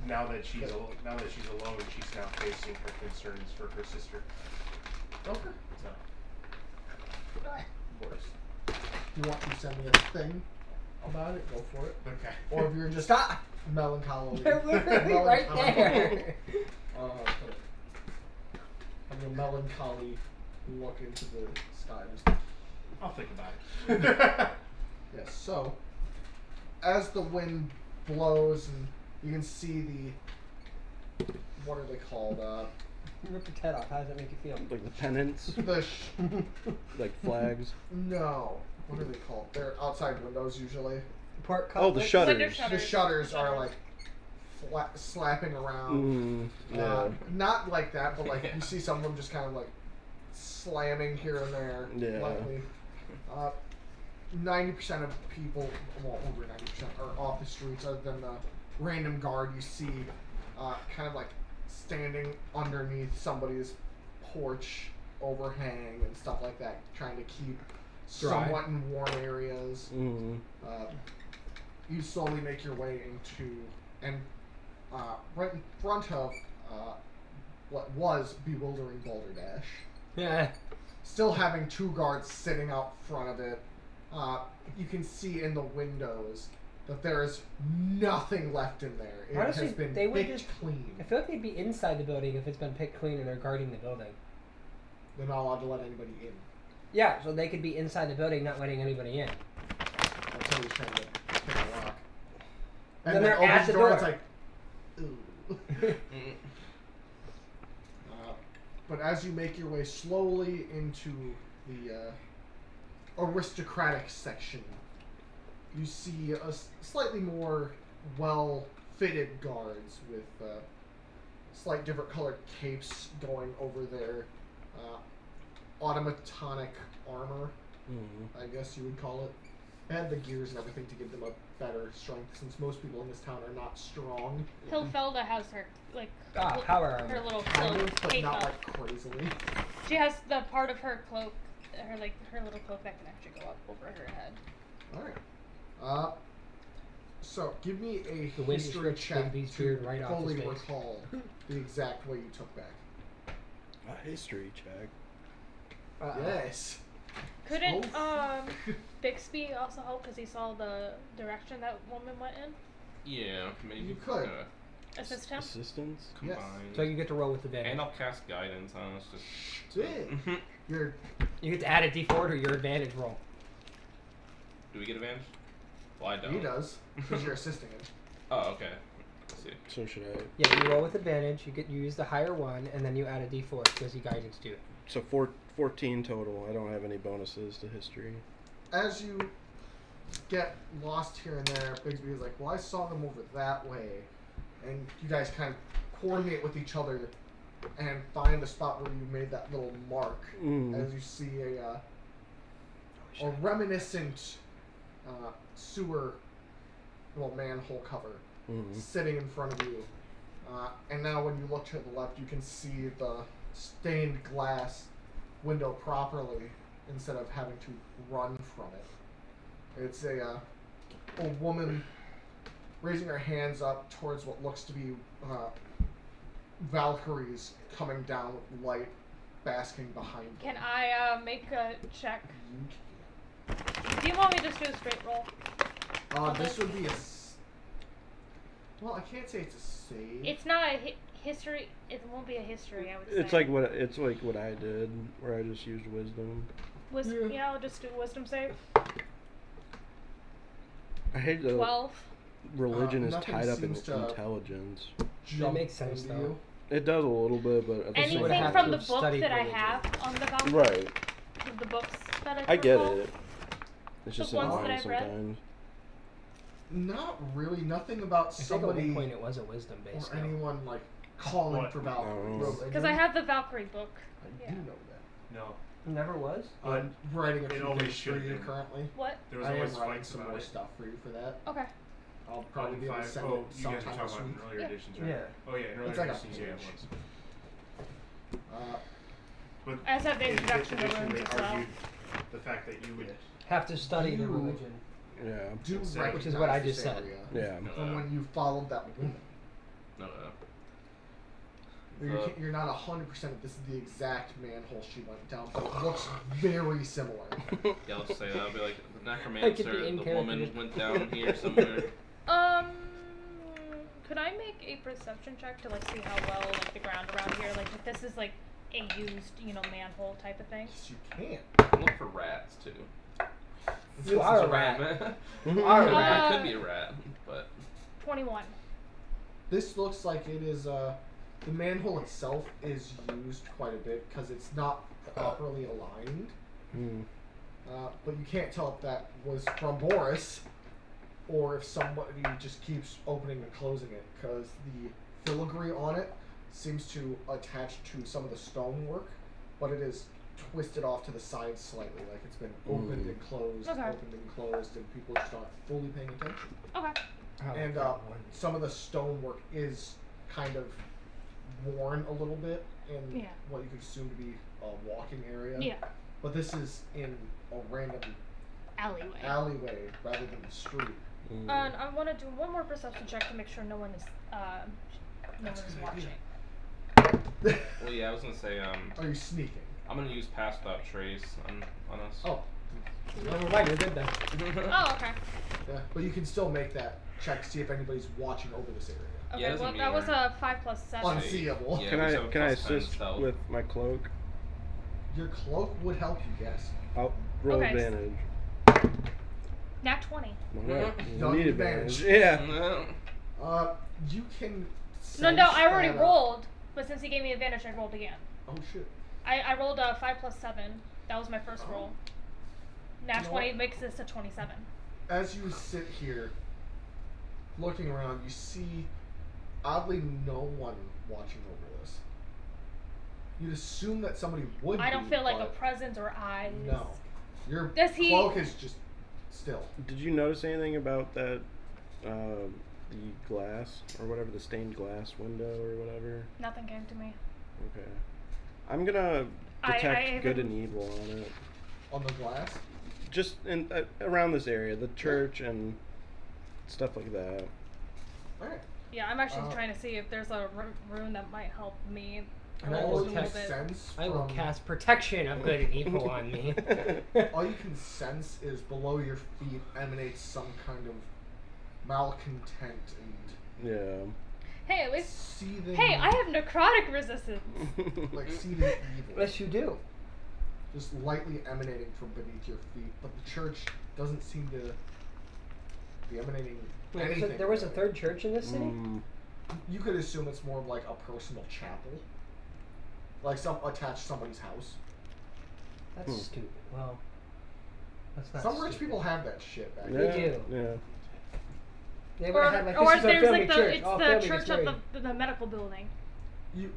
Now that she's alone, she's now facing her concerns for her sister. Okay. So, Boris. You want to send me a thing about it? Go for it. Okay. Or if you're just Stop! melancholy. They're literally right there. Have a melancholy look into the sky. Just I'll think about it. yes. So, as the wind blows and you can see the what are they called? Rip your head off. How does that make you feel? Like the pennants, The like flags. no. What are they called? They're outside windows usually. Port Oh, the cutlet? Window shutters. The shutters are like slapping around. Yeah. Not like that, but like you see some of them just kind of like slamming here and there. Yeah. Lightly. 90% of people, well, over 90% are off the streets, other than the random guard you see, kind of like standing underneath somebody's porch overhang and stuff like that, trying to keep Dry. somewhat in warm areas. Mm. You slowly make your way into, and right in front of what was bewildering Boulder Dash, Yeah. still having two guards sitting out front of it. You can see in the windows that there is nothing left in there. It Honestly, has been they would picked just- clean. I feel like they'd be inside the building if it's been picked clean and they're guarding the building. They're not allowed to let anybody in. Yeah, so they could be inside the building, not letting anybody in. That's how he's trying to pick a lock. Then And they're then at opens the the door. door. It's like, ooh. But as you make your way slowly into the aristocratic section, you see a slightly more well-fitted guards with slight different colored capes going over their automatonic armor, Mm. I guess you would call it. And the gears and everything to give them a better strength, since most people in this town are not strong, Hilfelda has her like Power her armor. little kind cloak of, but cape not up. like crazily. She has the part of her cloak, her little cloak that can actually go up over her head. Alright. So, give me a The wind history ripped check Bigby's to beard right off his fully face. recall the exact way you took back. A history check. Yes. Couldn't Oh. Bixby also help because he saw the direction that woman went in? Yeah, maybe You could. Assist him? Assistance. Yes. combine. So you get to roll with the And advantage. I'll cast guidance on us. Just Did. You're You get to add a d4 to your advantage roll. do we get advantage? Well, I don't. he does because you're assisting him. Oh, okay. Let's see. So should I? Yeah, you roll with advantage. You use the higher one, and then you add a d4 because you guidance to it. So 14 total. I don't have any bonuses to history. As you get lost here and there, Bigsby is like, "Well, I saw them over that way," and you guys kind of coordinate with each other and find a spot where you made that little mark. Mm. As you see a reminiscent sewer, well, manhole cover Mm. sitting in front of you. And now when you look to the left, you can see the stained glass window properly instead of having to run from it. It's a woman raising her hands up towards what looks to be Valkyries coming down with light basking behind them. Can I make a check? You Do you want me to just do a straight roll? this would be well, I can't say it's a save. It's not a history. It won't be a history, I would say. It's like what I did, where I just used wisdom. Yeah, I'll just do a wisdom save. I hate the 12. religion is nothing tied up in seems to- intelligence. Jump makes sense, into though. you. It does a little bit, but at the same would Anything have from to the have book studied that I religion. have on the Valkyrie? right. The books that I get recall? it. It's just The ones that annoying I've read? sometimes. Not really. Nothing about I think at somebody one point it was a wisdom based. or anyone like calling What? for Valkyrie. No. Because I have the Valkyrie book. I Yeah. do know that. No. Never was. I'm writing a It few always things for should've you been. currently. What? There was I am always writing fights some about more it. stuff for you for that. Okay. I'll probably be able to send Oh, it you guys sometime were talking this about week. in earlier Yeah. editions, right? Yeah. Oh yeah, in earlier It's like a editions, yeah, it page. was. Uh, But I just have the in introduction to addition, runes they as well. argued the fact that you would Have to study the You- religion. Yeah. do Which is recognize what I this just said. area Yeah. from when you followed that woman. No. You're not 100% if this is the exact manhole she went down, but it looks very similar. Yeah, I'll just say that'll be like the I could be necromancer. in The character. woman went down here somewhere. Could I make a perception check to like see how well like the ground around here, like if this is like a used, manhole type of thing? Yes, you can. Look for rats too. You are a It's rat. man. You are a Uh, rat. It could be a rat, but 21. This looks like it is, the manhole itself is used quite a bit because it's not properly aligned. Hmm. But you can't tell if that was from Boris or if somebody just keeps opening and closing it because the filigree on it seems to attach to some of the stonework, but it is twisted off to the side slightly, like it's been opened and closed, Okay. opened and closed, and people just aren't fully paying attention. Okay. And some of the stonework is kind of worn a little bit in Yeah. what you could assume to be a walking area. Yeah. But this is in a random Alleyway. alleyway rather than the street. Hmm. And I want to do one more perception check to make sure no one is That's a good watching. idea. well, yeah, I was gonna say Are you sneaking? I'm gonna use pass without trace on us. Oh, Never mind, you're good then. Oh, okay. yeah. But you can still make that check to see if anybody's watching over this area. Okay, Yeah, it doesn't well, that was mean- a 5 plus 7. Unseeable. Yeah, Can we I have can I +10 assist stealth. with my cloak? Your cloak would help you, yes. I'll roll Okay. advantage. Nat 20. Alright. Don't Need need advantage. advantage. Yeah. You can. No, sense I already that, rolled, but since he gave me advantage, I rolled again. Oh shit. I rolled a 5 plus 7. That was my first roll. Nat You know 20 what? makes this a 27. As you sit here, looking around, you see oddly no one watching over this. You'd assume that somebody would. I don't be, feel like a but presence or eyes. No. Your Does he- cloak is just still. Did you notice anything about that? The glass or whatever, the stained glass window or whatever. Nothing came to me. Okay. I'm gonna detect I good even- and evil on it. On the glass? Just in around this area, the church and stuff like that. Alright. Yeah, I'm actually Uh, trying to see if there's a rune that might help me. And I roll will a little test- bit. sense I will from- cast protection of good and evil on me. all you can sense is below your feet emanates some kind of malcontent and Yeah. Hey, at least. seething. Hey, I have necrotic resistance. like seething evil. Yes, you do. Just lightly emanating from beneath your feet, but the church doesn't seem to be emanating Wait, so anything. there was a third church in this city? Mm, You could assume it's more of like a personal chapel, like some attached to somebody's house. That's stupid. Well, that's not Some rich stupid. people have that shit back yeah, there. They do. Yeah. They Or, would have had like, or this is our there's family like the church. it's All the family church gets of married. the medical building. You,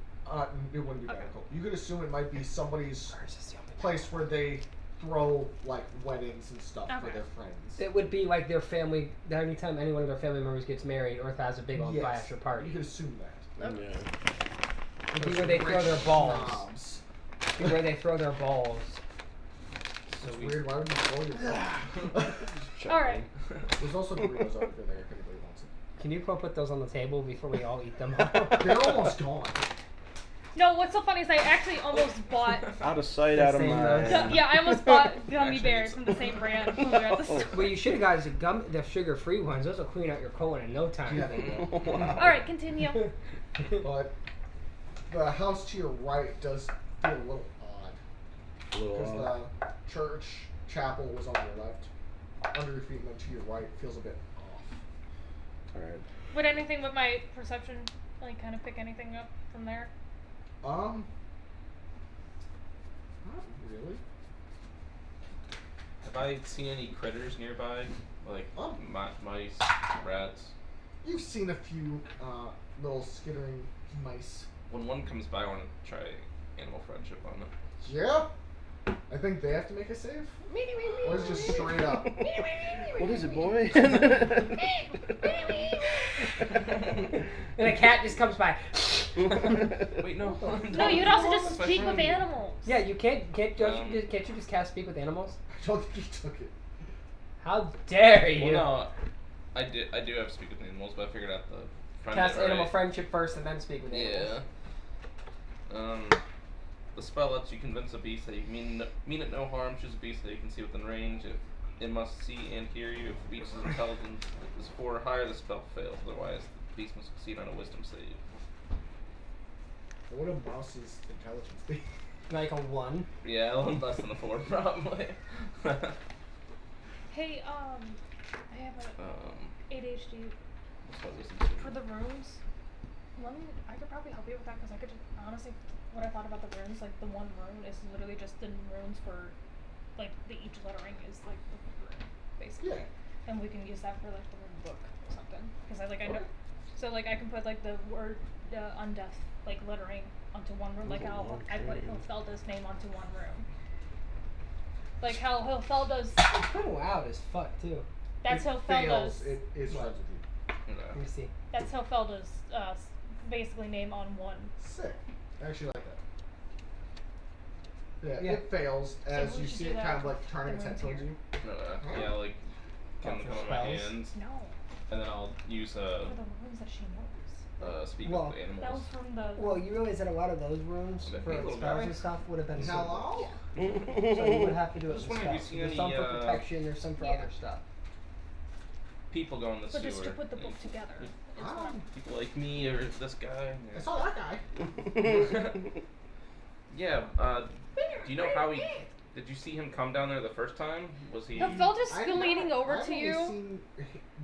it wouldn't be Okay. medical. You could assume it might be somebody's Or is this the only place where they throw like weddings and stuff for Okay. their friends. It would be like their family. That anytime any one of their family members gets married or has a big old Yes, bachelor party, You could assume that. Yeah. it'd be Those where they throw rich their balls. snobs. It'd be where they throw their balls. So It's we weird. Why would you throw your All right. There's also Doritos over there if anybody wants it. Can you put those on the table before we all eat them? They're almost gone. No, what's so funny is I actually almost bought. Out of sight, The out of same mind. road. Yeah, I almost bought gummy Actually, bears from the same brand. when we were at the store. Well, you should have got the sugar-free ones. Those will clean out your colon in no time. Yeah, they will. Wow. All right, continue. But the house to your right does feel a little odd. A little Because off. the church chapel was on your left. Under your feet and then to your right feels a bit off. All right. Would anything with my perception, like, kind of pick anything up from there? Not really. have I seen any critters nearby? Like Oh. mice, rats. You've seen a few little skittering mice. When one comes by, I want to try animal friendship on it. Yeah. I think they have to make a save. Or is it just straight up? What is it, boy? And a cat just comes by. Wait, no. No, you'd also just That's my speak with friend. animals. Yeah, you can't you just cast speak with animals? I don't think he took it. How dare you? Well, no, I do have to speak with animals, but I figured out the friend Cast bit, right? animal friendship first and then speak with animals. Yeah. The spell lets you convince a beast that you mean it no harm. Choose a beast that you can see within range. If it must see and hear you, if the beast's intelligence is 4 or higher, the spell fails. Otherwise, the beast must succeed on a wisdom save. What would a mouse's intelligence be? Like a 1. Yeah, a little less than a 4, probably. Hey, I have a ADHD What's my wisdom save? for the runes. I could probably help you with that because I could just honestly, what I thought about the runes, like the one rune is literally just the runes for, like each lettering is like the rune, basically, Yeah. and we can use that for like the rune book or something. Because I know, Okay. so like I can put like the word undeath like lettering onto one rune, like how I put Hilfelda's name onto one rune. Like how Hilfelda's, It's pretty loud as fuck too. that's It Hilfelda's. fails. It is friends with you. Let me see. That's Hilfelda's basically name on one. Sick. I actually like that. Yeah, Yeah. it fails as we you should see do it that kind of like turning the its head runes towards here. you. Yeah, like come For on my spells? hands, No, and then I'll use for the runes that she knows. speak Well, with the animals. That was from the. Well, you realize that a lot of those runes Okay, for a little spells bit. and stuff would have been Hello? So you would have to do it Just with wondering if spells. you see There's some any, for protection, there's some for Yeah. other stuff. People go in the But sewer. just to put the book together. Is what I'm- People like me or this guy. I saw that guy. Yeah. Do you know how he? Did you see him come down there the first time? Was he? Hilfelda's I've still leaning not- over I've to only you. Seen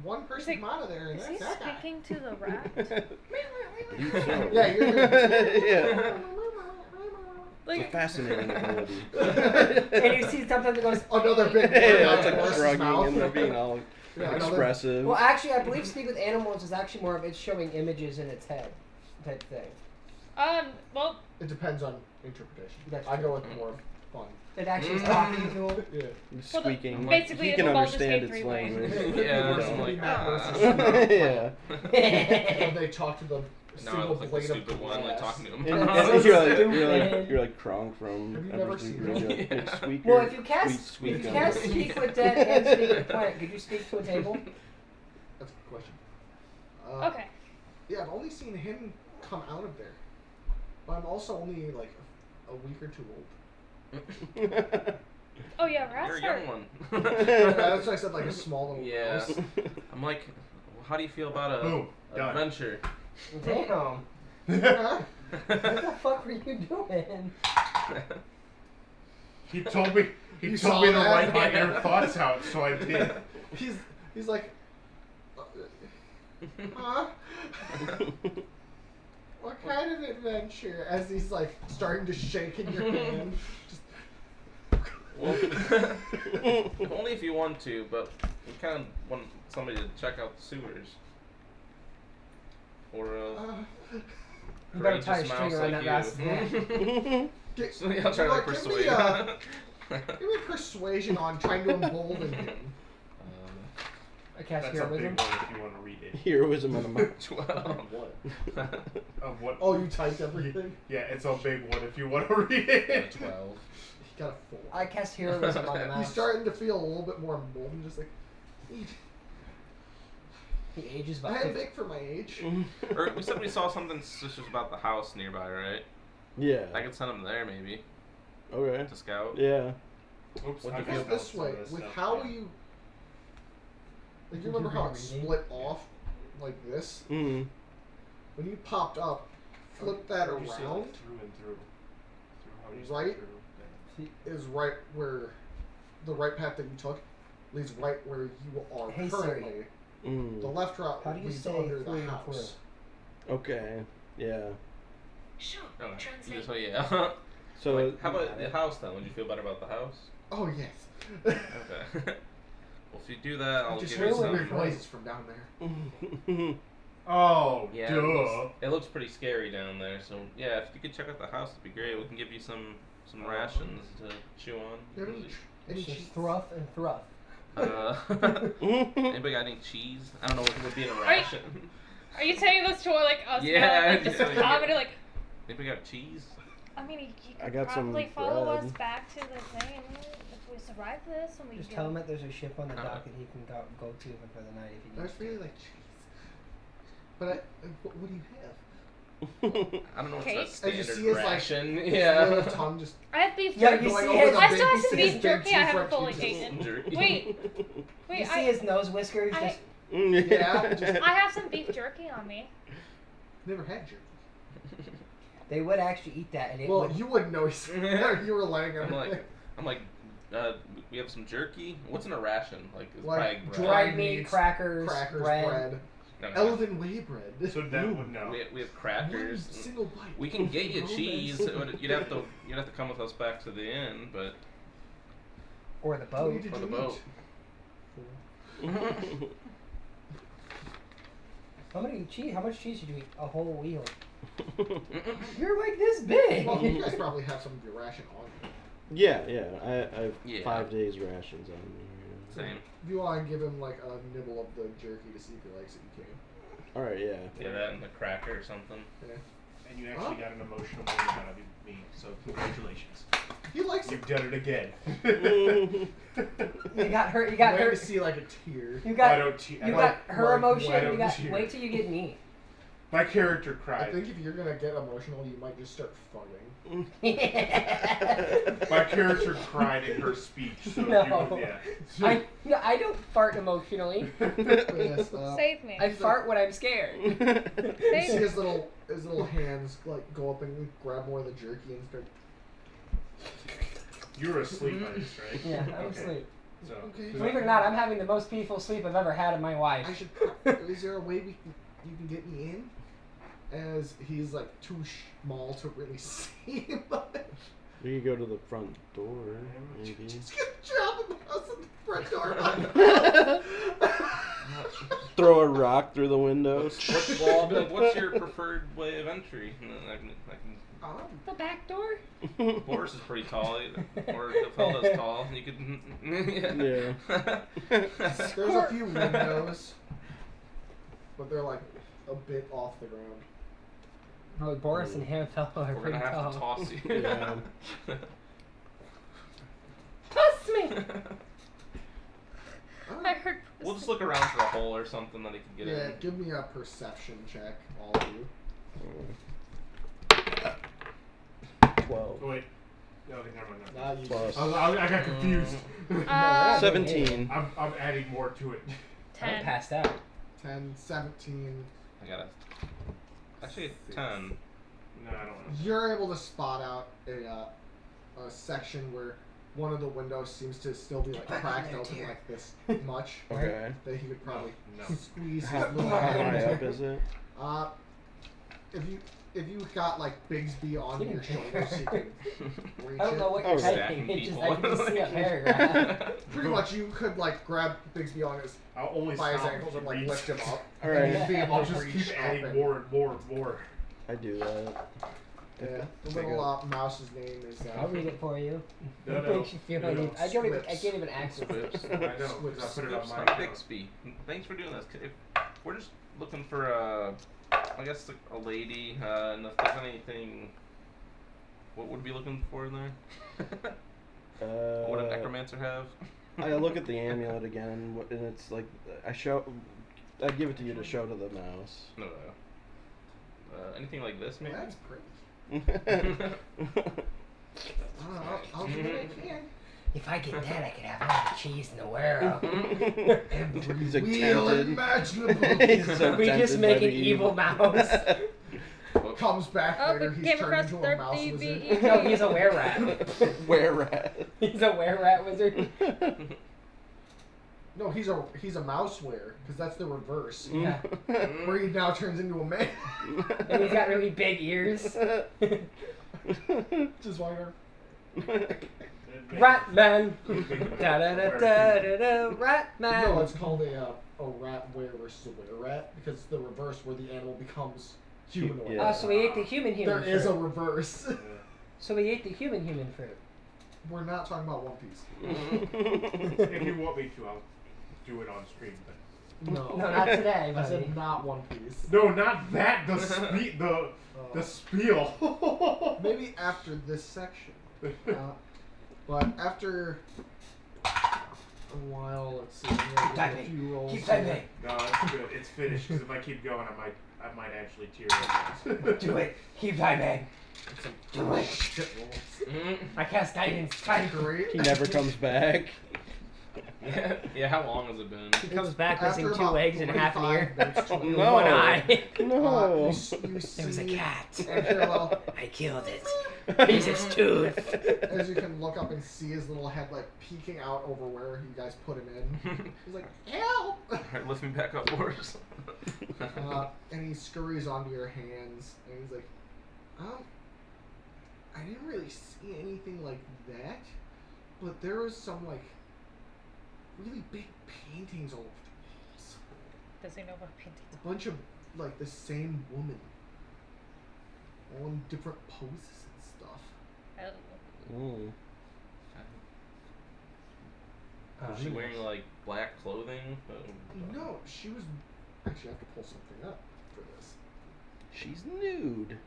one person like, come out of there, and Is that's he that guy. speaking to the rat? Yeah, you're. Yeah. It's a Like, fascinating ability. And you see something that goes. Another big Yeah, word out it's of like Boris's shrugging mouth. and they're being all Yeah, another- expressive. Well, actually, I believe speak with animals is actually more of it's showing images in its head, type thing. well, It depends on interpretation. That's I true. go with more fun. It actually is talking to him. Yeah. Squeaking. basically he it's can a Baldur's understand Gate its 3-way. language. Yeah, You it's don't. like, Matt versus Yeah. When they talk to the No, single it's like the blade of stupid one, like glass. talking to him. You're like Kronk from Have you never Everything. seen You're it? like, big Yeah. squeaker. Well, if you cast, Squeak, if you squeak cast on. speak with dead and speak with plant, could you speak to a table? That's a good question. okay. Yeah, I've only seen him come out of there, but I'm also only like a week or two old. Oh yeah, rats You're a are. young one. That's why I said like a small little Yeah. mouse. I'm like, how do you feel about a Boom. Done. adventure? Damn. Yeah. What the fuck were you doing? He told me. He You told saw me to that? write my inner thoughts out, so I did. He's like, huh? What kind of adventure? As he's like starting to shake in your hand. Just, Well, only if you want to, but we kind of want somebody to check out the sewers. Or You better courageous tie a string mouse around like that rass's neck. get, So yeah, I'll try to like, give persuade. me, give me persuasion on trying to embolden him. I cast That's a big heroism. one if you want to read it. Heroism on a mouse. 12. Of what? Oh, you typed everything? Yeah, it's a big one if you want to read Yeah, it. 12. He got a 4. I cast heroism on the He's mouse. starting to feel a little bit more emboldened, just like, He ages I about am 50. big for my age. Or we said we saw something suspicious about the house nearby, right? Yeah. I could send him there maybe Okay. to scout. Yeah. Oops, What'd I you Put feel it this way, with how you, like, you remember how it split off like this? Mm. When you popped up, flip that How'd you see it, around, like, through and through. How do you see Right? through? is right where the right path that you took leads right where you are Hey, currently. Siri. The Mm. left route How do you leads say under through the and house. Okay. Yeah. Sure. Okay. Translate. So yeah. So How about the house then? Would you feel better about the house? Oh yes. Okay. Well, if you do that, I'll Just give you heard some really weird some. noises from down there. Oh, Yeah, duh. it looks pretty scary down there. So yeah, if you could check out the house, it'd be great. We can give you some rations to chew on. Do you have any It's cheese? just thruff and thruff. Anybody got any cheese? I don't know what would be in a ration. Are you saying this to like us? Yeah, Like, just yeah, yeah. comedy, like. Anybody got cheese? I mean, you I could got some probably follow us bread. back to the thing if we survive this and we Just get. tell him that there's a ship on the dock that he can go to for the night if he I needs just to. really like cheese. But what do you have? I don't know what's Cake? that As you standard see his, like, ration. His Yeah. little tongue just I have beef Yeah, jerky. you going see over his- the I still have big some pieces beef of jerky I two haven't French fully cheeses. taken. Jerky. Wait, You wait, see his nose whiskers? I- Just Yeah, just I have some beef jerky on me. never had jerky. they would actually eat that, and it Well, would. you wouldn't know he's you were laying I'm everything. like, we have some jerky. What's in a ration? Like, it's Like probably bread. dried meat, meats, crackers, bread. No, no. Elven way bread. So that would know. We have crackers. One single bite. We can get you Romance. cheese. You'd have to come with us back to the inn, but or the What boat. did or the you boat. eat? How much cheese did you eat? A whole wheel. You're like this big. Well, you guys probably have some of your ration on you. Yeah, I have Yeah. 5 days rations on me. Same. If you want to give him like a nibble of the jerky to see if he likes it, you can. All right, yeah. Yeah, that and a cracker or something. Yeah. And you actually got an emotional moment out of me, so congratulations. He likes it. You've done it again. You got her. You I'm got waiting her. to see like a tear. You I got. don't cheat. You got her like, emotion. why don't You got. cheer? Wait till you get me. My character I cried. think if you're gonna get emotional, you might just start farting. My character cried in her speech. So No. you could, yeah. I don't fart emotionally. Yes, Save me. I fart when I'm scared. you see Save me. his little hands like go up and grab more of the jerky and start. You were asleep, I just, right? Yeah, I'm Okay. asleep. So, Okay. Believe it or not, I'm having the most peaceful sleep I've ever had in my life. I should. Is there a way you can get me in? As he's like too small to really see him. We could go to the front door, maybe. Just gonna drop him out of the front door. Throw a rock through the windows. Well, I'll be like, what's your preferred way of entry? And then I can The back door? Boris is pretty tall, or the fella's tall. You could, Yeah. There's a few windows, but they're like a bit off the ground. Oh, Boris and Hamfellow are We're pretty gonna have to tall. toss you. Yeah. Toss me! I heard. We'll just look around for a hole or something that he can get Yeah, in. give me a perception check, all of you. 12. oh, wait. No, okay, never mind. Nah, you Plus. I got confused. 17. I'm adding more to it. I'm 10. passed out. 10, 17. I got actually a 10. No, I don't know. You're able to spot out a section where one of the windows seems to still be like Get back cracked in there, open dear. like this much Okay. that he could probably No. squeeze How, his little how hand high up into. is it? If you got like Bigsby on He your can take shoulders, you can reach I don't know it. what you're Oh, typing. stacking It just, people. I can just see a paragraph. Pretty much, you could like grab Bigsby on his I'll only by his stop ankles if and he like reads. lift him up. All right. And he'd be able I'll to just reach keep up adding and- more and more and more. I do that. Yeah, the Take little it. mouse's name is. I'll read it for you. No, It no. makes you feel No, I no. need. I don't even. I Squips. can't even access it. Squips. I know, because I put it on Squips my from account. Bixby. Thanks for doing this. If we're just looking for I guess a lady, and if there's anything, what would we be looking for in there? What would a necromancer have? I look at the amulet again, and it's like I give it to you to show to the mouse. No. Anything like this, maybe? That's pretty. I'll do what I can. If I get that, I could have all the cheese in the world. He's Wheel tempted. imaginable. He's so We just tempted make by an the evil mouse. Comes back Oh, later, we he's came turned across into a mouse 30 wizard. BE. No, he's a were rat. Where rat? He's a were rat wizard. No, he's a mouse wearer, because that's the reverse. Yeah. Where he now turns into a man. And he's got really big ears. Just wonder. Rat man. Da da da da da da. Rat man. No, it's called a rat were versus a were rat because it's the reverse where the animal becomes humanoid. Yeah. So we ate the human There fruit. is a reverse. So we ate the human fruit. We're not talking about One Piece. If you want me to, I'll do it on stream. But No. No, not today, I buddy. said not One Piece. no, not that. The spiel. Maybe after this section. But after a while, let's see. Keep A few rolls. Keep typing. No, it's good. It's finished. Because if I keep going, I might actually tear up. Do it. Keep typing. Do it. Shit rolls. I cast guidance. Type. Great. He never comes back. Yeah, how long has it been? He comes back After missing 2 about legs and half an ear. 45 minutes to Oh, no. 1 eye. No. you see, There was a cat. and here, well, I killed it. He's his tooth. as you can look up and see his little head like peeking out over where you guys put him in. He's like, help! Alright, lift me back up, Boris. And he scurries onto your hands, and he's like, I didn't really see anything like that, but there was some like really big paintings all over the walls. Does he know what paintings? A bunch of like the same woman, all in different poses and stuff. Oh. Mm. Was she wearing like black clothing? No, she was. Actually, I have to pull something up for this. She's nude.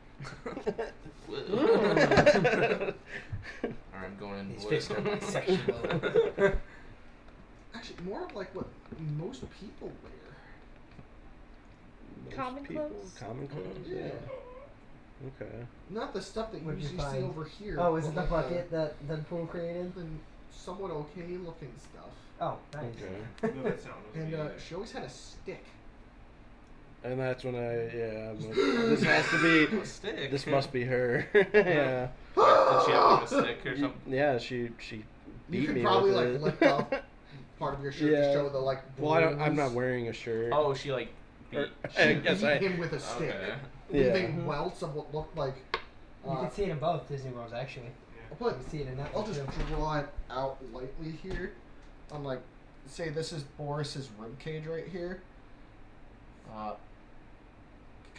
Alright, I'm going in. These Boris. fish are bisexual. Actually, more of like what most people wear. Most Common people- clothes? Common clothes. Yeah. Okay. Not the stuff that you What'd you usually see find? over here. Oh, is but it the like bucket that the pool created? the somewhat okay looking stuff. Oh, nice. Okay. No, that sound was And me. she always had a stick. And that's when I'm like, this has to be. A stick. This must be her. Yeah. Did she have like a stick or something? Yeah, she You beat could me probably with like it. lift up part of your shirt Yeah. to show the like. Well, I'm not bruise. wearing a shirt. Oh, she like beat. Or- She I guess beat I. him with a stick, Okay. Yeah. leaving welts of what looked like. You can see it in both Disney Worlds, actually. I'll put You can see it in that I'll one, just too. draw it out lightly here. I'm like, say this is Boris's rib cage right here.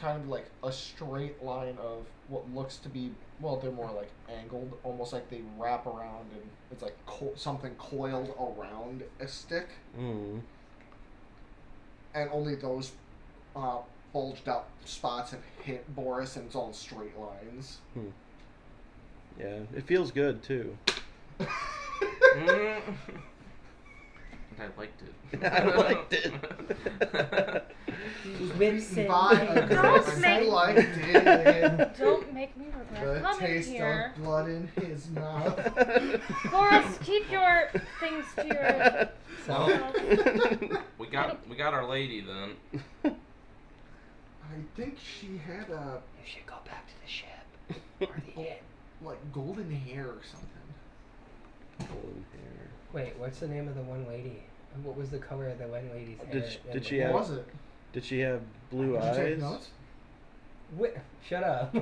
Kind of like a straight line of what looks to be, well, they're more like angled, almost like they wrap around and it's like something coiled around a stick, Mm. and only those bulged out spots have hit Boris, and it's all in straight lines. Yeah, it feels good too. Mm. I liked it. I liked it. Winston. By a girl, Don't and make- I liked it. Don't make me regret The coming taste here. of blood in his mouth. Boris, keep your things to your. We got our lady then. I think she had a You should go back to the ship. Or the inn. like golden hair or something. Golden hair. Wait, what's the name of the one lady? What was the color of the one lady's hair? Did she What have- was it? Did she have blue Did you take eyes? notes? Shut up.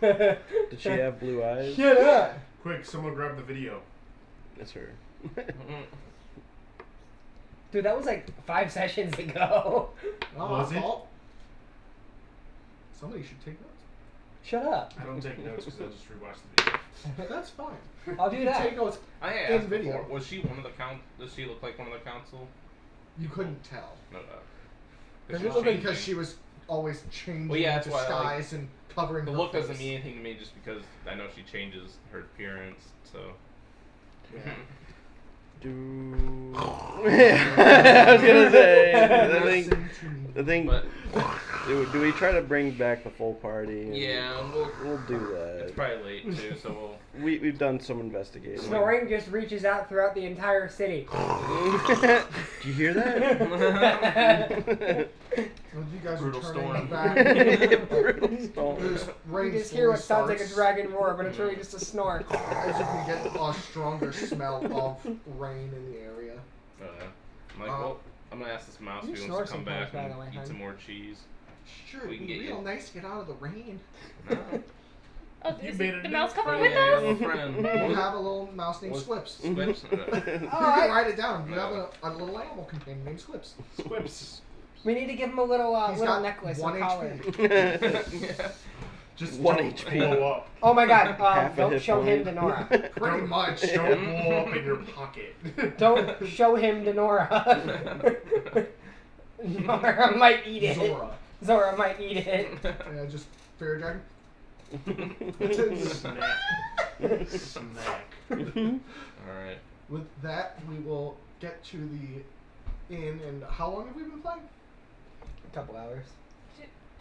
Did she have blue eyes? Shut up. Quick, someone grab the video. That's her. Dude, that was like 5 sessions ago. Oh, Was my it? fault. Somebody should take notes. Shut up. I don't take notes because I just rewatched the video. That's fine. I'll do You that. take notes. I In asked video. before, was she one of the does she look like one of the council? You couldn't tell. No, Because she's changing. she was always changing Well, yeah, that's why I like- disguise and covering The her look face. doesn't mean anything to me just because I know she changes her appearance, so. Yeah. Do. I was gonna say. Listen to me. The thing. But Do we try to bring back the full party? And yeah, We'll do it's that. probably late too, so We've done some investigating. Snoring just reaches out throughout the entire city. Did you hear that? So you guys Brutal are turning storm. back. Brutal storm. There's You rain just hear what sounds like a starts. dragon roar, but it's really just a snore. As you can get a stronger smell of rain in the area. I'm like, well, I'm gonna ask this mouse You if he snore wants to come sometimes, back by and the way, eat hon. some more cheese. Sure, We it'd can be get real you- nice to get out of the rain. No. Oh, You is made a the new mouse coming friend. with Yeah, you us? have a friend. We'll have a little mouse named What's- Squips. Squips? You All can right. write it down. You have a little animal companion named Squips. Squips. We need to give him a little He's little got necklace 1 and collar. HP. Yeah. Just 1 don't HP. blow up. Oh my God! Half a Don't hit show him point. to Nora. Pretty much. Don't blow up in your pocket. Don't show him to Nora. Nora might eat it. Zora. Zora might eat it. Yeah, just fairy dragon. Snack. Snack. Alright. With that, we will get to the inn. And how long have we been playing? A couple hours.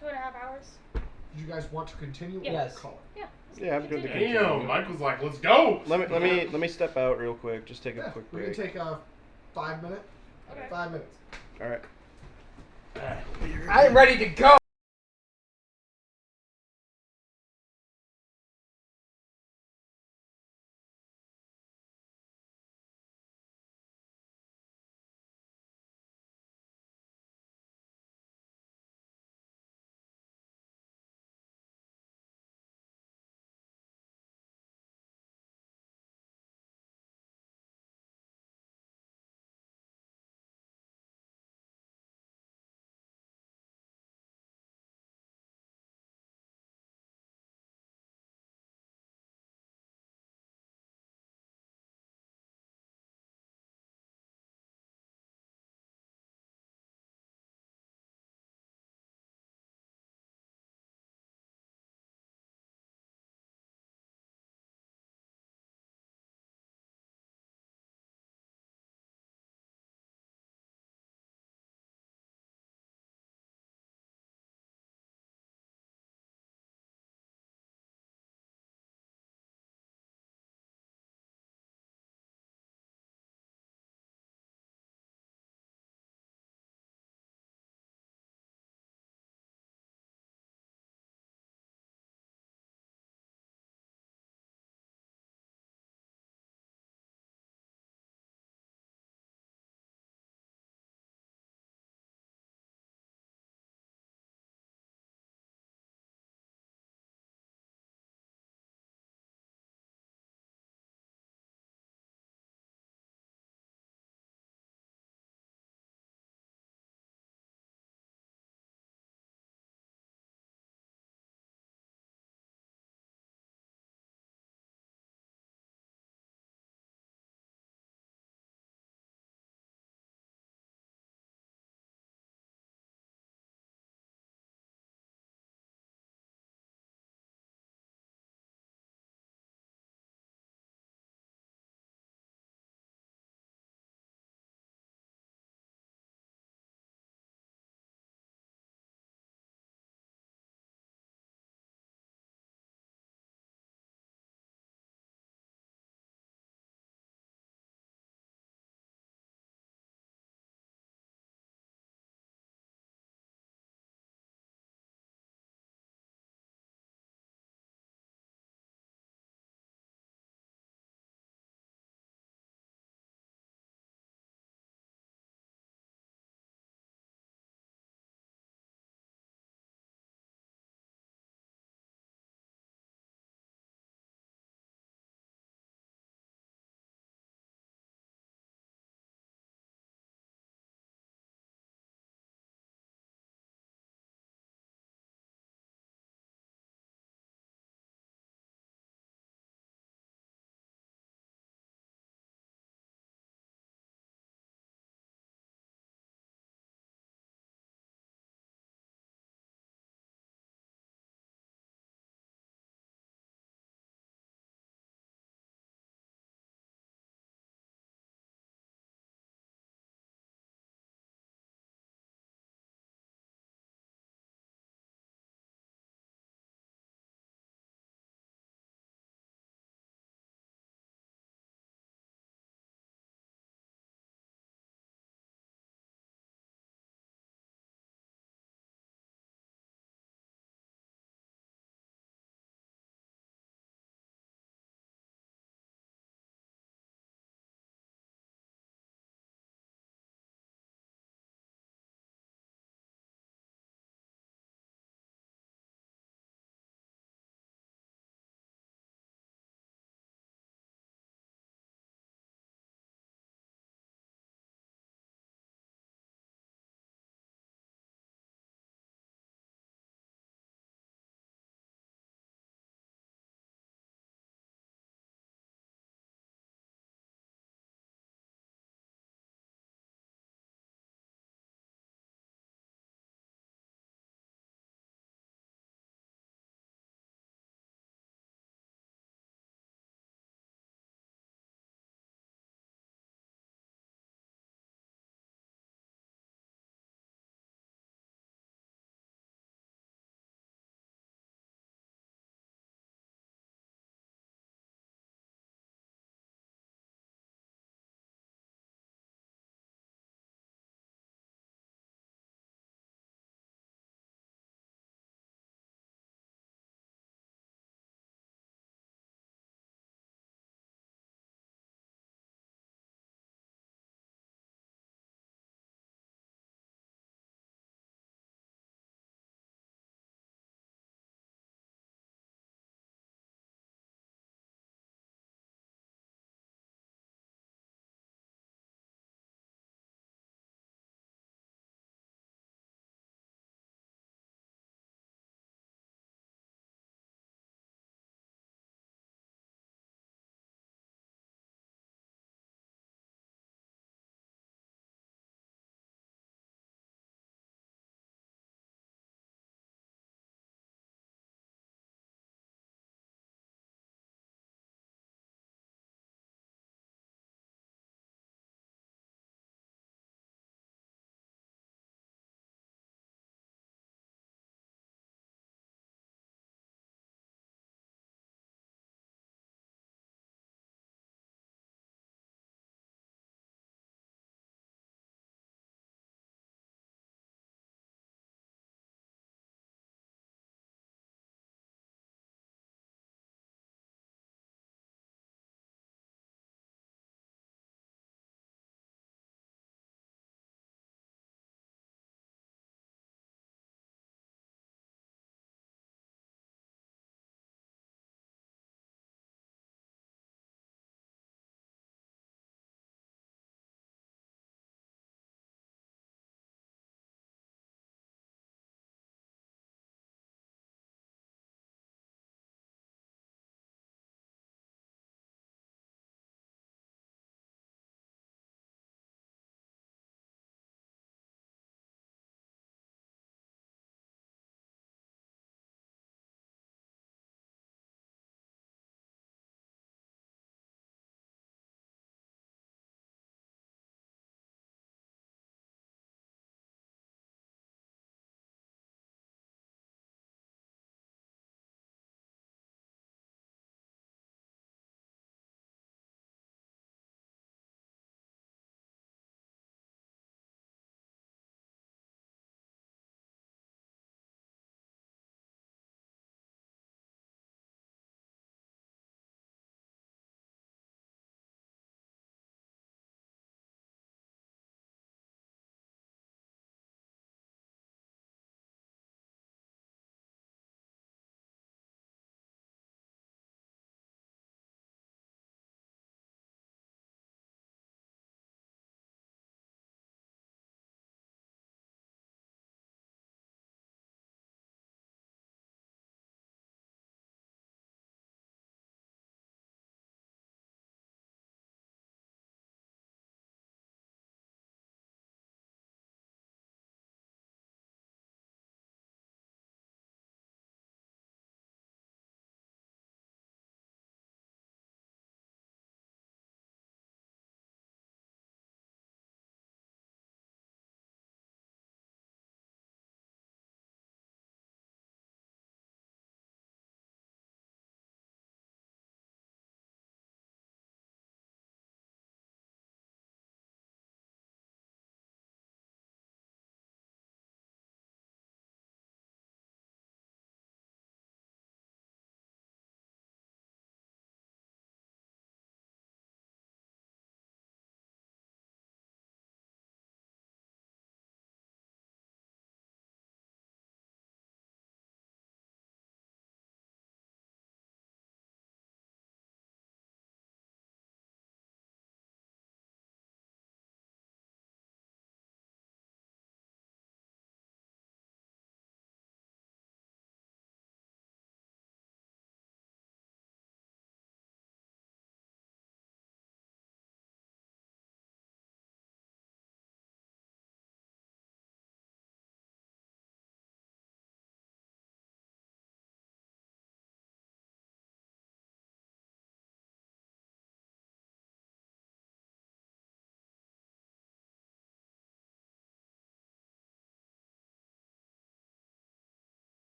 2.5 hours. Did you guys want to continue? Yeah. Or Yes. call it? Yeah. Yeah, I'm good to Continue. continue. Damn, Michael's like, let's go. Let me step out real quick. Just take a Yeah, quick we break. can take a 5 minute. Okay. 5 minutes. All right. I'm ready to go.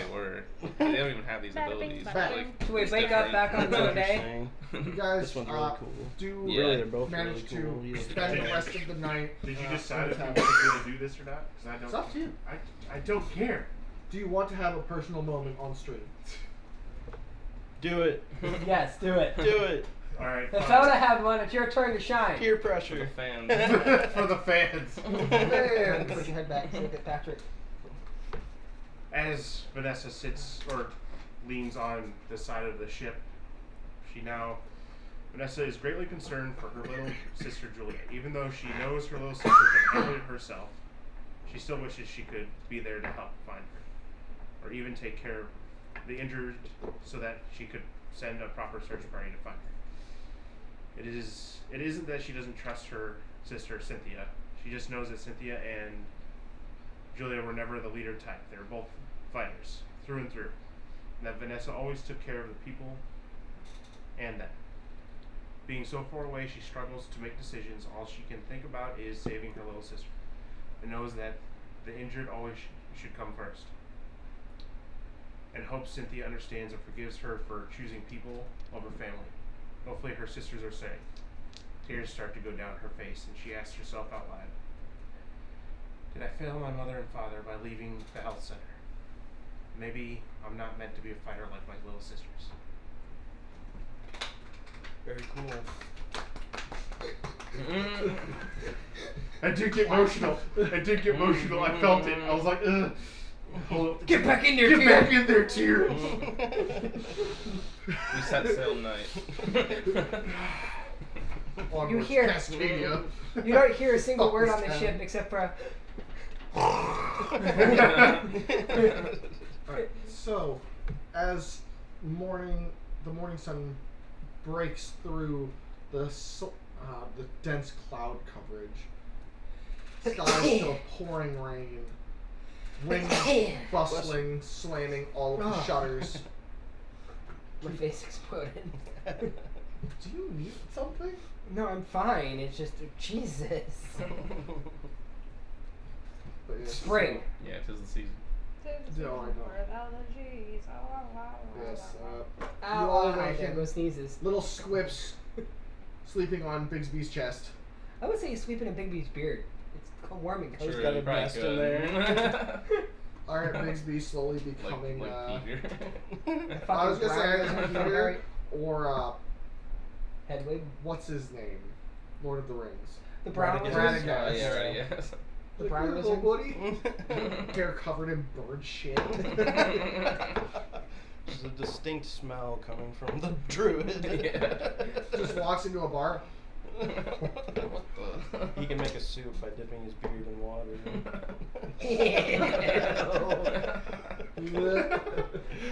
they were. They don't even have these Bada bing, abilities. bada Back. bing. So we it's wake up different. back on That's Sunday. interesting. You guys This one's really cool. do Yeah. Really, they're both manage really cool. to Yeah. spend the rest of the night. Did you uh, decide in if you town. wanted to do this or not? Because I don't. It's up to you. I don't care. Do you want to have a personal moment on stream? Do it. Yes, do it. Do it. All right. The fine. fella had one. It's your turn to shine. Peer For the pressure. fans. For the fans. Put your head back so you get Patrick. As Vanessa sits or leans on the side of the ship, Vanessa is greatly concerned for her little sister Juliet. Even though she knows her little sister can handle it herself, she still wishes she could be there to help find her, or even take care of the injured so that she could send a proper search party to find her. It isn't that she doesn't trust her sister Cynthia. She just knows that Cynthia and Julia were never the leader type. They were both fighters, through and through. And that Vanessa always took care of the people and them. Being so far away, she struggles to make decisions. All she can think about is saving her little sister. And knows that the injured always should come first. And hopes Cynthia understands and forgives her for choosing people over family. Hopefully her sisters are safe. Tears start to go down her face, and she asks herself out loud, did I fail my mother and father by leaving the health center? Maybe I'm not meant to be a fighter like my little sisters. Very cool. I did get emotional. I felt it. I was like, ugh. Hold up. Get back in there, Get Tear. back in there, Tear. We set sail tonight. Onwards, hear- Cascadia. You don't hear a single Fuck word this on the town. ship except for. Alright, so as the morning sun breaks through the dense cloud coverage, sky still pouring rain, wind bustling, slamming all of the shutters. My face exploded. Do you need something? No, I'm fine. It's just Jesus. But yeah, Spring. Yeah, 'tis the season. No, I know. With allergies. Yes, you Ow, all ow, there awaken. go sneezes. Little Squips sleeping on Bigsby's chest. I would say he's sleeping in Bigby's beard. It's warm and cozy. Sure. got you a probably nest in could. there. Alright, Bigsby slowly becoming, like Peter. I was gonna say Brian- either Peter or, Hedwig. what's his name? Lord of the Rings. The brown Radagast. lizard. Radagast. Oh, yeah, right, yes. The brown Little lizard. buddy. Hair covered in bird shit. There's a distinct smell coming from the druid. Yeah. Just walks into a bar. What the? He can make a soup by dipping his beard in water.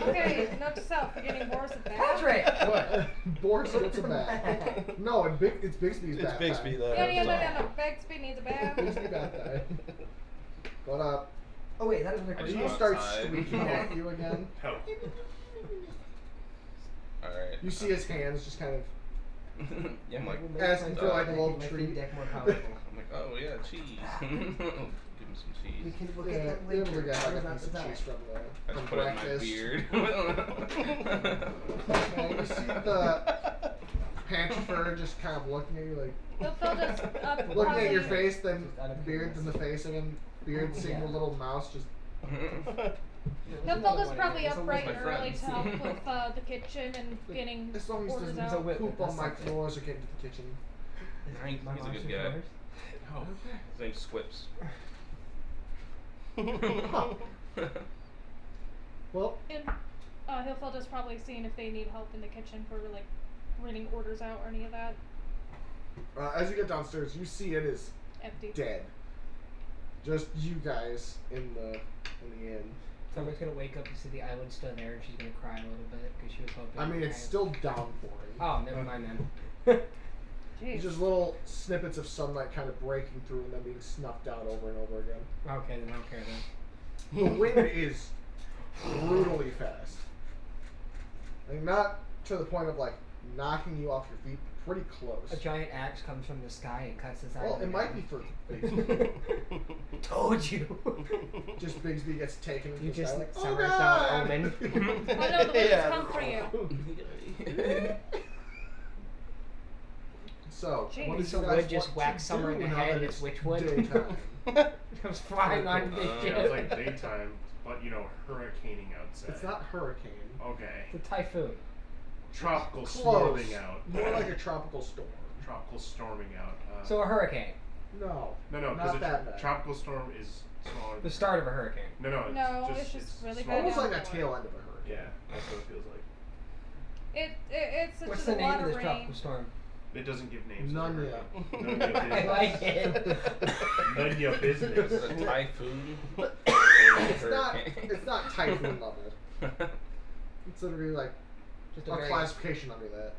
Okay, note to self, we're getting Boris a bath. Patrick! What? Boris gets a bath. No, it's Bigsby's It's bath. Bigsby time. though. No. Begsby needs a bath. Bigsby bath time. But Oh wait, that was my I he question. just starts outside. squeaking at you again. Oh. Alright. You see his hands just kind of. Yeah, I'm like, Asking for, like, a little Make my treat. feed deck more powerful. I'm like, oh yeah, cheese. Give him some We cheese. can look Yeah, at that yeah, later. we got like What a about piece of the cheese back? from I just from put it in my breakfast. beard. And you see the panther just kind of looking at you like. He'll fill this up. Looking at your probably- face, then Just out of Beard's in the face, and then Beard seeing the Yeah. little mouse just. He'll fill this probably There's up always bright my and early to friends. help with the kitchen and getting As long as orders there's a out. whip. poop That's on my something. floors or get into the kitchen. He's My a good monster guy. brothers? Oh, his name's Squips. Well, And he'll just probably seeing if they need help in the kitchen for like reading orders out or any of that. as you get downstairs, you see it is Empty. dead. Just you guys in the inn. Summer's gonna wake up and see the island still there, and she's gonna cry a little bit because she was hoping. I mean, it's still downpouring. Oh, never mind then. Jeez. It's just little snippets of sunlight kind of breaking through and then being snuffed out over and over again. Okay, then I don't care then. The wind is brutally fast. Like, not to the point of like knocking you off your feet pretty close. A giant axe comes from the sky and cuts his eye. Well, it might be for Bigsby. Told you. Just Bigsby gets taken into You the just sky like, oh summers God! out Omen. Oh no, the witches Yeah. come for you. So, Jeez. what Piece does you of guys wood just want whacks to Summer in do the now head that and it's witchwood? daytime? Comes flying on the Yeah, ship. it's like daytime, but hurricaning outside. It's not hurricane. Okay. It's a typhoon. Tropical Close. storming out. More like a tropical storm. Tropical storming out. So a hurricane. No. no, not because that bad. tropical storm is smaller. The than- start of a hurricane. No, No, it's just really smaller. bad Almost like a down tail end of a hurricane. Yeah, that's what it feels like. It's What's just the a name lot of of this rain. tropical storm? It doesn't give names. None to yet. None of your I like business. it. None of your Is business. it a typhoon? It's not typhoon level. It's literally like Just a a very classification under that.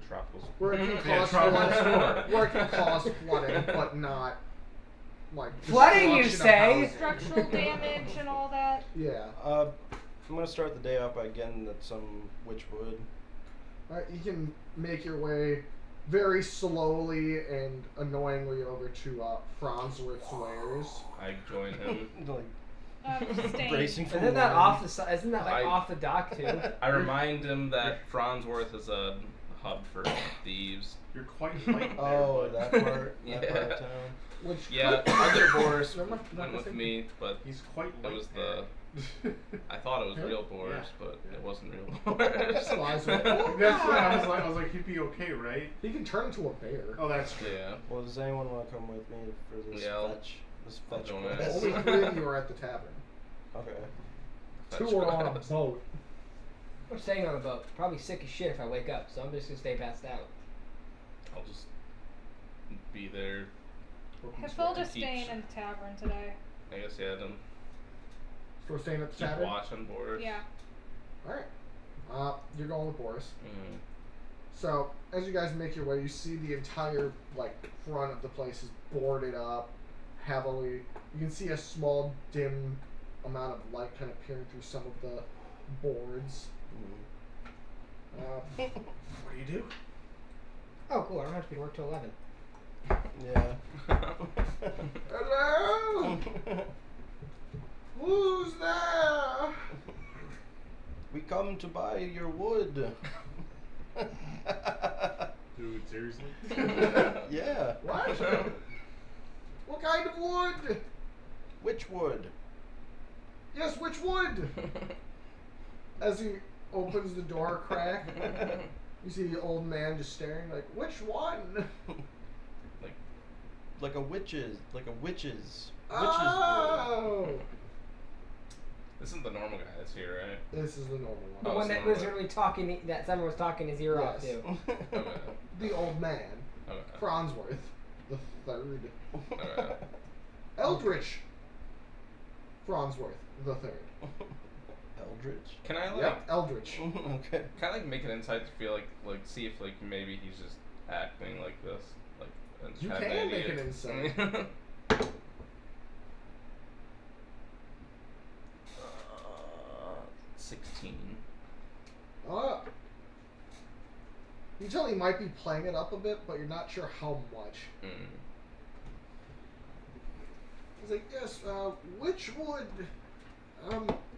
Tropical. Where it can Yeah, cause tropical flooding, where it can cause flooding, but not like Flooding, you destruction of say? housing. Structural damage and all that. Yeah. I'm gonna start the day off by getting at some witchwood. You can make your way very slowly and annoyingly over to Franzworth's wares. I join him. Like Staying. bracing for Isn't that wind. off the side? Isn't that like I- off the dock too? I remind him that Franzworth is a hub for thieves. You're quite light there. Oh, but that part. Yeah. That part of town. Which Yeah, other Boris Never mind, not went the with same me, but He's quite it light was there. I thought it was Yeah. real Boris, Yeah. but Yeah. it wasn't real Boris. Flies with- That's what I was like, he'd be okay, right? He can turn into a bear. Oh, that's true. Yeah. Well, does anyone want to come with me for this Yeah, I'll- fetch? This I'll fetch join quest? Only three of you are at the tavern. Okay. That's Two are on a gross. boat. I'm staying on the boat. Probably sick as shit if I wake up, so I'm just gonna stay passed out. I'll just be there. Hilda's Keep- staying in the tavern today. I guess yeah, then So staying at the keep tavern. watch on Boris. Yeah. All right. You're going with Boris. Mm. So as you guys make your way, you see the entire like front of the place is boarded up heavily. You can see a small dim amount of light kind of peering through some of the boards. What do you do? Oh, cool. I don't have to be to work till 11. Yeah. Hello? Who's there? We come to buy your wood. Dude, seriously? Yeah. What? What kind of wood? Which wood? Yes, which wood? As he opens the door a crack, you see the old man just staring like, which one? Like a witch's. Witch's Oh! This isn't the normal guy that's here, right? This is the normal The one. Oh, one so that we're was like- literally talking, that Summer was talking his ear off Yes. to. wood. Okay. The old man, Okay. Franzworth the third. Okay. Eldritch Franzworth the third. Eldritch. Can I like Yep, Eldritch. Okay. kind of like make an insight to feel like see if like maybe he's just acting like this, like and You kind of can make idiot. an insight. 16. You tell he might be playing it up a bit, but you're not sure how much. Mm. He's like, yes, which wood?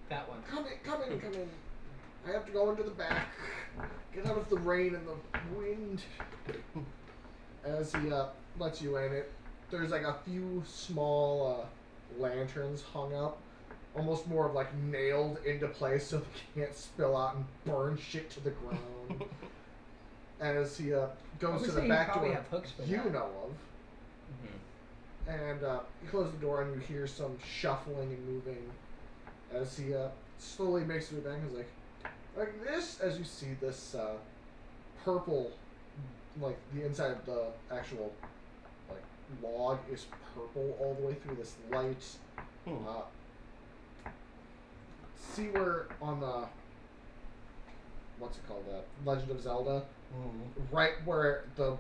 That one. Come in. I have to go into the back. Get out of the rain and the wind. As he lets you in, there's like a few small lanterns hung up, almost more of like nailed into place so they can't spill out and burn shit to the ground. As he goes to the back probably door have hooks for you that. know of. And you close the door and you hear some shuffling and moving as he slowly makes his way back. He's like this, as you see this purple, like the inside of the actual like log is purple all the way through this light. See where on the what's it called? Legend of Zelda, right where the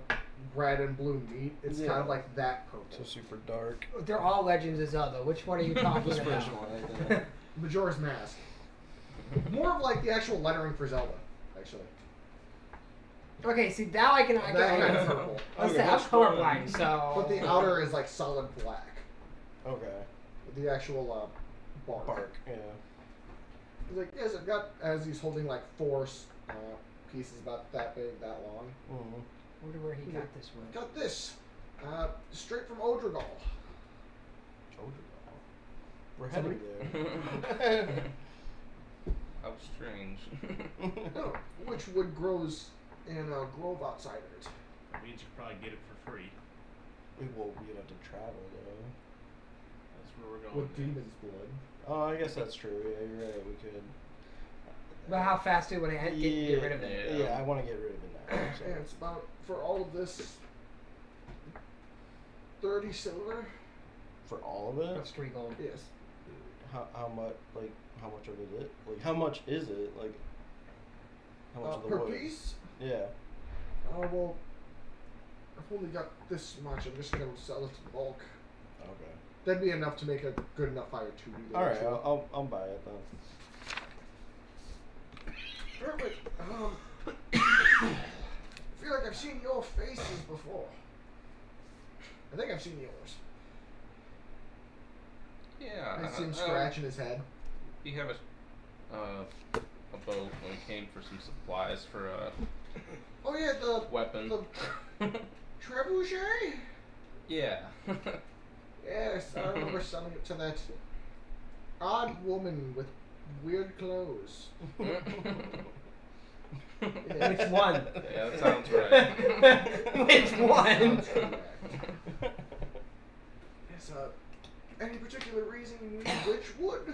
red and blue meet. It's Yeah. kind of like that purple. So super dark. They're all Legends of Zelda. Which one are you talking This about? first one, I think. Majora's Mask. More of like the actual lettering for Zelda, actually. Okay, see now I can That kind of okay. purple. Let's Okay, say I'm which one? colorblind, so. But the outer is like solid black. Okay. The actual bark. Bark. Yeah. He's like, yes, I've got, as he's holding like four pieces about that big, that long. Mm-hmm. I wonder where he got this one. Got this. Straight from Odrigal. We're Somebody- heading there. How strange. No, which wood grows in a grove outside of it. That means you probably get it for free. We'd have to travel though. That's where we're going. With demon's blood. Oh, I guess that's true. Yeah, you're right. We could. But how fast do we want to get rid of it? Yeah, I want to get rid of it now. So. And it's about, for all of this, 30 silver. For all of it? That's 3 gold. Yes. How much? Like how much of it? Like how much is it? Like how much of the Per wood? piece? Yeah. Well, I've only got this much. I'm just going to sell it in bulk. Okay. That'd be enough to make a good enough fire to be there. All right. too. I'll buy it then. Perfect. I feel like I've seen your faces before. I think I've seen yours. Yeah. I see him scratching his head. You have a boat when we came for some supplies for a Oh yeah, the weapon. the trebuchet. Yeah. Yes, I remember selling it to that odd woman with weird clothes. Which one? Yeah, that sounds right. Which one? Sounds correct. Yes, any particular reason you need which wood?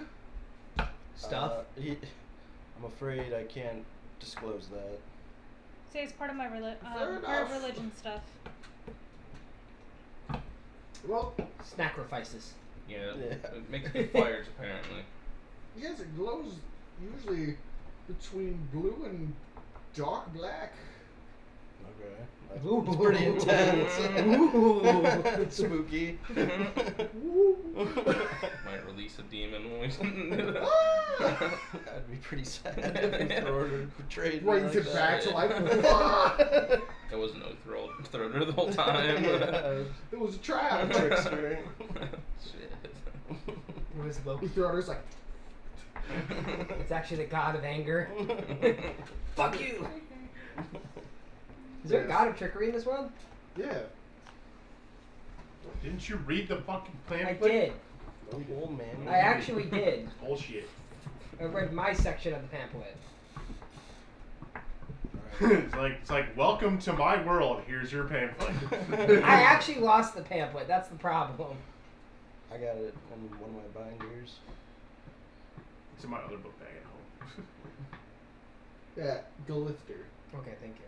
Stuff. I'm afraid I can't disclose that. Say it's part of my Fair part of enough. religion stuff. Well, Sacrifices. Yeah. Yeah. It makes good fires apparently. yes, it glows usually between blue and dark black. Okay. Ooh. That's pretty intense. Ooh. Spooky. Might release a demon when we That'd be pretty sad if you portrayed me Brings like it that. back to life. It was no throater the whole time. Yeah. It was a trap. Trickster. Shit. It was Loki. He throws like, It's actually the god of anger. Fuck you! Is there a god of trickery in this world? yeah. Didn't you read the fucking I pamphlet? did. Old man. I actually did. Bullshit. I read my section of the pamphlet. It's like welcome to my world. Here's your pamphlet. I actually lost the pamphlet. That's the problem. I got it in one of my binders. It's in my other book bag at home. Yeah, Galithter. Okay, thank you.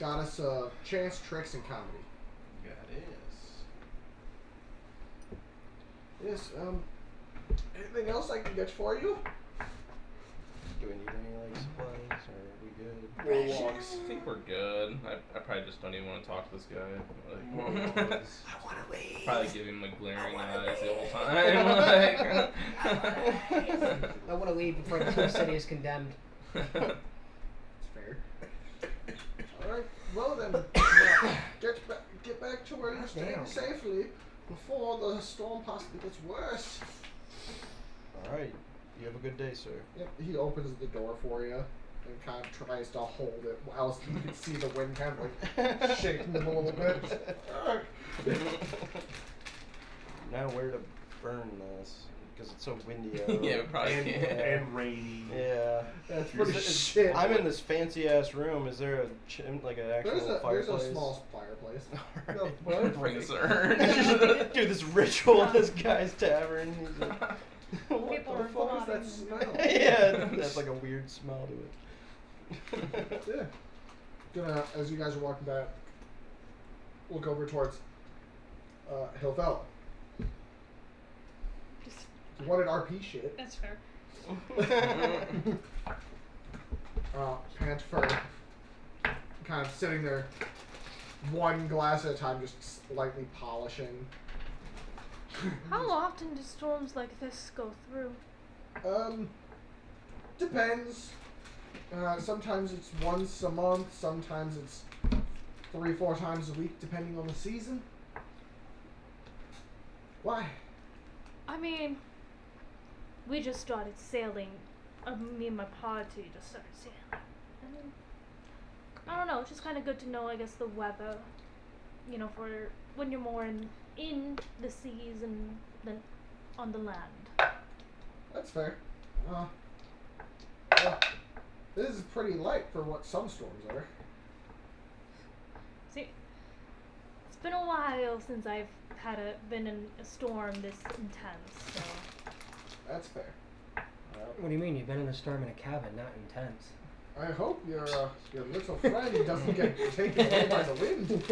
Goddess chance, tricks, and comedy. That is. Yes, anything else I can get for you? Do we need any like supplies, or are we good? I think we're good. I probably just don't even want to talk to this guy. More Like, walls. I want to leave. probably give him a glaring eyes the whole time. I want to leave before the whole city is condemned. It's fair. Alright, well then, get back to where you're staying Damn. safely before the storm possibly gets worse. All right. You have a good day, sir. Yep, he opens the door for you and kind of tries to hold it while you can see the wind kind of like shaking him a little bit. Alright. Now where to burn this? Because it's so windy out. Yeah, we probably And, can't. and rainy. Yeah. That's Is pretty it- shit. I'm in this fancy ass room. Is there like an actual There's fireplace? a small fireplace. Alright. No, Bring us urn. Dude, this ritual at this guy's tavern. He's like, what People the are What fuck? the fuck is that smell? Yeah, that's like a weird smell to it. Yeah. Gonna, as you guys are walking back, look over towards Hillfell. Just, You wanted RP shit. that's fair. Panther kind of sitting there, one glass at a time, just slightly polishing. How often do storms like this go through? Depends. Sometimes it's once a month. Sometimes it's 3-4 times a week, depending on the season. Why? I mean, we just started sailing. Me and my party just started sailing. And I don't know. It's just kind of good to know, I guess, the weather. You know, for when you're more in the seas and than on the land. That's fair. This is pretty light for what some storms are. See, it's been a while since I've been in a storm this intense. So That's fair. What do you mean? You've been in a storm in a cabin, not intense. I hope your little friend doesn't get taken away by the wind.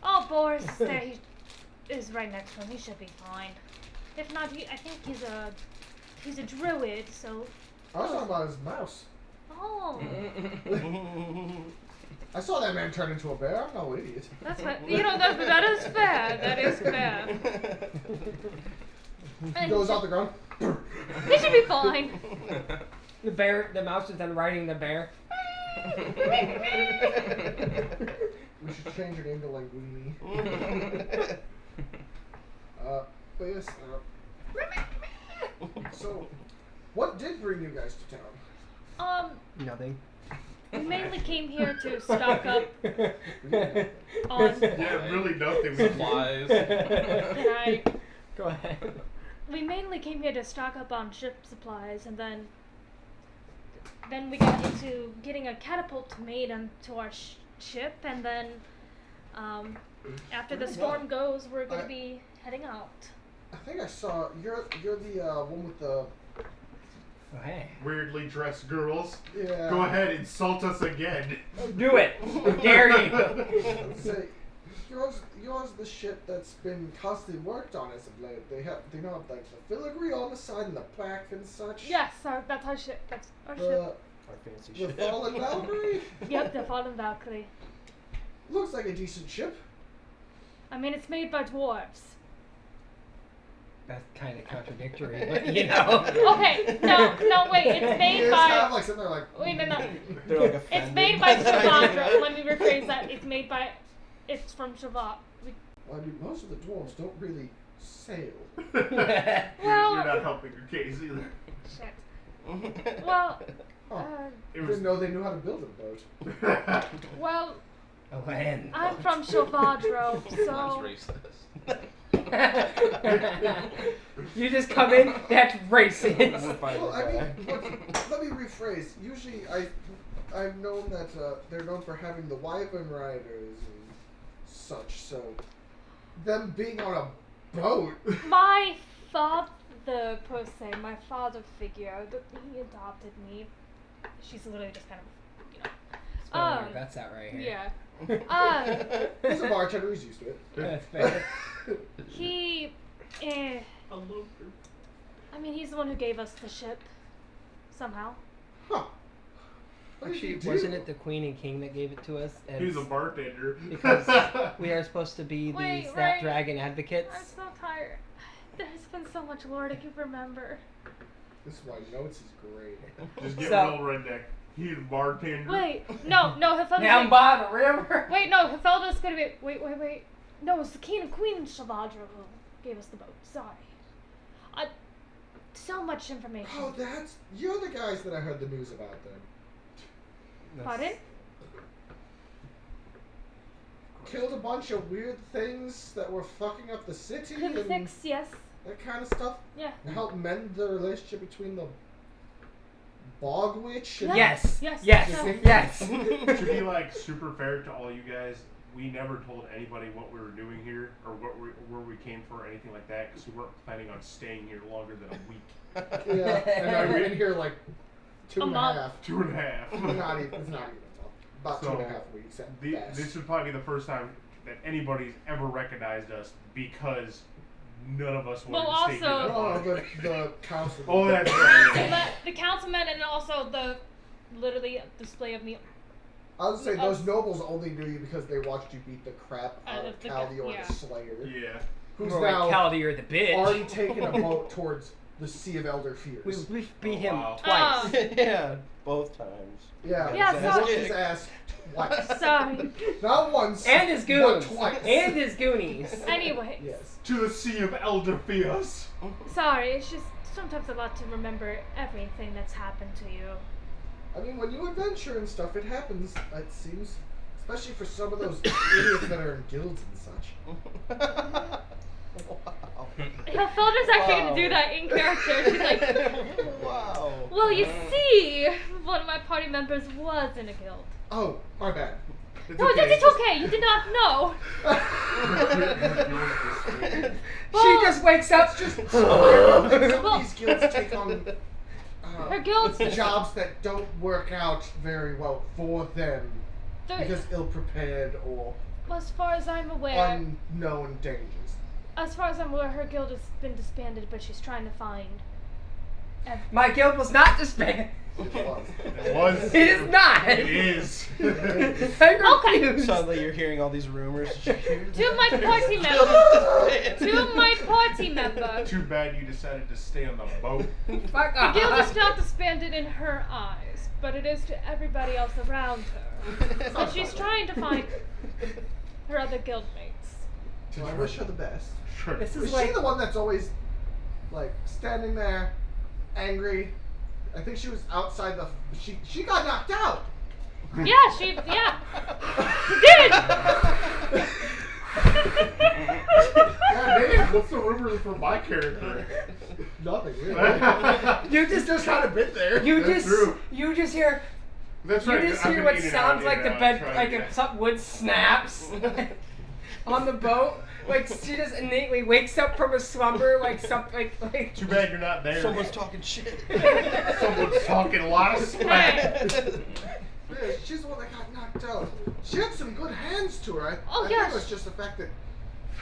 oh, Boris is there. He is right next to him. He should be fine. If not, I think he's a druid. So. I was talking about his mouse. Oh. I saw that man turn into a bear. I'm no idiot. That's what, that is fair. That is fair. He goes off the ground. He should be fine. The mouse is then riding the bear. We should change your name to like Weenie. But yes. So, what did bring you guys to town? Nothing. We mainly came here to stock up on. Yeah, really nothing. Supplies. Can I? Go ahead. We mainly came here to stock up on ship supplies, and then we got into getting a catapult made onto our ship, and then after the storm goes, we're gonna be heading out. I think I saw you're the one with the Oh, hey. Weirdly dressed girls. yeah. Go ahead, insult us again. Do it! I dare you! Say, yours the ship that's been constantly worked on as of late. They have like the filigree on the side and the plaque and such. Yes, that's our ship. That's our ship. Our fancy The ship. Fallen Valkyrie Yep, the Fallen Valkyrie. looks like a decent ship. I mean, it's made by dwarves. That's kind of contradictory, but you know. Okay, no, wait. It's made It's by. kind of like sitting there like. Wait, no. They're like It's offended made by the idea. Shavandra. Let me rephrase that. It's from Shavat. Well, I mean, most of the dwarves don't really sail. Well- You're not helping your case either. Shit. Well, Huh. It Didn't was. know they knew how to build a boat. well, A land. I'm from Shavadro, That's so racist. You just come in, that's racist. Well, I mean, let me rephrase. Usually, I've known that they're known for having the wyvern riders and such. So, them being on a boat. my father, per se, my father figure, he adopted me. She's literally just kind of, Spelling your guts out right here. yeah. He's a bartender. He's used to it. That's fair. He, I love her. I mean, he's the one who gave us the ship, somehow. Huh. What did Actually, you do? wasn't it the queen and king that gave it to us? And He's a bartender. because we are supposed to be the Wait, Snapdragon advocates. I'm so tired. There's been so much lore to remember. This is why notes is great. Just get So- real redneck. He's a bartender. Wait, no, Heffelda's Down by the river. Wait, no, Heffelda's gonna be. Wait. No, it's the king and queen Shavadra who gave us the boat. Sorry. So much information. Oh, you're the guys that I heard the news about then. Pardon? Killed a bunch of weird things that were fucking up the city and Crucifix, yes. that kind of stuff. Yeah. Help mend the relationship between the bog witch and Yes. Yes. Yes. To be like super fair to all you guys, we never told anybody what we were doing here or where we came from or anything like that because we weren't planning on staying here longer than a week. Yeah, and I've been here like A 2.5. month. 2.5. Not even. It's not even a month. About So, 2.5 weeks at best. This would probably be the first time that anybody's ever recognized us because none of us wanted Well, to stay here also- that Oh, long. the council. Oh, that's right. The councilman and also the literally display of me. I would say those nobles only knew you because they watched you beat the crap out of the- Caldior yeah. the Slayer, Yeah. who's More now like Caldier the bitch. already taken a boat towards the Sea of Elder Fears. We beat him wow. twice. Yeah, both times. Yeah, Yeah, he so- whooped his ass twice. Sorry. Not once, And his but goons. twice. And his goonies. Anyway, Yes. To the Sea of Elder Fears. sorry. It's just sometimes a lot to remember everything that's happened to you. I mean, when you adventure and stuff, it happens, it seems. Especially for some of those idiots that are in guilds and such. Wow. Hilfelder's actually going to do that in character. She's like, Wow. well, you see, one of my party members was in a guild. Oh, my bad. No, it's okay. You did not know. She just wakes up. Some of these guilds take on Her guild's jobs that don't work out very well for them They're- because ill-prepared or as far as I'm aware, unknown dangers. her guild has been disbanded, but she's trying to find. My guild was not disbanded. It was. It is not. It is. I refuse. Sounds like you're hearing all these rumors. Two of my party members. Two of my party members. Too bad you decided to stay on the boat. Fuck The off. guild is not disbanded in her eyes, but it is to everybody else around her. So she's trying to find her other guildmates. So I wish her the best. Sure. This Is is she like the one that's always, like, standing there, angry? I think she was outside the. She got knocked out. Yeah, she did. God damn, what's the rumors for my character? Nothing really. you He's just just kind of been there. you That's just true. you just hear That's you right. just I've hear been what in and sounds out, like in the and out, bed trying like to if some wood snaps on the boat. Like she just innately wakes up from a slumber like something like Too bad you're not there. Someone's talking shit. Someone's talking a lot of smack. Yeah, she's the one that got knocked out. She had some good hands to her. Oh, I yeah, think it was just the fact that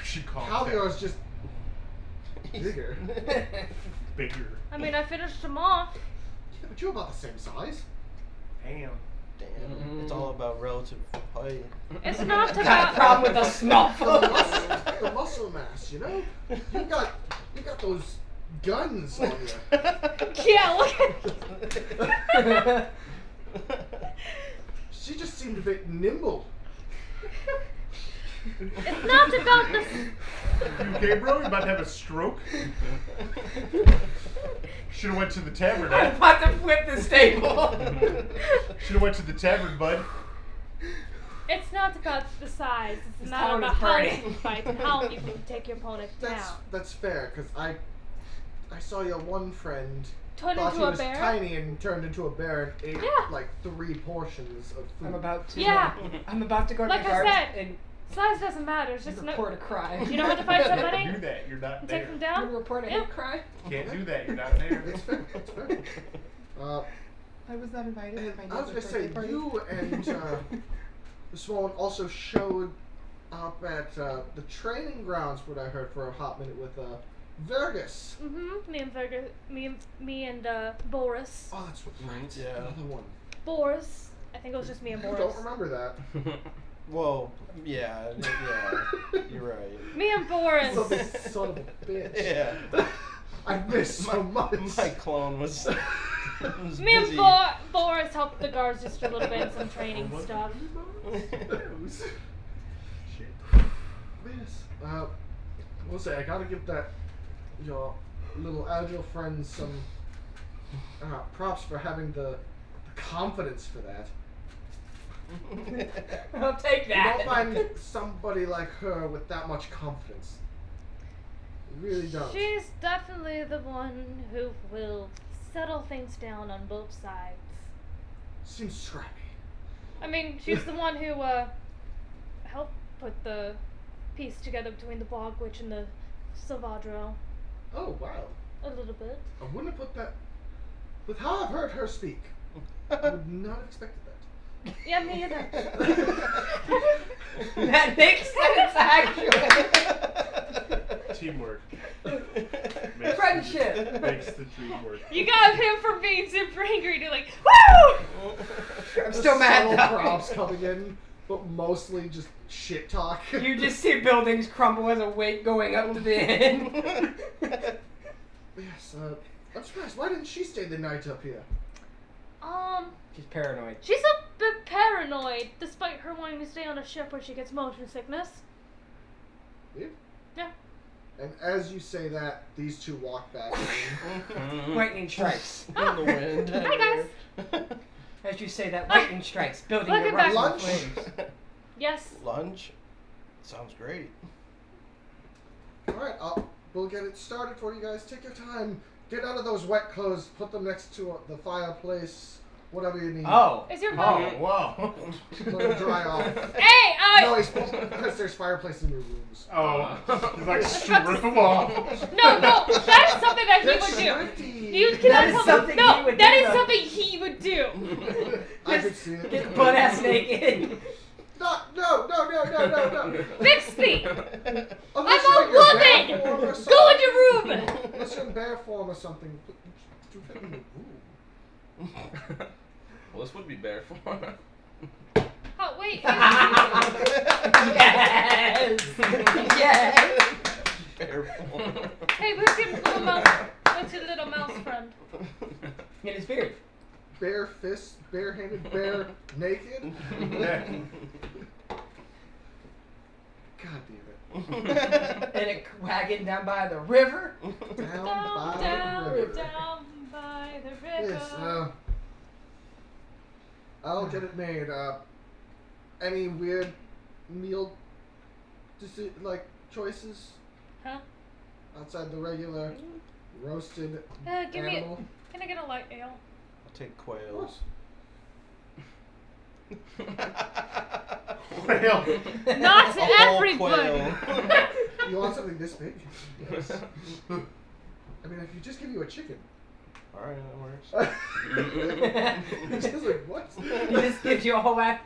She called Calviar was just bigger. bigger. I mean, I finished them off. Yeah, but you're about the same size. Damn. Damn. It's all about relative height. It's not got a about. problem with a small The muscle mass, you know. You got those guns on you. Yeah, look at. She just seemed a bit nimble. It's not about the. You okay, bro? You about to have a stroke? Should have went to the tavern. I'm about to flip the table. Should have went to the tavern, bud. It's not about the size. It's a This matter town is about how you burning. can fight and how you can take your opponent down. That's fair, because I saw your one friend Turn thought into he a was bear. tiny and turned into a bear and ate Yeah. like 3 portions of food. I'm about to. Yeah. I'm about to go to Like the I guards said, and Size doesn't matter. It's just no. report a crime. You know how to fight Can't somebody? do that. You're not And there. take them You down. report a Yeah. hate crime. Can't do that. You're not there. It's fair. It's fair. I was not invited. And to my I was gonna neighbor's say, birthday party. you and this one also showed up at the training grounds, what I heard for a hot minute with Vergus. Mm-hmm. Me and Boris. Oh, that's right. Yeah. Another one. Boris. I think it was just me and I Boris. don't remember that. Whoa. Yeah. You're right. Me and Boris. Son of a bitch. Yeah. I missed so much. My clone was. Me and busy. Boris helped the guards just a little bit in some training stuff. Shit. Yes. We'll say I gotta give that your little agile friend some props for having the confidence for that. I'll take You that. don't find somebody like her with that much confidence. You really don't. She's definitely the one who will settle things down on both sides. Seems scrappy. I mean, she's the one who helped put the piece together between the Bog Witch and the Salvadro. Oh wow. A little bit. I wouldn't have put that. With how I've heard her speak, I would not have expected that. Yeah, me either. That makes sense, actually. Teamwork. Friendship. Makes the dream work. You got him for being super angry to like, woo! I'm still mad Subtle though. props coming in, but mostly just shit talk. You just see buildings crumble as a weight going up to the end. Yes, I'm surprised. Why didn't she stay the night up here? She's paranoid. She's a bit paranoid, despite her wanting to stay on a ship where she gets motion sickness. Yeah. Yeah. And as you say that, these two walk back in. Lightning strikes. In the wind. Hi, guys. As you say that, lightning strikes, building Welcome your back. Russian Lunch? flames. Yes. Lunch? Sounds great. Alright, we'll get it started for you guys. Take your time. Get out of those wet clothes. Put them next to the fireplace. Whatever you need. Oh. Is your Oh, mom? wow. Let them dry off. Hey, No, he's because there's fireplaces in your rooms. Oh, he's like strip him off. No, that is something that he That's would do. thrifty. You cannot That is tell something me. No, he would that do, is though. something he would do. I could see it. Get butt ass naked. No. Fix me. Unless I'm a you're in bear woman. form or Go something. in your room. Unless you're in bear form or something. Do it in the room. Well, this would be bear form. Oh wait. Yes. Yes. Bear form. Hey, where's your little mouse? What's your little mouse friend? In his beard. Bare fist, barehanded, bare naked. God damn it. In a wagon down by the river. Down by the river. Down by the river. Yes, I'll get it made. Any weird meal choices Huh? outside the regular roasted Give me. animal? Can I get a light ale? I'll take quails. Well, Not A whole everybody. quail. You want something this big? Yes. I mean, I could just give you a chicken. Alright, that works. He's just like, what? He just gives you a whole whack.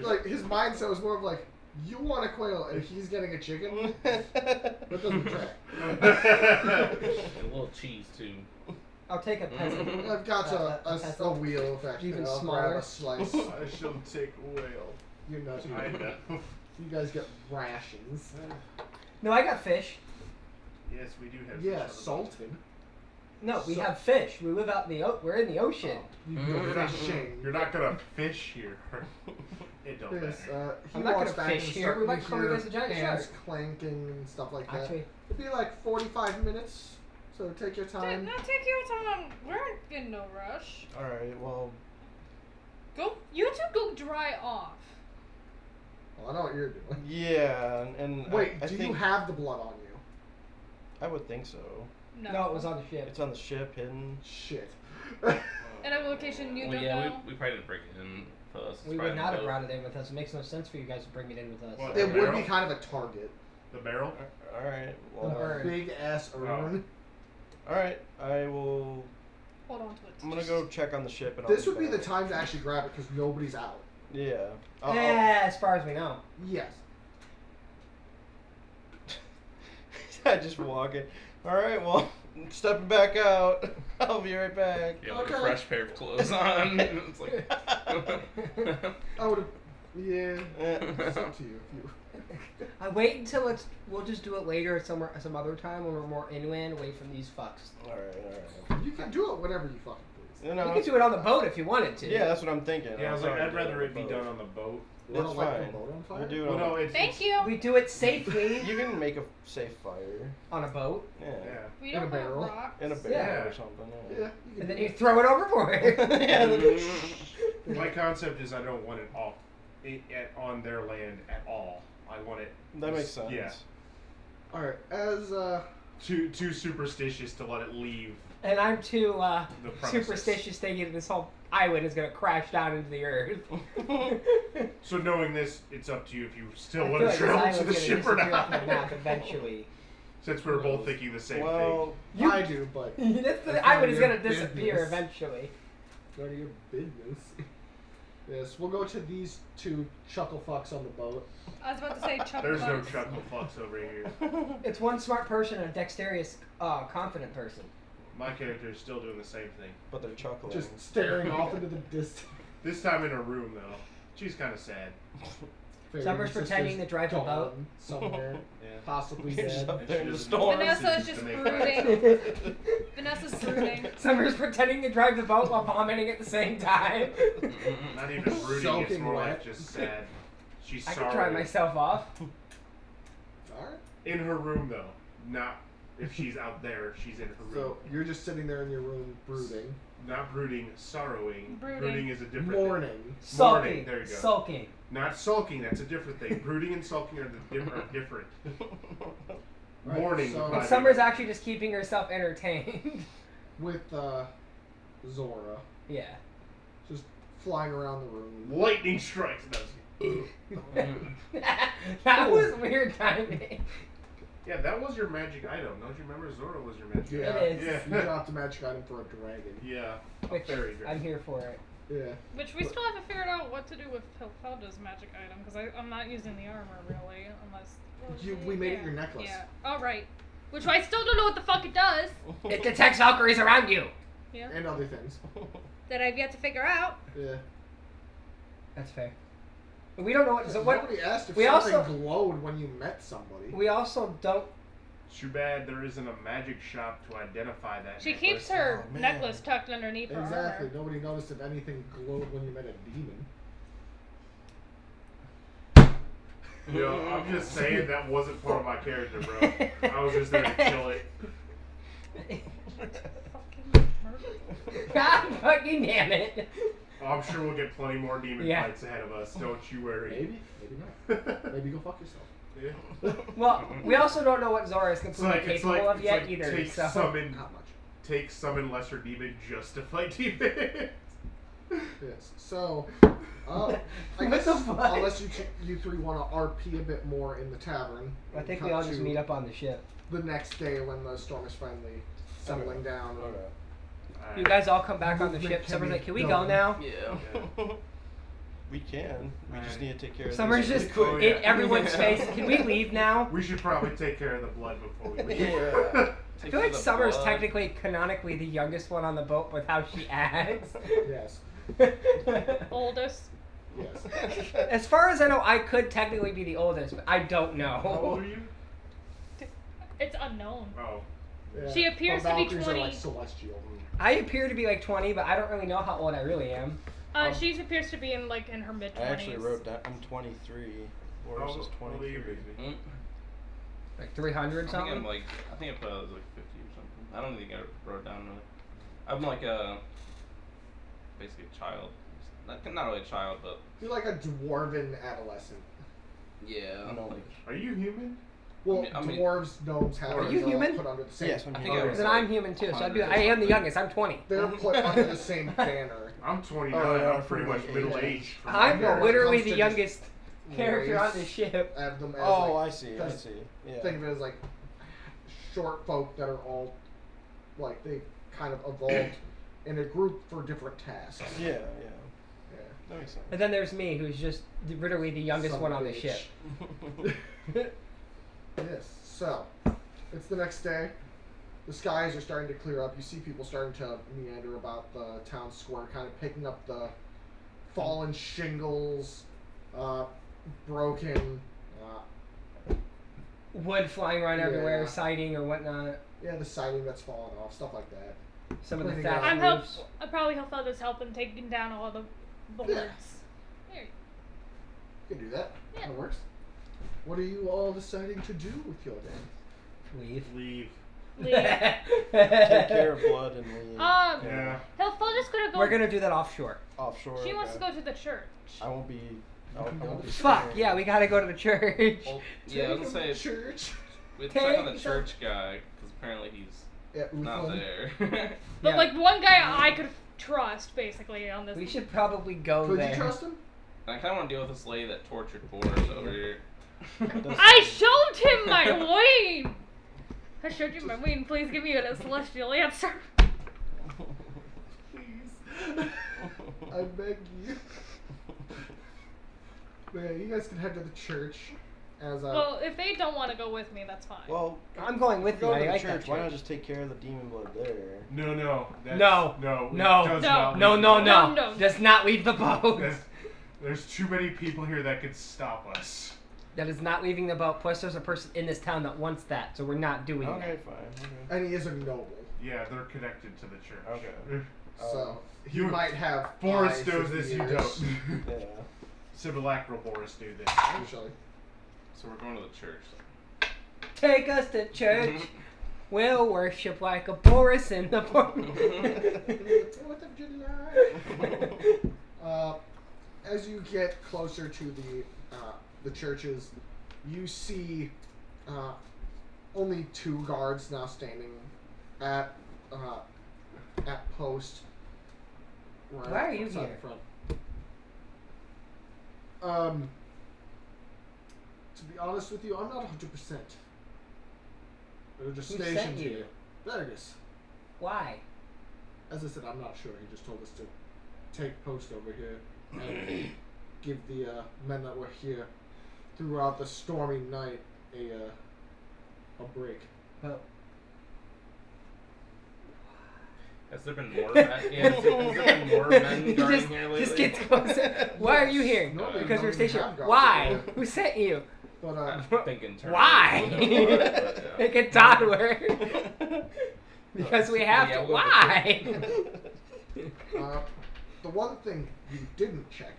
Like, his mindset was more of like, you want a quail and he's getting a chicken? That doesn't track. And a little cheese too. I'll take a peasant. I've got a peasant. wheel of actually. Even I'll smaller. grab a slice. I shall take whale. You're not I even. know. You guys get rations. No, I got fish. Yes, we do have. Yeah, fish on the salted. No, we So- have fish. We live out in the we're in the ocean. You boat. go fishing. You're not gonna fish here. It don't Yes, matter. he I'm not walks gonna back fish and here. start We to might come hear against a giant hands shark. clanking and stuff like that. Actually, It'd be like 45 minutes. So take your time. Take your time. We're in no rush. Alright, well, Go. You two go dry off. Well, I know what you're doing. yeah, and Wait, I do think you have the blood on you? I would think so. no, it was on the ship. It's on the ship hidden. Shit. In a location you Well, don't yeah, know. we probably didn't bring it in for us. It's We probably would not have boat. brought it in with us. It makes no sense for you guys to bring it in with us. What? It would be barrel? kind of a target. The barrel? Alright, A well, urn. big ass urn. alright, I will. Hold on to it. I'm gonna go check on the ship and This I'll would be the back. time to actually grab it because nobody's out. Yeah. I'll- As far as we know. Yes. I just walk in. Alright, well, stepping back out. I'll be right back. You have like a Okay. fresh pair of clothes on. It's like. I would have. Yeah. It's up to you. If you. I wait until we'll just do it later some other time when we're more inland, away from these fucks. Alright. You can do it whenever you fucking please. You know, You could do it on the boat if you wanted to. yeah, that's what I'm thinking. Yeah, I was like, sorry, I'd rather do it be on done on the boat. You That's don't like fine. the boat on fire? We'll do it Well, on no, it's. Thank you. We do it safely You can make a safe fire. on a boat, Yeah. Yeah. We In a don't have barrel. rocks. In a barrel Yeah. or something. Yeah. Yeah. You can and then do you it. throw it overboard. yeah. My concept is I don't want it off on their land at all. I want it. That makes sense. Yeah. All right. As Too superstitious to let it leave And I'm too the premises. superstitious thinking this whole island is gonna crash down into the earth. So knowing this, it's up to you if you still I want feel to like travel this to the island's ship gonna or disappear off the not. map eventually. Since we're both thinking the same well, I do, but This That's island is none gonna of your disappear business. eventually. none of your business. Yes, we'll go to these two chuckle fucks on the boat. I was about to say thing. chuckle There's no bugs. chuckle fucks over here. It's one smart person and a dexterous, confident person. My character is still doing the same thing. but they're chuckling. Just staring off into the distance. This time in a room though. She's kind of sad. fairy Summer's sisters pretending to drive a boat. gone somewhere, Yeah. possibly You're just dead. up there in the She storm. doesn't Vanessa is decisions just to make brooding. Vanessa's brooding. Summer's pretending to drive the boat while vomiting at the same time. Not even brooding, it's Soaking more wet. like just sad. She's I sorry. could dry myself off. Alright. In her room, though. Not if she's out there, she's in her room. So you're just sitting there in your room brooding. Not brooding, sorrowing. Brooding. Is a different thing. Mourning. Sulking. there you go. Sulking. Not sulking, that's a different thing. Brooding and sulking are different. Right, Mourning. so- would But probably Summer's be- actually just keeping herself entertained. With Zora. Yeah. Just flying around the room. Lightning strikes. No, That was weird timing. yeah, that was your magic item. Don't you remember? Zora was your magic Yeah. item. It is. Yeah. You dropped a magic item for a dragon. Yeah. Which Fairy dragon. I'm here for it. Yeah. Which we still haven't figured out what to do with Hilfelda's magic item, because I'm not using the armor really, unless... We made it your necklace. Yeah. Alright. Which I still don't know what the fuck it does. It detects Valkyries around you. Yeah. And other things. That I've yet to figure out. Yeah. That's fair. But we don't know what. So what? Nobody asked if we something also- glowed when you met somebody. We also don't. Too bad there isn't a magic shop to identify that. She necklace. keeps her Oh, man. necklace tucked underneath her Exactly. armor. Nobody noticed if anything glowed when you met a demon. You know, I'm just saying that wasn't part of my character, bro. I was just there to kill it. Fucking murder. God fucking damn it! I'm sure we'll get plenty more demon Yeah. fights ahead of us. Don't you worry. Maybe. Maybe not. Maybe go fuck yourself. Yeah. Well, we also don't know what Zora is completely capable of yet it's either. Take So summon, Not much. take summon lesser demon just to fight demons. Yes. So, I What guess the fuck? unless you three want to RP a bit more in the tavern. I think cut we all just to meet up on the ship. the next day when the storm is finally settling down. Okay. You guys all come back on the Movement ship. can Summer's be like, can we go done. now? Yeah. We can. We just Alright. need to take care of Summer's this. just Oh, yeah. in everyone's face. Can we leave now? We should probably take care of the blood before we leave. Yeah. I feel like Summer's technically, canonically, the youngest one on the boat with how she acts. Yes. Oldest. Yes. As far as I know, I could technically be the oldest, but I don't How old know. are you? It's unknown. Oh. Yeah. She appears to be Valkyries 20. Are like celestial. I appear to be like 20, but I don't really know how old I really am. She appears to be in her mid 20s. I actually wrote down. I'm 23. Boris is How old are you, 23. Bigby? Like 300 I think something? I'm like, I think I put I was like 50 or something. I don't think I wrote down really. I'm like basically a child. Not really a child, but You're like a dwarven adolescent. yeah. No. Like, Are you human? Well, I mean- dwarves, gnomes, Are halflings you are all human? put under the same. Yes, I'm I think here. I was Then I'm human too, so I am the youngest. I'm 20. They're put under the same banner. I'm 29. Oh, yeah, I'm pretty much yeah. middle aged. I'm Yeah, when it literally comes the to youngest character on the race, ship. I have them as Oh, like, I see. I because see. Yeah. think of it as like short folk that are all like they kind of evolved in a group for different tasks. Yeah, yeah. Yeah. That makes sense. And then there's me, who's just literally the youngest Son one of on a the bitch. ship. Yes. So, it's the next day. The skies are starting to clear up. You see people starting to meander about the town square, kind of picking up the fallen shingles, broken. Wood flying around everywhere, Yeah. siding or whatnot. Yeah, the siding that's fallen off, stuff like that. Some of the Cleaning thatch up. roofs. I'm probably Hilfelda's helping taking down all the boards. Here. You can do that. Yeah. That works. What are you all deciding to do with your day? Leave. Leave. Leave. Take care of blood and leave. Yeah. Hilfelda's gonna go. We're gonna do that offshore. Offshore. She wants to okay. go to the church. I won't be. I won't be Fuck, staying. yeah, we gotta go to the church. Well, yeah, I was gonna say Church. we have to check on the Take church guy because apparently he's Yeah, not Uthlin. there. But Yeah. like one guy I could trust basically on this. We should probably go Could there. you trust him? And I kind of want to deal with this lady that tortured Boris over here. I showed him my wing. I showed you my wing. Please give me a celestial answer. Please. I beg you. But yeah, you guys can head to the church as Well, if they don't want to go with me, that's fine. Well, I'm going with you. go to I the like church. that Why not church. just take care of the demon blood there? No. That's, No. No. it No. does No. not No, leave no, the no. No. Does not leave the boat. That's- There's too many people here that could stop us. That is not leaving the boat. Plus, there's a person in this town that wants that, so we're not doing Okay, that. fine. Okay. And he is a noble. Yeah, they're connected to the church. Okay. So he You- might have. Boris eyes knows and this, you ears, don't. Yeah. Simulacral Boris knew this. Usually. So we're going to the church. Take us to church. We'll worship like a Boris in the What of July? As you get closer to the churches, you see only 2 guards now standing at post. Right Why are you outside here? the front. To be honest with you, I'm not 100%. They're just Who stationed sent you? here. Vergus. Why? As I said, I'm not sure. He just told us to take post over here and give the men that were here throughout the stormy night a break. But Has there been more men? Yeah, has there been more men he guarding just, here lately? just gets closer. Why are you here? Normally Because we we're don't even stationed. have guards Why? here. Who sent you? But I'm thinking term. Why? Like a toddler. Because we have Yeah, to. we'll Why? the one thing you didn't check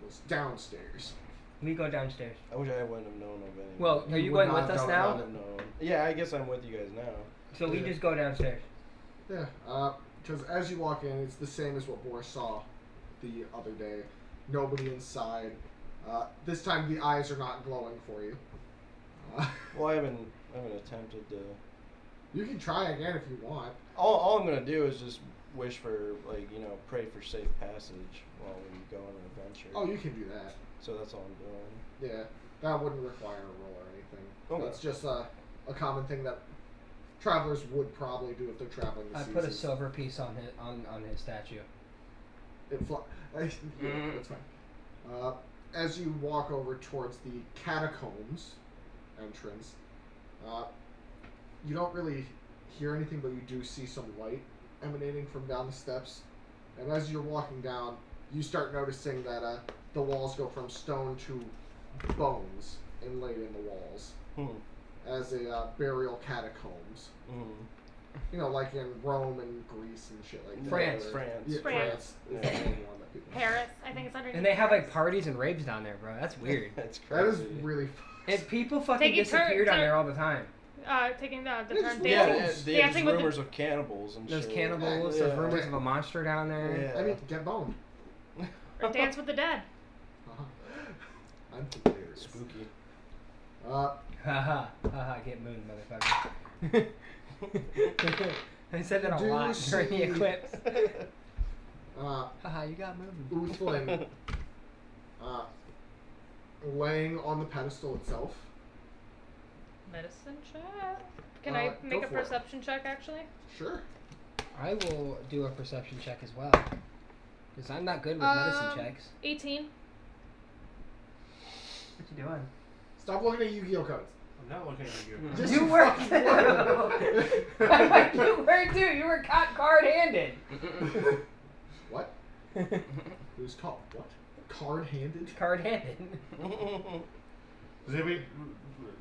was downstairs. We go downstairs. I wish I wouldn't have known of any. Well, are You you would going not with us have now? Wouldn't have known. Yeah, I guess I'm with you guys now. So we Yeah. just go downstairs. Yeah, because as you walk in, it's the same as what Boris saw the other day. Nobody inside. This time the eyes are not glowing for you. Well, I haven't attempted to. You can try again if you want. All I'm gonna do is just wish for, pray for safe passage while we go on an adventure. Oh, you can do that. So that's all I'm doing. Yeah, that wouldn't require a roll or anything. Okay. That's just a common thing that travelers would probably do if they're traveling the I seasons. put a silver piece on his statue. Yeah, that's fine. As you walk over towards the catacombs entrance, you don't really hear anything, but you do see some light emanating from down the steps. And as you're walking down, you start noticing that the walls go from stone to bones inlaid in the walls as a burial catacombs. You know, like in Rome and Greece and shit like that. France. Yeah, France. France is the main one that people. Paris, I think it's underneath. And they have like Paris. parties and raves down there, bro. That's weird. That's That crazy. is really. And people fucking Taking disappear down turn- there all the time. Taking the It's turn weird. Yeah, dancing. there's dancing with the- rumors of cannibals and There's shit. cannibals. Yeah. There's rumors of a monster down there. Yeah. I mean, get boned. Or dance with the dead. I'm hilarious. Spooky. Haha, haha, get mooned, motherfucker. I said that a Do lot during the see- eclipse. Uh, Haha, you got mooned. Oothlin, laying on the pedestal itself. Medicine check. Can Uh, I make go a for it. perception check actually? Sure. I will do a perception check as well. Because I'm not good with medicine checks. 18. What you doing? Stop looking at Yu-Gi-Oh cards. I'm not looking at you. Just You were fucking look. You were too. You were caught card-handed. What? It was called what? Card-handed? Card-handed. Does anybody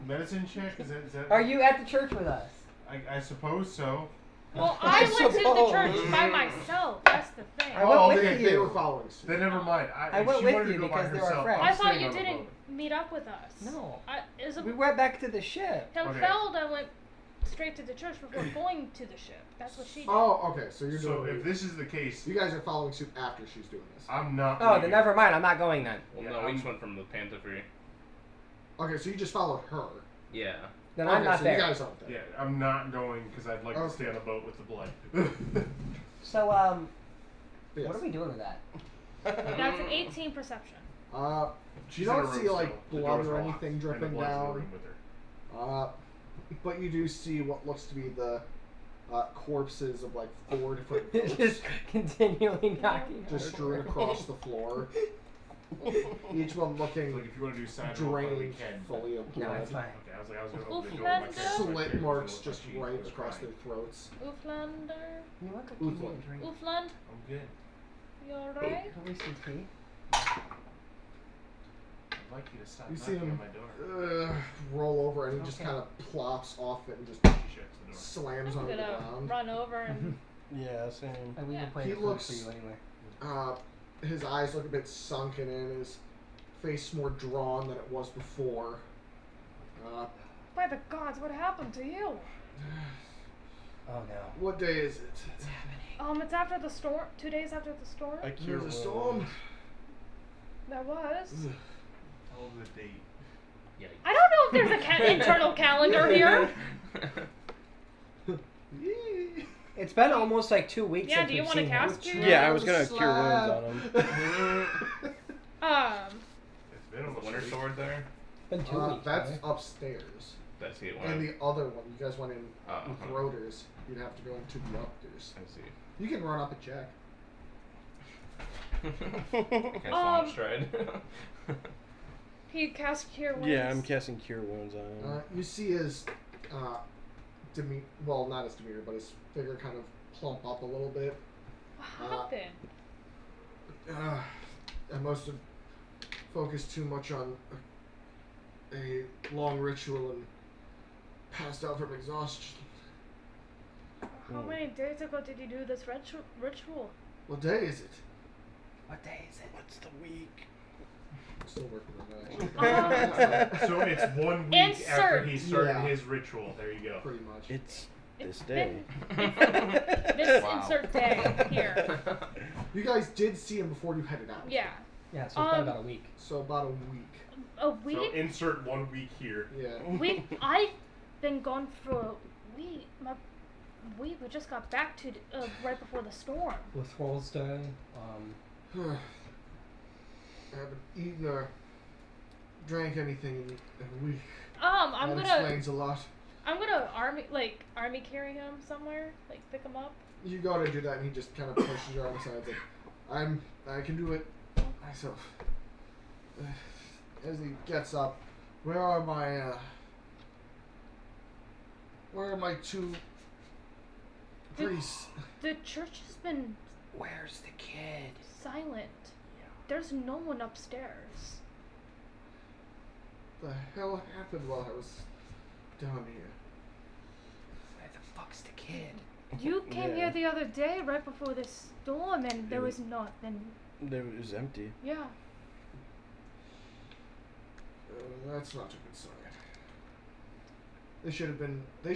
medicine check? Is that? Are you at the church with us? I suppose so. Well, I went to the suppose. church by myself. That's the thing. I went Oh, with okay, They you. were following suit. Then never mind. I If went she with wanted you to go by because they're our herself, friends. I'm I thought staying you on the didn't boat. meet up with us. No. Is a We went back to the ship. Okay. Felda went straight to the church before going to the ship. That's what she did. Oh, okay. So you're So doing. if this is the case, You guys are following suit after she's doing this. I'm not. Oh, leaving. then never mind. I'm not going then. Well, Yeah, no, we I'm- just went from the Panther. Okay, so you just followed her. Yeah. Then okay, I'm not so there. You guys aren't there. Yeah, I'm not going because I'd like to Okay. stay on the boat with the blood. So, But yes. what are we doing with that? That's an 18 perception. You She's in don't a room see like still. The blood door's or locked, anything and the dripping blood's in the down. room with her. But you do see what looks to be the corpses of like 4 different Just ghosts continually knocking. just on strewn the door. across the floor. Each one looking Like if you want to do side roll, we drained can. fully of No, blood. it's fine. Okay, I was gonna open the Oof, door. with my Linda. cat, so I Slit can't marks look just like she right was across their crying. throats. Ooflander. You want to give me a Oofland. drink? Oofland, I'm good. you alright? Can we see tea? I'd like you to stop You see knocking him on my door. roll over and he just Okay. kind of plops off it and just She shuts the door. slams I'm on the gonna ground. run over and Yeah, same. And we Yeah. can play He the flute looks- for you anyway. His eyes look a bit sunken in, his face more drawn than it was before. by the gods, what happened to you? Oh no. What day is it? It's after the storm. 2 days after the storm. I cure There's a storm. wounds. There was. Tell them the date. Yikes. I don't know if there's a internal calendar here. Yee. It's been almost like 2 weeks Yeah, since do you we've want to seen cast him. cure? Yeah, I was gonna Slap. cure wounds on him. It's been The almost winter a week. sword there? It's been 2 weeks. That's right? upstairs. Did I see it And when? the other one, you guys went in Uh-huh. Throaters. You'd have to go into the upstairs. I see. You can run up a check. Cast long stride. He cast cure wounds. Yeah, I'm casting cure wounds on him. You see his well, not his demeanor, but his figure kind of plump up a little bit. What happened? I must have focused too much on a long ritual and passed out from exhaustion. How many days ago did you do this ritual? What day is it? What day is it? What's the week? I'm still working on that. Actually. So it's 1 week after Insert. he started Yeah. his ritual. There you go. Pretty much. It's It's this day. This Wow. insert day here. You guys did see him before you headed out. Yeah. Yeah, so it's been about a week. So about a week. A week? So insert 1 week here. Yeah. I've been gone for a week. We just got back to right before the storm. With Rolls Day. I haven't eaten or drank anything in a week. I'm that gonna explains a lot. army carry him somewhere, like pick him up. You go to do that, and he just kind of pushes you on the side. Like, I can do it myself. As he gets up, where are my two priests? The church has been Where's the kid? silent. There's no one upstairs. The hell happened while I was down here? Where the fuck's the kid? You came Yeah. here the other day, right before this storm, and there It was was- nothing. It was empty. Yeah. That's not a good sign. They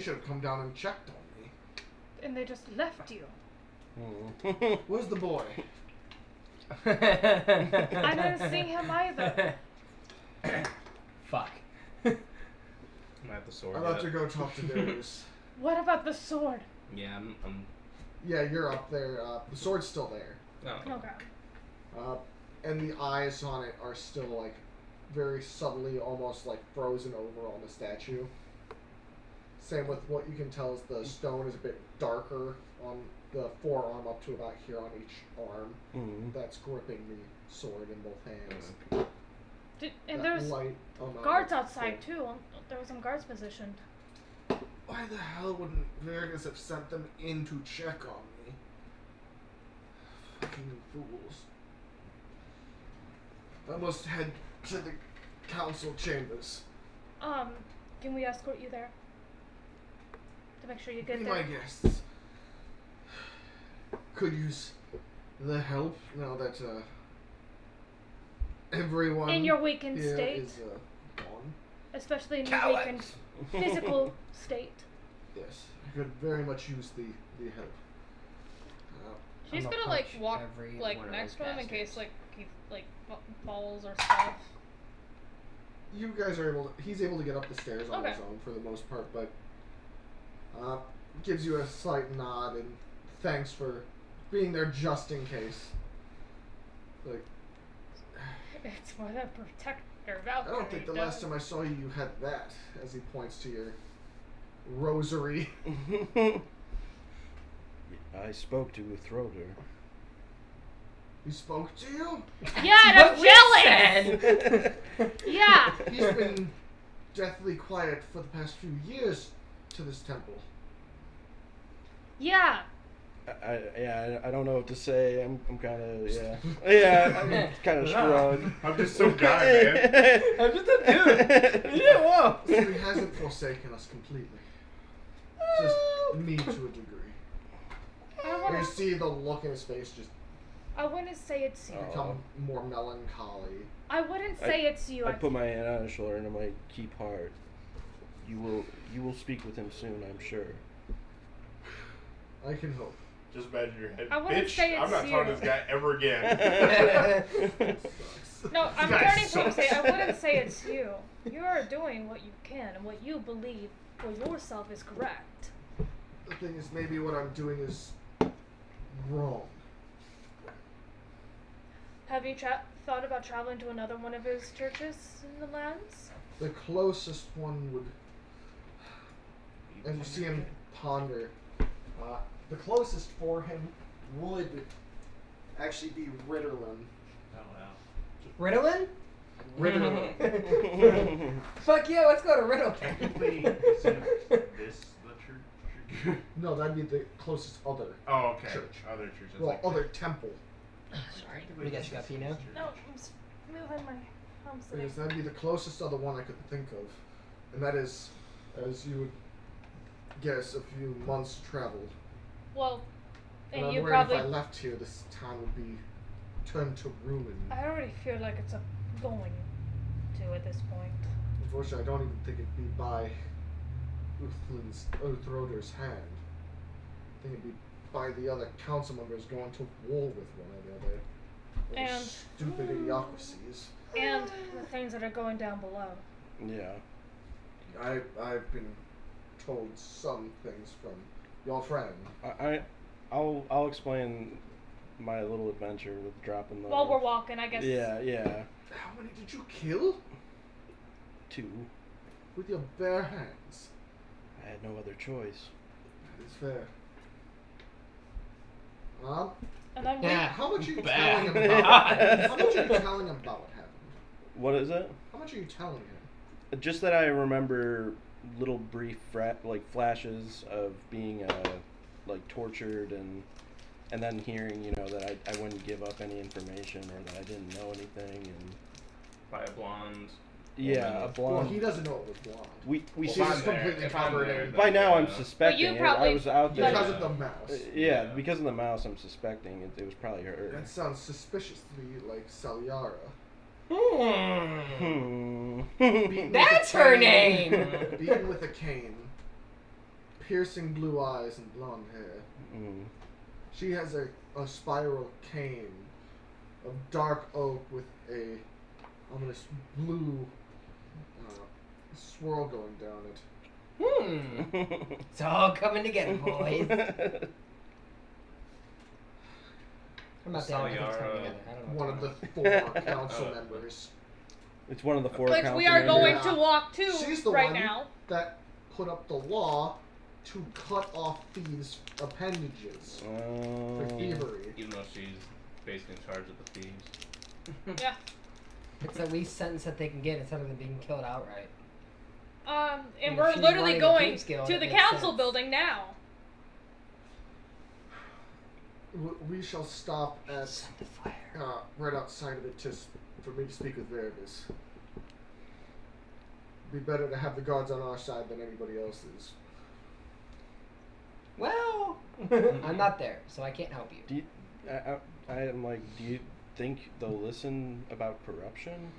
should have come down and checked on me. And they just left you. Where's the boy? I didn't see him either. Fuck. I'm at the sword. I'll have yet. to go talk to Darius. What about the sword? Yeah, I'm Yeah, you're up there. The sword's still there. no. Okay. And the eyes on it are still like very subtly, almost like frozen over on the statue. Same with what you can tell is the stone is a bit darker on the forearm up to about here on each arm. That's gripping the sword in both hands. And That there's light amount guards of outside full- too. There were some guards positioned. Why the hell wouldn't Vargas have sent them in to check on me? Fucking fools. I must head to the council chambers. Can we escort you there? To make sure you get Be there. my guests. Could use the help now that everyone In your weakened here state, is gone. especially in your weakened physical state. Yes, I could very much use the help. She's I'm gonna gonna like punch walk every like one of next to those him in case bastards. like he like falls or stuff. You guys are able to, he's able to get up the stairs on Okay. his own for the most part, but gives you a slight nod and thanks for being there just in case. Like, It's for the protector. I don't think the last time I saw you, you had that, as he points to your rosary. I spoke to Throater. He spoke to you? Yeah, and I'm What we jealous. said. Yeah. He's been deathly quiet for the past few years to this temple. Yeah. I don't know what to say. I'm kind of I'm kind of shrug. I'm just some guy, man. I'm just a dude. Yeah, whoa. He hasn't forsaken us completely. Just me to a degree. You see the look in his face just I wouldn't say it's you. become more melancholy. I wouldn't say it's you. I put my hand on his shoulder and I'm like, keep heart. You will speak with him soon, I'm sure. I can hope. Just imagine your head. I wouldn't Bitch, say it's I'm not you. talking to this guy ever again. Sucks. No, I'm guy turning to him and say, I sucks. wouldn't say it's you. You are doing what you can and what you believe for yourself is correct. The thing is, maybe what I'm doing is wrong. Have you thought about traveling to another one of his churches in the lands? The closest one would, as you see him ponder, the closest for him would actually be Ritterlin. Oh wow. Ritalin? Ritterlin. Fuck yeah, let's go to Ritalin. Technically, isn't this the church? No, that'd be the closest other. Oh, okay. Church. Other churches. Well, like other temple. Sorry. What do you guys got, pee now? No, I'm moving my arms today. Because that'd be the closest other one I could think of. And that is, as you would guess, a few months traveled. Well, And and I'm you worried probably. if I left here, this town would be turned to ruin. I already feel like it's going to at this point. Unfortunately, I don't even think it'd be by Uthroder's hand. I think it'd be by the other council members going to war with one another. Those And- stupid idiocracies. And the things that are going down below. Yeah. I've been told some things from your friend. I'll explain my little adventure with dropping the. While we're walking, I guess. Yeah. How many did you kill? 2. With your bare hands. I had no other choice. That is fair. And I'm Yeah. How much are you Bad. telling him about How much are you telling him about what happened? What is it? How much are you telling him? Just that I remember little brief flashes of being tortured and then hearing that I wouldn't give up any information or that I didn't know anything and By a blonde. yeah, a Well, blonde. he doesn't know it was blonde. we Well, She's if I'm just there- completely if I'm covered there, in. then by now I'm yeah. suspecting it. probably- I was out there. Because of the mouse. Yeah, because of the mouse, I'm suspecting it was probably her. That sounds suspiciously like Saliara. Hmm. Beaten That's with a her cane- name. Beaten with a cane. Piercing blue eyes and blonde hair. Mm. She has a spiral cane of dark oak with a ominous blue swirl going down it. It's all coming together, boys. I'm not there. I think it's coming Saliara. together. I don't know One what's of the going on. 4 council members It's one of the 4 Which council we are members. going Yeah. to walk to She's the right one now. that put up the law to cut off thieves' appendages for thievery. Even though she's basically in charge of the thieves. Yeah. It's the least sentence that they can get instead of them being killed outright. And And we're if she's literally running the going Peeps Guild, to it the makes council sense. building now. We shall stop at Send the fire. right outside of it for me to speak with Veribus. Be better to have the guards on our side than anybody else's. Well, I'm not there, so I can't help you. Do you, I am like, do you think they'll listen about corruption?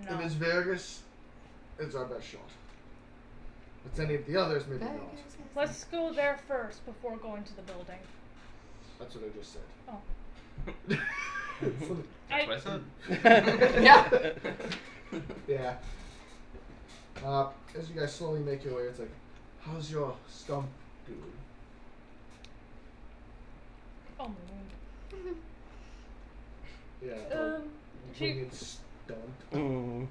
No. If it's Veribus, it's our best shot. If it's any of the others, maybe not. Let's go there first before going to the building. That's what I just said. Oh. That's what I said. Yeah. Yeah. As you guys slowly make your way, it's like, how's your stump doing? Oh my god. Yeah. She Winged stump. Mm.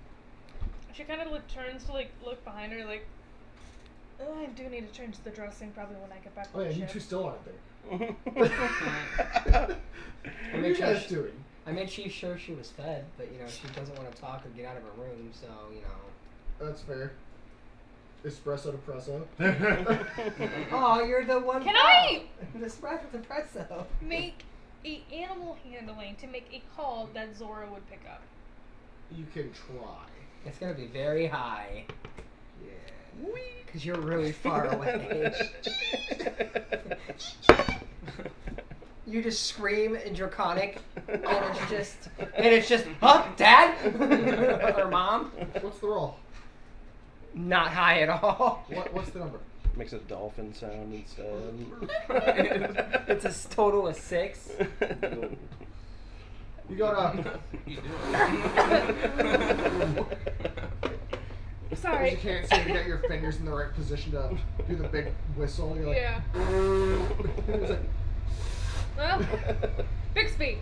she kind of turns to look behind her like. I do need to change the dressing probably when I get back. Oh to yeah, the you ship. two still aren't there. I What are made you sure guys doing? I made sure she was fed, but she doesn't want to talk or get out of her room, so That's fair. Espresso depresso. Oh, you're the one. Can I The espresso. make a animal handling to make a call that Zora would pick up? You can try. It's gonna be very high. Yeah. Because you're really far away. You just scream in Draconic, and it's just, huh, Dad? Or Mom? What's the roll? Not high at all. What's the number? Makes a dolphin sound instead. It's a total of 6. You go to. You do it. Sorry. You can't seem to get your fingers in the right position to do the big whistle. You're like, Yeah. It's like, Well, Bixby,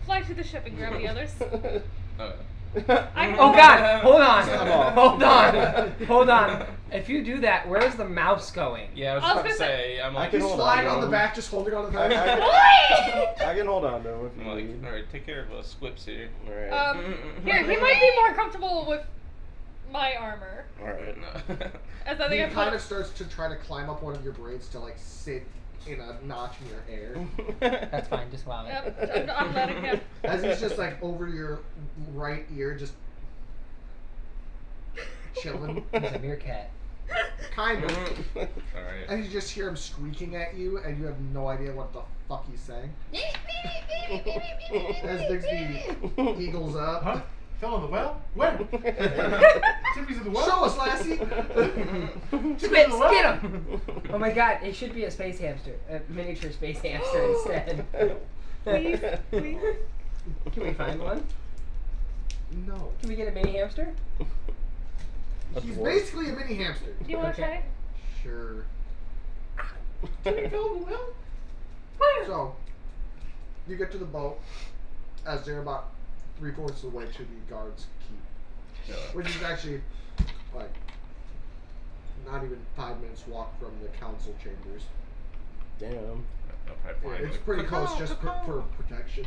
fly to the ship and grab the others. Okay. Oh God! Hold Come on. on! Hold on! If you do that, where's the mouse going? Yeah, I was I just was about to gonna say, I'm I like, can he's hold sliding on. on the back, just holding on the I back. can hold on to him if I'm you like, need. alright, take care of us squips here. Alright. Here, he might be more comfortable with my armor. Alright. As I He think I kind put. of starts to try to climb up one of your braids to like sit in a notch in your hair. That's fine. Just allow it. Yep, I'm letting him. As he's just like over your right ear, just chilling. He's a meerkat. Kind of. Alright. And you just hear him squeaking at you, and you have no idea what the fuck he's saying. As Bixby eagles up. Huh? Fell in the well? When? Timmy's in the well? Show us, lassie! Squips, get him! Oh my God! It should be a space hamster, a miniature space hamster instead. Please, please. Can we find one? No. Can we get a mini hamster? He's basically a mini hamster. Do you want to Okay. try? Sure. Timmy fell in the well? So, you get to the boat as they're about 3/4 of the way to the guard's keep, which is actually like not even 5 minutes walk from the council chambers. Damn. I'll probably find It's like- pretty close, just for protection.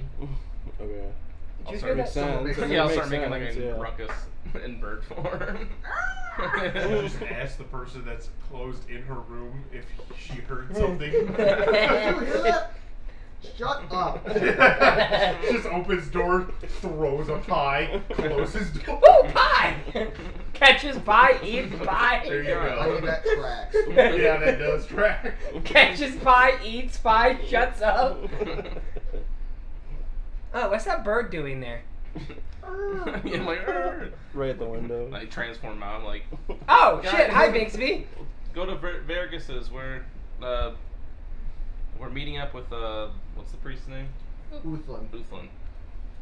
Okay. I'll Did you start, hear Makes that? sense. Yeah, I mean, yeah, I'll it start makes making like sense, a yeah. ruckus in bird form. Just ask the person that's closed in her room if she heard something. You hear that? Shut up. Just opens door, throws a pie, closes door. Ooh, pie! Catches pie, eats pie. There you I mean, go. that tracks. Yeah, that does track. Catches pie, eats pie, shuts up. Oh, what's that bird doing there? Yeah, I'm like, "Arr." Right at the window. Like transform out. I'm like, Oh, Guys. shit. Hi, Bixby. go to Vergas's. We're meeting up with what's the priest's name? Uthlin. Buthlin.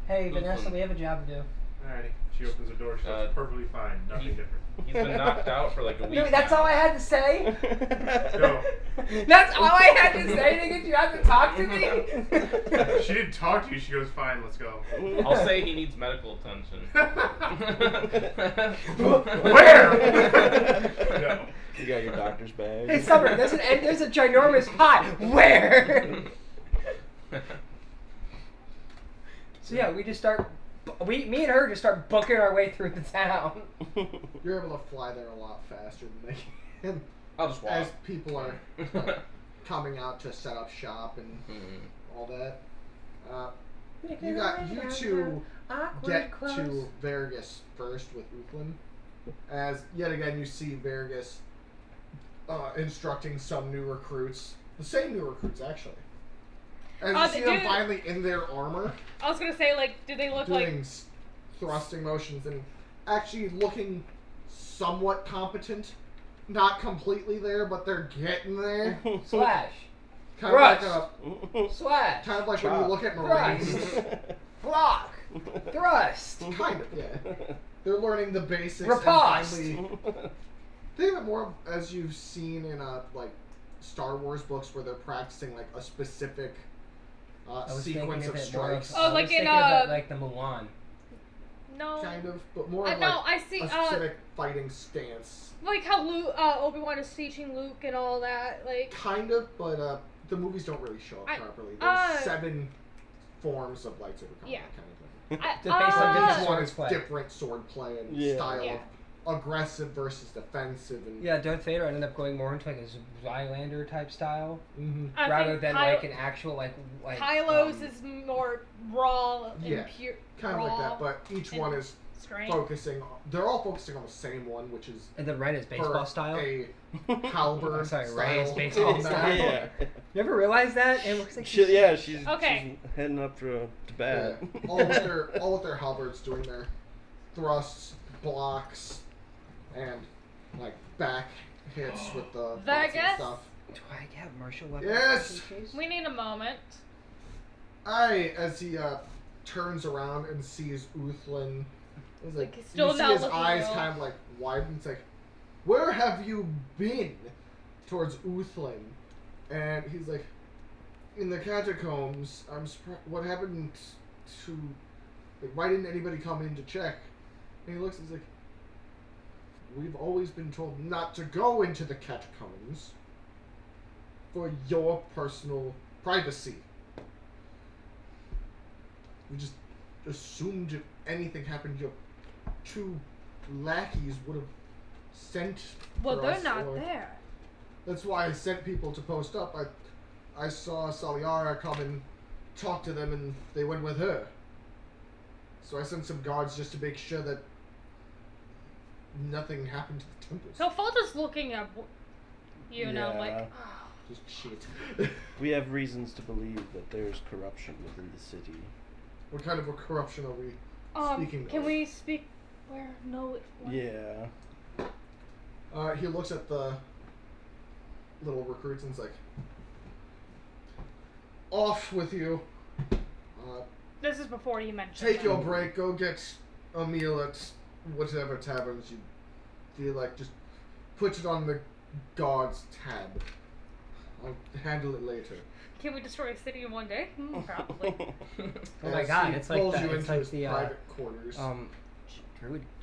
Hey, Listen. Vanessa, we have a job to do. Alrighty. She opens the door. She goes, perfectly fine. Nothing different. He's been knocked out for like a week. No, that's now. all I had to say. No. That's all I had to say to get you out to talk to me. She didn't talk to you. She goes, fine, let's go. I'll say he needs medical attention. Where? No. You got your doctor's bag. Hey, Summer, there's a ginormous pie. Where? So yeah, we just start. Me and her just start booking our way through the town. You're able to fly there a lot faster than they can. I'll just walk. As people are like, coming out to set up shop and all that. You two get to Vergas first with Uthlin. As yet again you see Vergas instructing some new recruits. The same new recruits actually. As you see them finally in their armor. I was gonna say, like, do they look like? Doing thrusting motions and actually looking somewhat competent. Not completely there, but they're getting there. Slash. Kind of like Slash. kind of like when you look at Marines. Block. Thrust. Kind of, yeah. They're learning the basics. Riposte. And finally, think of it more as you've seen in like Star Wars books where they're practicing like a specific sequence of strikes. Oh, like in like the Mulan. No. Kind of, but more like no, I see. a specific fighting stance. Like how Luke, Obi-Wan is teaching Luke and all that. Like. Kind of, but the movies don't really show up properly. There's 7 forms of lightsaber combat, Yeah. kind of thing. Just based on different Each one sword is play. different sword play and Yeah. style Yeah. aggressive versus defensive, and Yeah, Darth Vader ended up going more into like a Zylander type style Mhm. I rather think than like an actual like. Kylo's is more raw Yeah, and pure. kind of raw like that. But each and one is strength. focusing. They're all focusing on the same one, which is And then Ren is baseball for style. a halberd. Sorry, style Ren is baseball combat. style. Yeah. You ever realize that? It looks like She's Okay. she's heading up to bat. Yeah. all with their halberds doing their thrusts, blocks, and like back hits with the butts and Vegas? stuff. Do I have martial weapons? Yes! just in case? We need a moment. As he turns around and sees Uthlin, he's Like, like, he's still you see not his looking eyes real. kind of like widen. It's like, where have you been? Towards Uthlin, and he's like, in the catacombs. What happened to? Like, why didn't anybody come in to check? And he looks and he's like, we've always been told not to go into the catacombs for your personal privacy. We just assumed if anything happened, your two lackeys would have sent. Well, for they're us, not or- there. That's why I sent people to post up. I saw Saliara come and talk to them, and they went with her. So I sent some guards just to make sure that nothing happened to the temples. So Falter's looking at you now, Yeah. like, Just shit. We have reasons to believe that there's corruption within the city. What kind of a corruption are we speaking can of? we speak where? No. What? Yeah. He looks at the little recruits and is like, off with you. This is before you mentioned. Take that. your break. Go get a meal at whatever taverns you feel like. Just put it on the guard's tab. I'll handle it later. Can we destroy a city in one day? Probably. Oh my As god, he it's like pulls the you it's into like his the private quarters.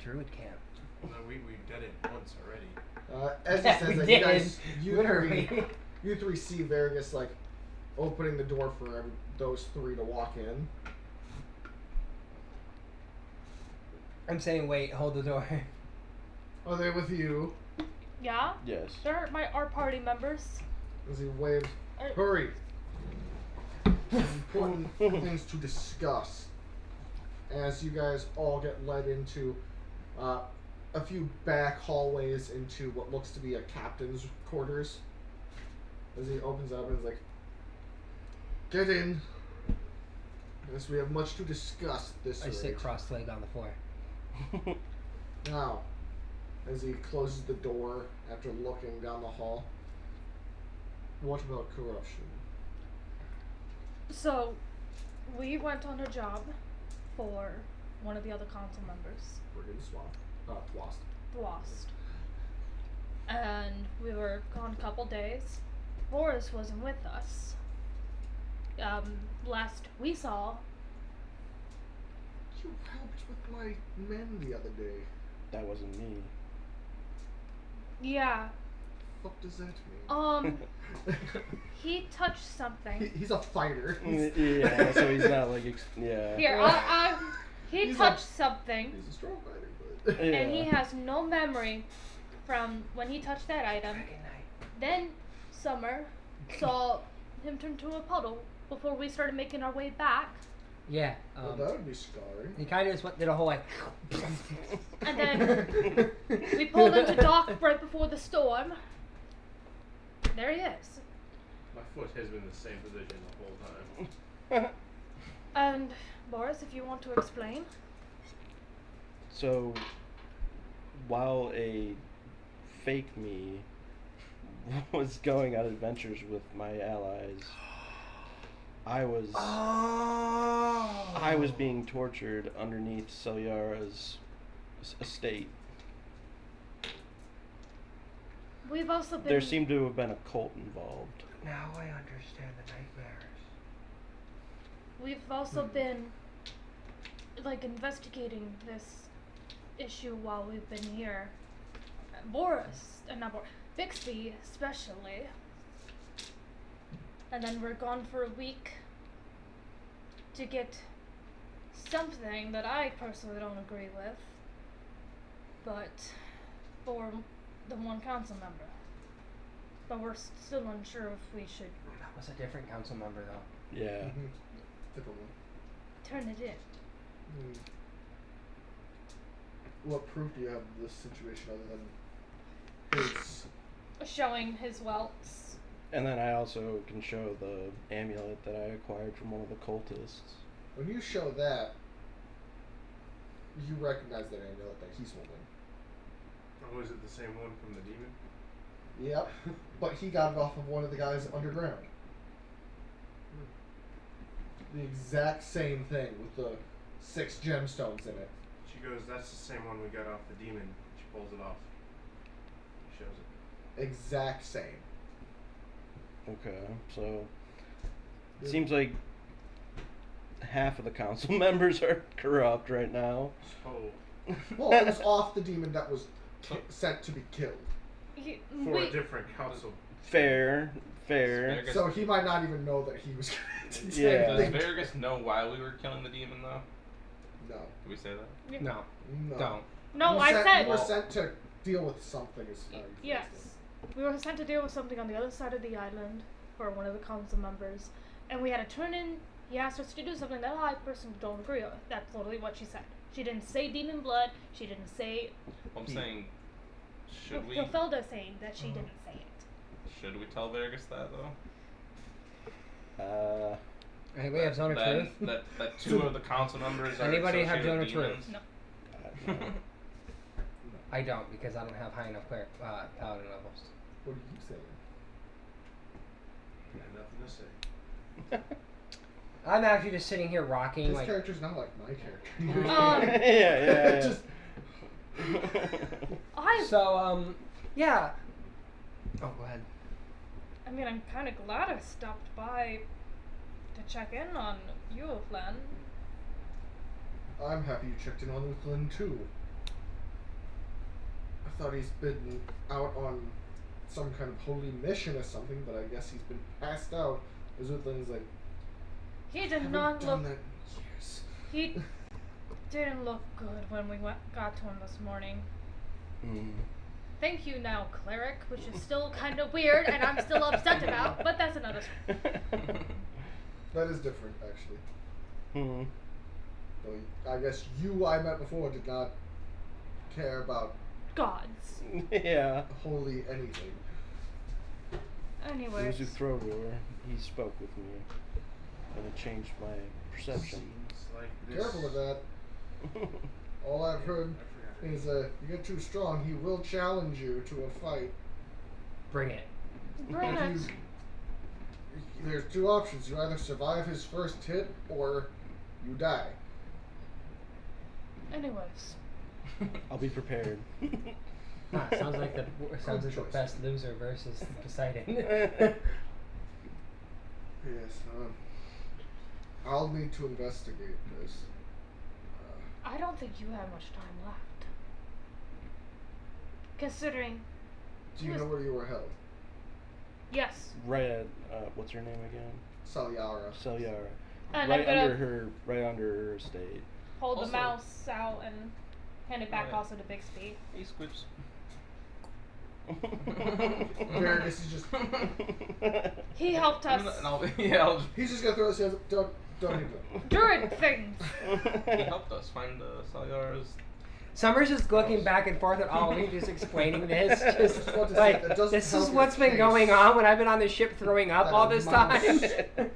druid camp. No, we did it once already. As he Yeah, says we that, did. you guys, Literally. you three see Various like opening the door for those three to walk in. I'm saying wait, hold the door. Are they with you? Yeah, Yes. they're our party members. As he waves, Uh, hurry. Important things to discuss. As you guys all get led into a few back hallways into what looks to be a captain's quarters. As he opens up and is like, get in. Yes, we have much to discuss at this I sit rate. cross-legged on the floor. Now, as he closes the door after looking down the hall, what about corruption? So, we went on a job for one of the other council members, Brigand Thwast. Thwast. And we were gone a couple days. Boris wasn't with us. Last we saw, You helped with my men the other day. That wasn't me. yeah, What does that mean? he touched something. He's a fighter. Yeah, so he's not like yeah. Here, he He's touched something, He's a strong fighter, but Yeah. and he has no memory from when he touched that item. Then Summer saw him turn to a puddle before we started making our way back, Yeah. well, that would be scarring. He kind of just did a whole like. and then we pulled into dock right before the storm. There he is. My foot has been in the same position the whole time. And Boris, if you want to explain. So, while a fake me was going on adventures with my allies, I was being tortured underneath Celiara's estate. We've also been. There seemed to have been a cult involved. Now I understand the nightmares. We've also been like investigating this issue while we've been here. Boris, not Boris, Bixby especially. And then we're gone for a week to get something that I personally don't agree with. But for the one council member. But we're still unsure if we should That was a different council member, though. Yeah. Mm-hmm. Different one. turn it in. Hmm. What proof do you have of this situation other than his? Showing his welts. And then I also can show the amulet that I acquired from one of the cultists. When you show that, you recognize that amulet that he's holding. Oh, is it the same one from the demon? Yep. But he got it off of one of the guys underground. The exact same thing with the 6 gemstones in it. She goes, that's the same one we got off the demon. She pulls it off. Shows it. Exact same. Okay, so it seems like half of the council members are corrupt right now. So, Well, it was off the demon that was sent to be killed. for Wait, a different council. Fair. Does So he might not even know that he was going to Yeah. Does Vargas know why we were killing the demon, though? No. Did we say that? No, No. don't. no, You I said you were sent to deal with something. Is how you phrased yes. it. We were sent to deal with something on the other side of the island for one of the council members, and we had to turn in. He asked us to do something that I personally don't agree with. That's literally what she said. She didn't say demon blood. She didn't say. I'm saying, should we Hilfelda saying that she didn't say it. should we tell Vargas that though? Anybody have zone of truth? That 2 of the council members are Anybody have associated zone with of truth? demons? No. I don't, because I don't have high enough paladin levels. What are you saying? Got nothing to say. I'm actually just sitting here rocking This like. character's not like my character. yeah. Just I. Yeah. Oh, go ahead. I mean, I'm kind of glad I stopped by to check in on you, Flynn. I'm happy you checked in on Uthlin too. I thought he's been out on some kind of holy mission or something, but I guess he's been passed out. As Uthlin's like, He did haven't not done look. that in years. He didn't look good when we got to him this morning. Mm. Thank you now, cleric, which is still kind of weird and I'm still upset about, but that's another story. That is different, actually. Hmm. Though I guess you I met before did not care about Gods. Yeah. holy anything. Anyways. Zuthrogor, he spoke with me, and it changed my perception. Seems like this. Careful with that. All I've heard I forgot. is you get too strong, he will challenge you to a fight. Bring it. Bring If it. you- There's 2 options. You either survive his first hit or you die. Anyways. I'll be prepared. Sounds like the choice. best loser versus Poseidon. Yes, I'll need to investigate this. I don't think you have much time left. Considering. Do you know where you were held? Yes. Right at what's her name again? Salyara. Celyara. And Right I'm gonna under her, right under her estate. hold Also- the mouse out and hand it back Yeah. also to Bixby. He squips. Vargas is just. He helped us He's just gonna throw his hands up. Don't even. during things. He helped us find Salyara's. Summer's just looking back and forth at Ollie, just explaining this. I was Just about to say, like, that doesn't this is help your what's been case. going on when I've been on the ship throwing up That all a this mouse- time.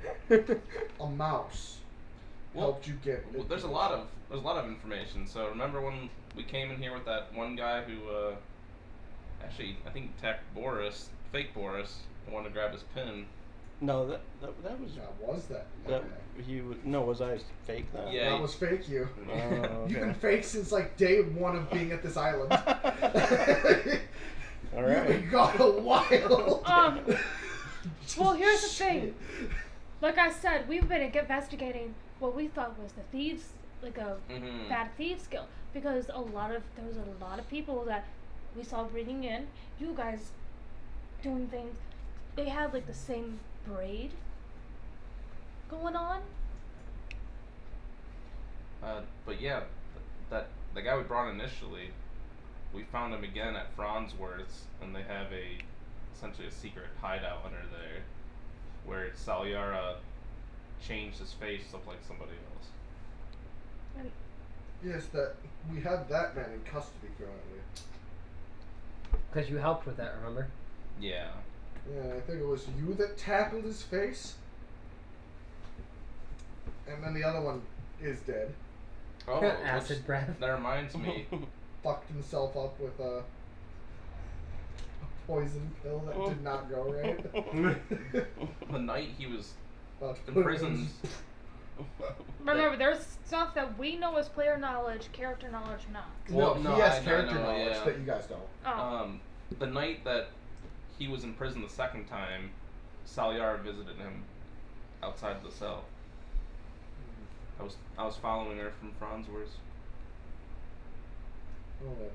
A mouse Well, helped you get. Well, there's a lot of information. So remember when we came in here with that one guy who actually I think attacked Boris, fake Boris, and wanted to grab his pin. No, that was Was that? that he was. No, was I fake that? Yeah. That was fake. You. Oh, okay. You've been fake since like day 1 of being at this island. All You've right. been gone a while. Well, here's the thing. Like I said, we've been investigating what we thought was the thieves, like a Mm-hmm. bad thieves guild, because there was a lot of people that we saw bringing in. You guys doing things. They had like the same braid going on. But yeah, that the guy we brought initially, we found him again at Franzworth's, and they have essentially a secret hideout under there, where Salyara changed his face to look like somebody else. Yes, that we had that man in custody currently. Because you helped with that, remember? Yeah. Yeah, I think it was you that tackled his face. And then the other one is dead. Oh, Acid breath. That reminds me. Fucked himself up with a poison pill that did not go right. The night he was About to in put it prison. Remember, there's stuff that we know as player knowledge, character knowledge not. Well, no, no, he has I character know, knowledge yeah. that you guys don't. Oh. The night that he was in prison the second time, Salyara visited him outside the cell. I was following her from Franzworth's. Well then,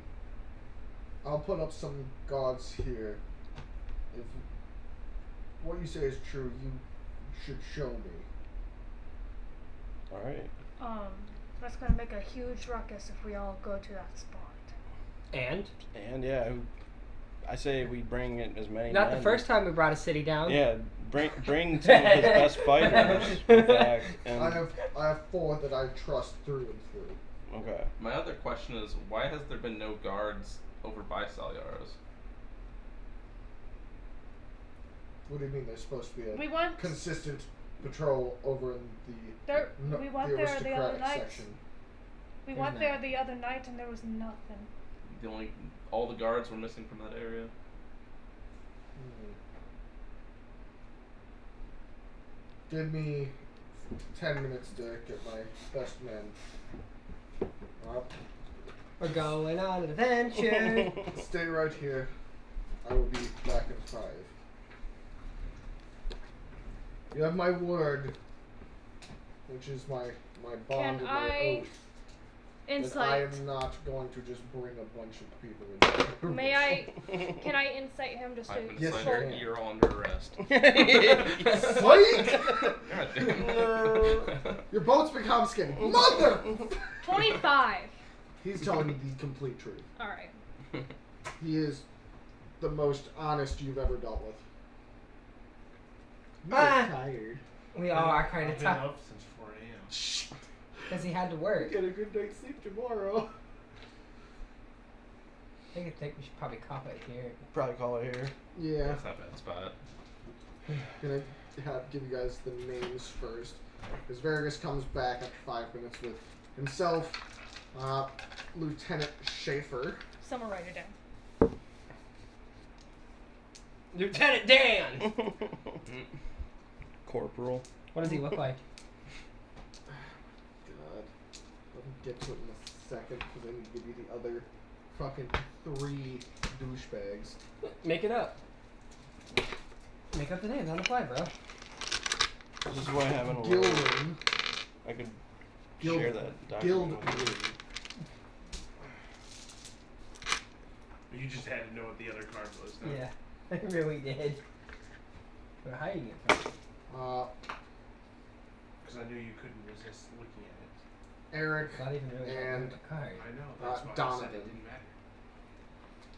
I'll put up some gods here. If what you say is true, you should show me. Alright. That's gonna make a huge ruckus if we all go to that spot. And? And yeah, I say we bring in as many Not men. the first time we brought a city down. Yeah, bring some of his best fighters, in fact. And, I have 4 that I trust through and through. okay. My other question is, why has there been no guards over by Salyara's? What do you mean? There's supposed to be a We went consistent patrol over in there. the We went the there the other aristocratic night. section. We There's went there none. the other night and there was nothing. All the guards were missing from that area. Give me 10 minutes to get my best men up. We're going on an adventure. Stay right here. I will be back in 5. You have my word, which is my bond and my oath. That I Insight. am not going to just bring a bunch of people in. May I? Can I insight him just to? I've been Yes, cited. you can. You're all under arrest. Psych! God damn. Your boat's been confiscated. Mother! 25. He's telling you the complete truth. All right. He is the most honest you've ever dealt with. You're Ah. tired. We all are kind I've of been tough. up since 4 a.m. Because he had to You work. get a good night's sleep tomorrow. I think we should probably cop it here. Probably call it here. Yeah. That's not a bad spot. Gonna give you guys the names first. Because Vargas comes back after 5 minutes with himself, Lieutenant Schaefer, Someone write it down. Lieutenant Dan! Corporal. What does he look like? God. Let me get to it in a second because I need to give you the other fucking 3 douchebags. Make it up. Make up the names on the fly, bro. This is why I haven't allowed. Gilwyn. I could Guild- share that document with you. Gilwyn. You just had to know what the other card was. No? Yeah, I really did. We're hiding it from Because I knew you couldn't resist looking at it. Eric, It's not even really And- that card. I know. That's why I said Donovan. it didn't matter.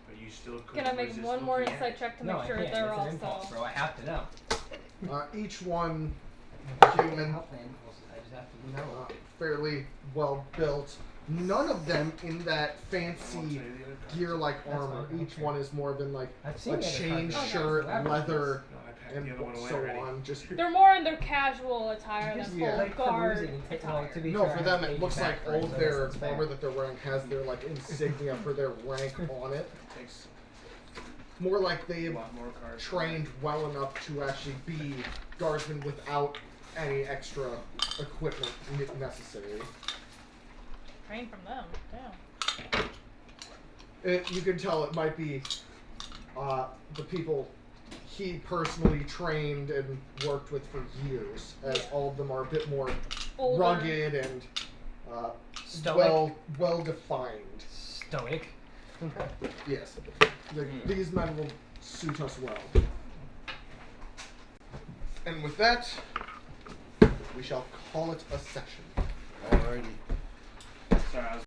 But you still couldn't Can I make resist one more looking at insight it. check to No, make I sure can't. they're It's also? an impulse, bro. I have to know. each one Human. I just have to know. fairly well built. None of them in that I won't fancy tell you the other cards. gear-like That's armor. fine, Each okay. one is more than like I've seen a the other chain cards. shirt, Oh, nice. leather, No, I packed and the other one away so already. on. Just They're more in their casual attire than Yeah. full Like guard perusing and take- well, attire. to be no, fair, for I them have it looks like background, all so their that's fair. armor that they're wearing has their like insignia for their rank on it. Takes More like a they've lot more cards. trained well enough to actually be guardsmen without any extra equipment necessary. Trained from them. Damn. You can tell it might be the people he personally trained and worked with for years, as all of them are a bit more Older. rugged and Stoic. well defined. Stoic. Yes, these men will suit us well. And with that, we shall call it a session. Alrighty. Sorry, I was